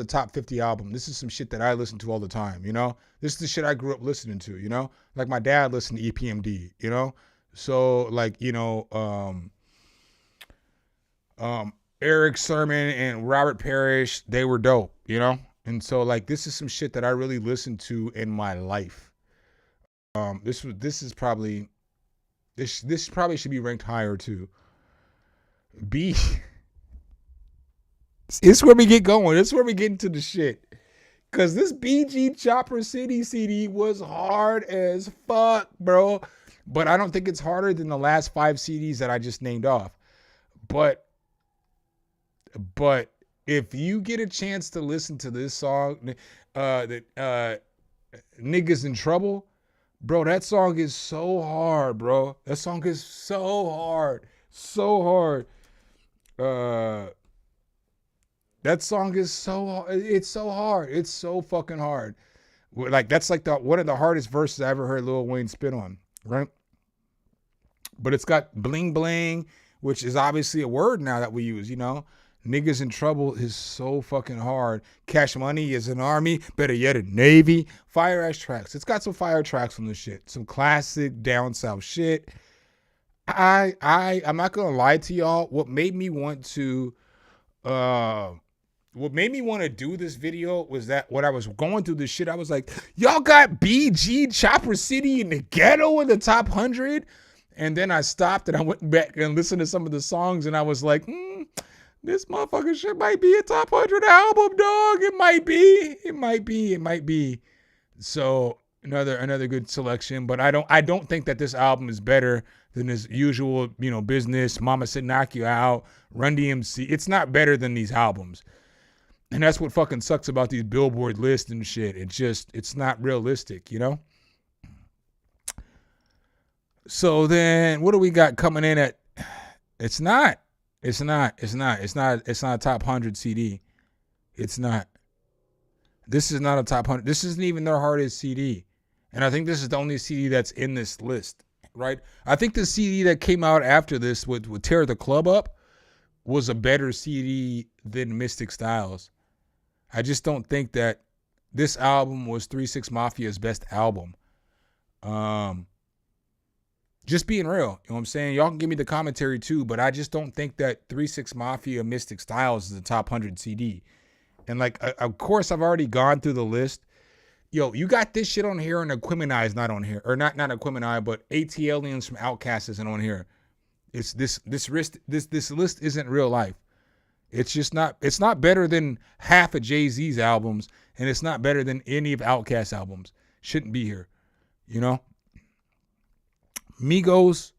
Speaker 1: top 50 album. This is some shit that I listen to all the time, you know? This is the shit I grew up listening to, you know? Like my dad listened to EPMD, you know? So like, you know, Eric Sermon and Robert Parrish, they were dope, you know? And so like, this is some shit that I really listened to in my life. This probably should be ranked higher too. B. It's where we get going. It's where we get into the shit. Because this BG Chopper City CD was hard as fuck, bro. But I don't think it's harder than the last 5 CDs that I just named off. But if you get a chance to listen to this song, Niggas in Trouble, bro, that song is so hard, bro. That song is so hard. So hard. That song is so hard. It's so fucking hard. Like that's like one of the hardest verses I ever heard Lil Wayne spit on, right? But it's got bling bling, which is obviously a word now that we use, you know? Niggas in Trouble is so fucking hard. Cash Money is an army, better yet a navy. Fire ass tracks. It's got some fire tracks on this shit. Some classic down south shit. I'm not gonna lie to y'all. What made me want to what made me want to do this video was that when I was going through this shit, I was like, y'all got BG, Chopper City, in the Ghetto in the top 100? And then I stopped and I went back and listened to some of the songs and I was like, this motherfucker shit might be a top 100 album, dog. It might be. So another good selection, but I don't think that this album is better than his usual, Business, Mama Said Knock You Out, Run DMC. It's not better than these albums. And that's what fucking sucks about these Billboard lists and shit. It's not realistic, So then what do we got coming in at? It's not a top 100 CD. It's not. This is not a top 100. This isn't even their hardest CD. And I think this is the only CD that's in this list, right? I think the CD that came out after this would Tear the Club Up was a better CD than Mystic Styles. I just don't think that this album was 3 6 Mafia's best album. Just being real, you know what I'm saying? Y'all can give me the commentary too, but I just don't think that 3 6 Mafia Mystic Styles is a top 100 CD. And of course, I've already gone through the list. Yo, you got this shit on here and Aquemini is not on here. Or not Aquemini, but ATLiens from Outkast isn't on here. It's this list isn't real life. It's not better than half of Jay-Z's albums, and it's not better than any of Outkast's albums. Shouldn't be here. Migos.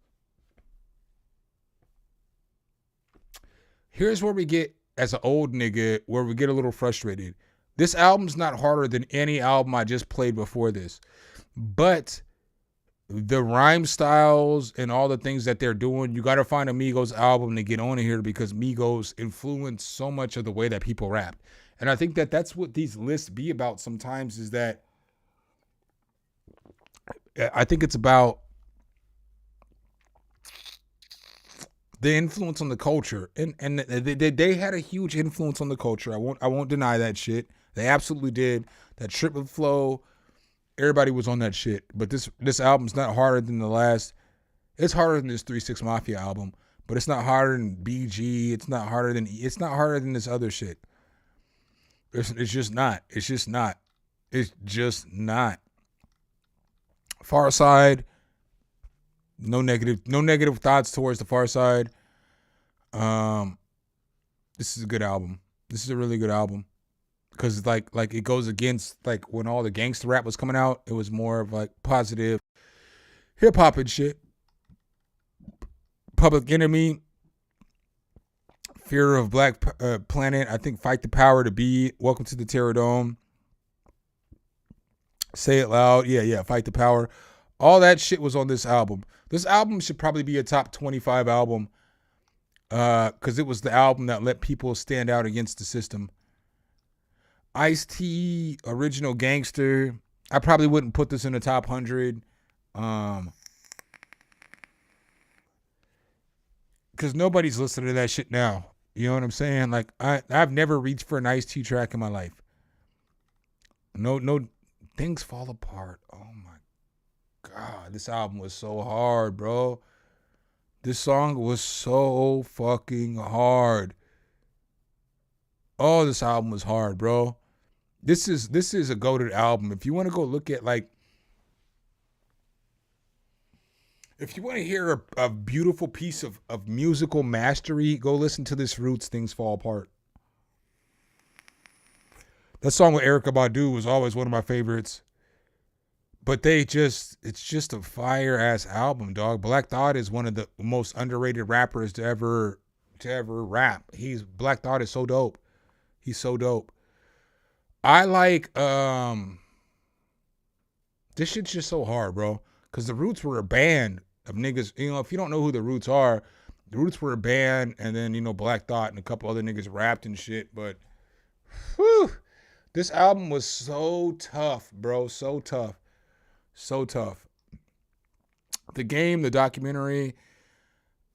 Speaker 1: Here's where we get, as an old nigga, where we get a little frustrated. This album's not harder than any album I just played before this. But the rhyme styles and all the things that they're doing, you got to find a Migos album to get on here because Migos influence so much of the way that people rap. And I think that that's what these lists be about sometimes, is that I think it's about the influence on the culture. And they had a huge influence on the culture. I won't deny that shit. They absolutely did. That Trip with Flow, everybody was on that shit. But this album's not harder than the last. It's harder than this 3 6 Mafia album, but it's not harder than BG. It's not harder than this other shit. It's just not. It's just not. Far Side, no negative thoughts towards the Far Side. This is a good album. This is a really good album. Because like it goes against, like, when all the gangster rap was coming out, it was more of like positive hip hop and shit. Public Enemy, Fear of Black Planet, I think Fight the Power to Be, Welcome to the Terror Dome, Say It Loud, yeah, Fight the Power. All that shit was on this album. This album should probably be a top 25 album because it was the album that let people stand out against the system. Ice-T, Original Gangster. I probably wouldn't put this in the top 100. Because nobody's listening to that shit now. You know what I'm saying? Like, I've never reached for an Ice-T track in my life. No, Things Fall Apart. Oh my God, this album was so hard, bro. This song was so fucking hard. Oh, this album was hard, bro. This is a goated album. If you want to go look at, like, if you want to hear a beautiful piece of musical mastery, go listen to this Roots Things Fall Apart. That song with Erykah Badu was always one of my favorites. But it's just a fire ass album, dog. Black Thought is one of the most underrated rappers to ever rap. Black Thought is so dope. He's so dope. I like this shit's just so hard, bro. Cause the Roots were a band of niggas. You know, if you don't know who the Roots are, the Roots were a band, and then, Black Thought and a couple other niggas rapped and shit. But whew, this album was so tough, bro. So tough. So tough. The Game, the documentary,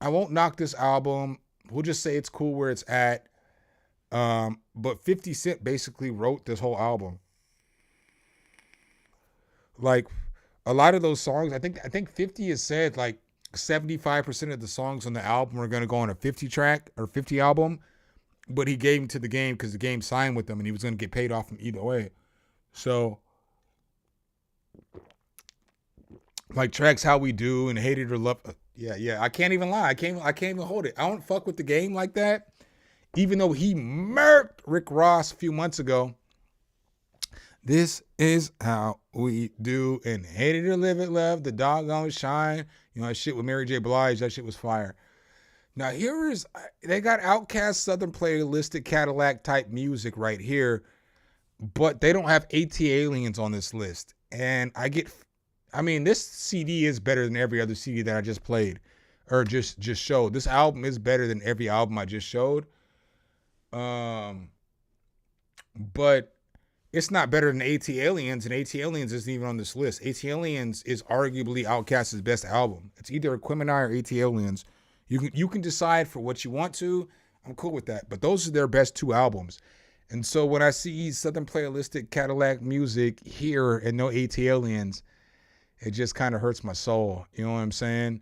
Speaker 1: I won't knock this album. We'll just say it's cool where it's at. But 50 Cent basically wrote this whole album. Like, a lot of those songs, I think 50 has said like 75% of the songs on the album are going to go on a 50 track or 50 album. but he gave him to the game because the game signed with him and he was going to get paid off him either way. So, like tracks How We Do and Hated or Love. Yeah. I can't even lie. I can't even hold it. I don't fuck with the game like that. Even though he murked Rick Ross a few months ago. This is how we do and Hated or Live It Love, The Doggone Shine. You know, that shit with Mary J. Blige, that shit was fire. Now they got Outkast Southern Playlistic Cadillac type music right here, but they don't have AT Aliens on this list. And this CD is better than every other CD that I just played or just showed. This album is better than every album I just showed. But it's not better than AT Aliens, and AT Aliens isn't even on this list. AT Aliens is arguably Outkast's best album. It's either Aquemini or AT Aliens. You can decide for what you want to. I'm cool with that. But those are their best two albums. And so when I see Southern Playlistic Cadillac music here and no AT Aliens, it just kind of hurts my soul. You know what I'm saying?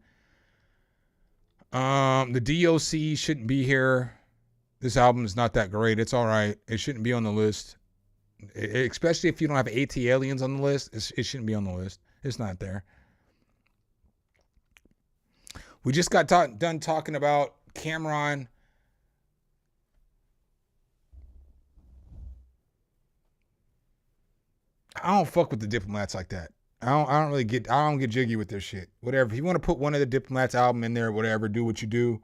Speaker 1: The DOC shouldn't be here. This album is not that great. It's all right. It shouldn't be on the list. Especially if you don't have AT Aliens on the list, it shouldn't be on the list. It's not there. We just got done talking about Cameron. I don't fuck with the Diplomats like that. I don't get jiggy with their shit. Whatever. If you want to put one of the Diplomats album in there, whatever, do what you do.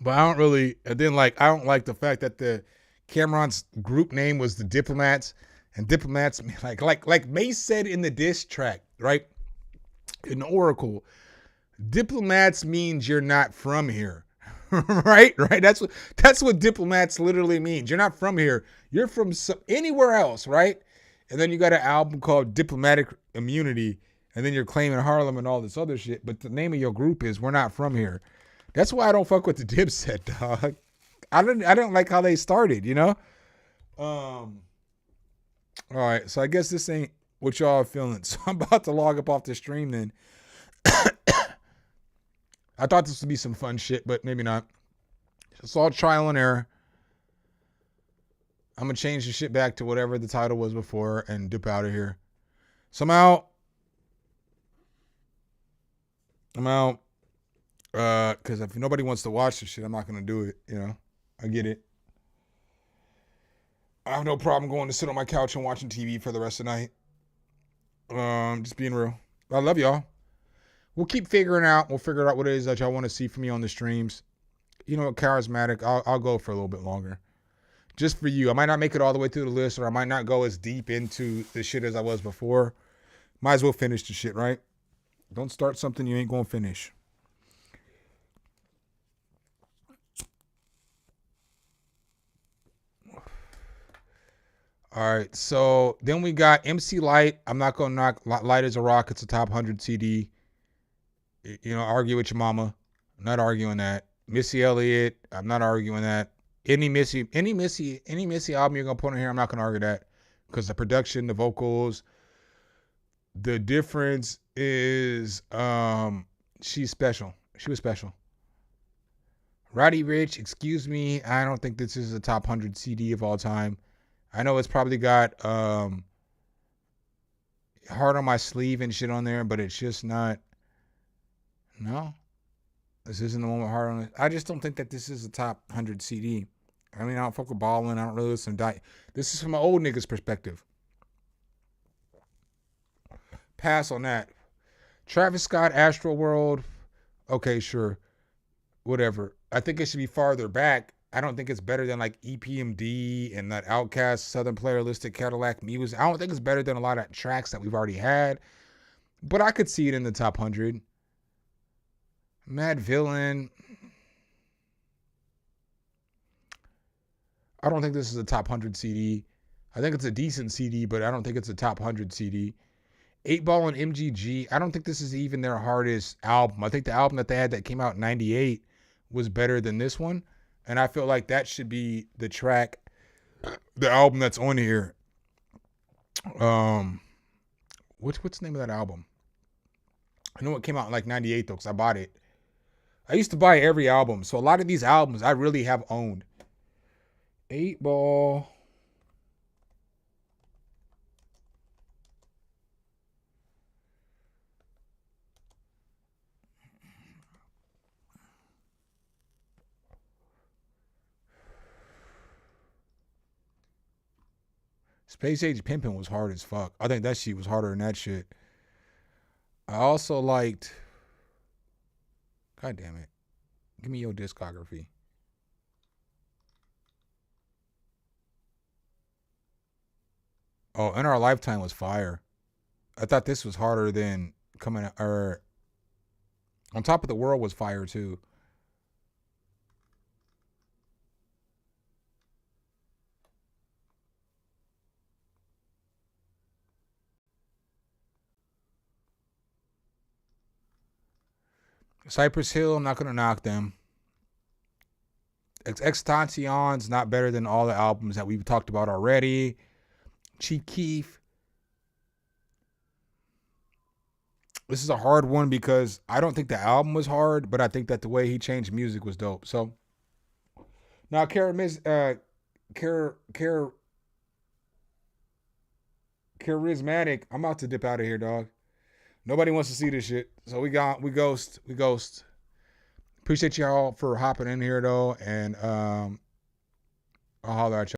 Speaker 1: But I don't like the fact that the Cameron's group name was the Diplomats, and Diplomats, like Mace said in the diss track, right? In Oracle, Diplomats means you're not from here, right? That's what Diplomats literally means. You're not from here. You're from anywhere else, right? And then you got an album called Diplomatic Immunity, and then you're claiming Harlem and all this other shit. But the name of your group is We're Not From Here. That's why I don't fuck with the Dipset, dog. I don't like how they started, you know? All right, so I guess this ain't what y'all are feeling. So I'm about to log up off the stream then. I thought this would be some fun shit, but maybe not. It's all trial and error. I'm going to change the shit back to whatever the title was before and dip out of here. So I'm out. Because if nobody wants to watch this shit, I'm not going to do it, you know? I get it. I have no problem going to sit on my couch and watching TV for the rest of the night. Just being real. I love y'all. We'll keep figuring out. We'll figure out what it is that y'all want to see from me on the streams. You know, charismatic. I'll go for a little bit longer. Just for you. I might not make it all the way through the list, or I might not go as deep into the shit as I was before. Might as well finish the shit, right? Don't start something you ain't going to finish. All right, so then we got MC Light. I'm not going to knock Light as a Rock. It's a top 100 CD. You know, argue with your mama. I'm not arguing that. Missy Elliott, I'm not arguing that. Any Missy album you're going to put on here, I'm not going to argue that. Because the production, the vocals, the difference is she's special. She was special. Roddy Ricch, excuse me. I don't think this is a top 100 CD of all time. I know it's probably got Heart on My Sleeve and shit on there, but it's just not. No. This isn't the one with Heart on it. I just don't think that this is a top 100 CD. I mean, I don't fuck with Ballin'. I don't really listen to This is from an old nigga's perspective. Pass on that. Travis Scott, Astro World. Okay, sure. Whatever. I think it should be farther back. I don't think it's better than like EPMD and that Outkast Southern Playlistic Cadillac music. I don't think it's better than a lot of tracks that we've already had. But I could see it in the top 100. Mad Villain. I don't think this is a top 100 CD. I think it's a decent CD, but I don't think it's a top 100 CD. 8Ball and MGG. I don't think this is even their hardest album. I think the album that they had that came out in 98 was better than this one. And I feel like that should be the track, the album that's on here. What's the name of that album? I know it came out in like 98 though, because I bought it. I used to buy every album. So a lot of these albums I really have owned. 8 Ball. Space Age Pimpin' was hard as fuck. I think that shit was harder than that shit. I also liked... God damn it. Give me your discography. Oh, In Our Lifetime was fire. I thought this was harder than coming... Or On Top of the World was fire too. Cypress Hill, I'm not going to knock them. Extension's not better than all the albums that we've talked about already. Chief Keef. This is a hard one because I don't think the album was hard, but I think that the way he changed music was dope. So now charismatic. I'm about to dip out of here, dog. Nobody wants to see this shit. So we ghost. Appreciate y'all for hopping in here though. And I'll holler at y'all.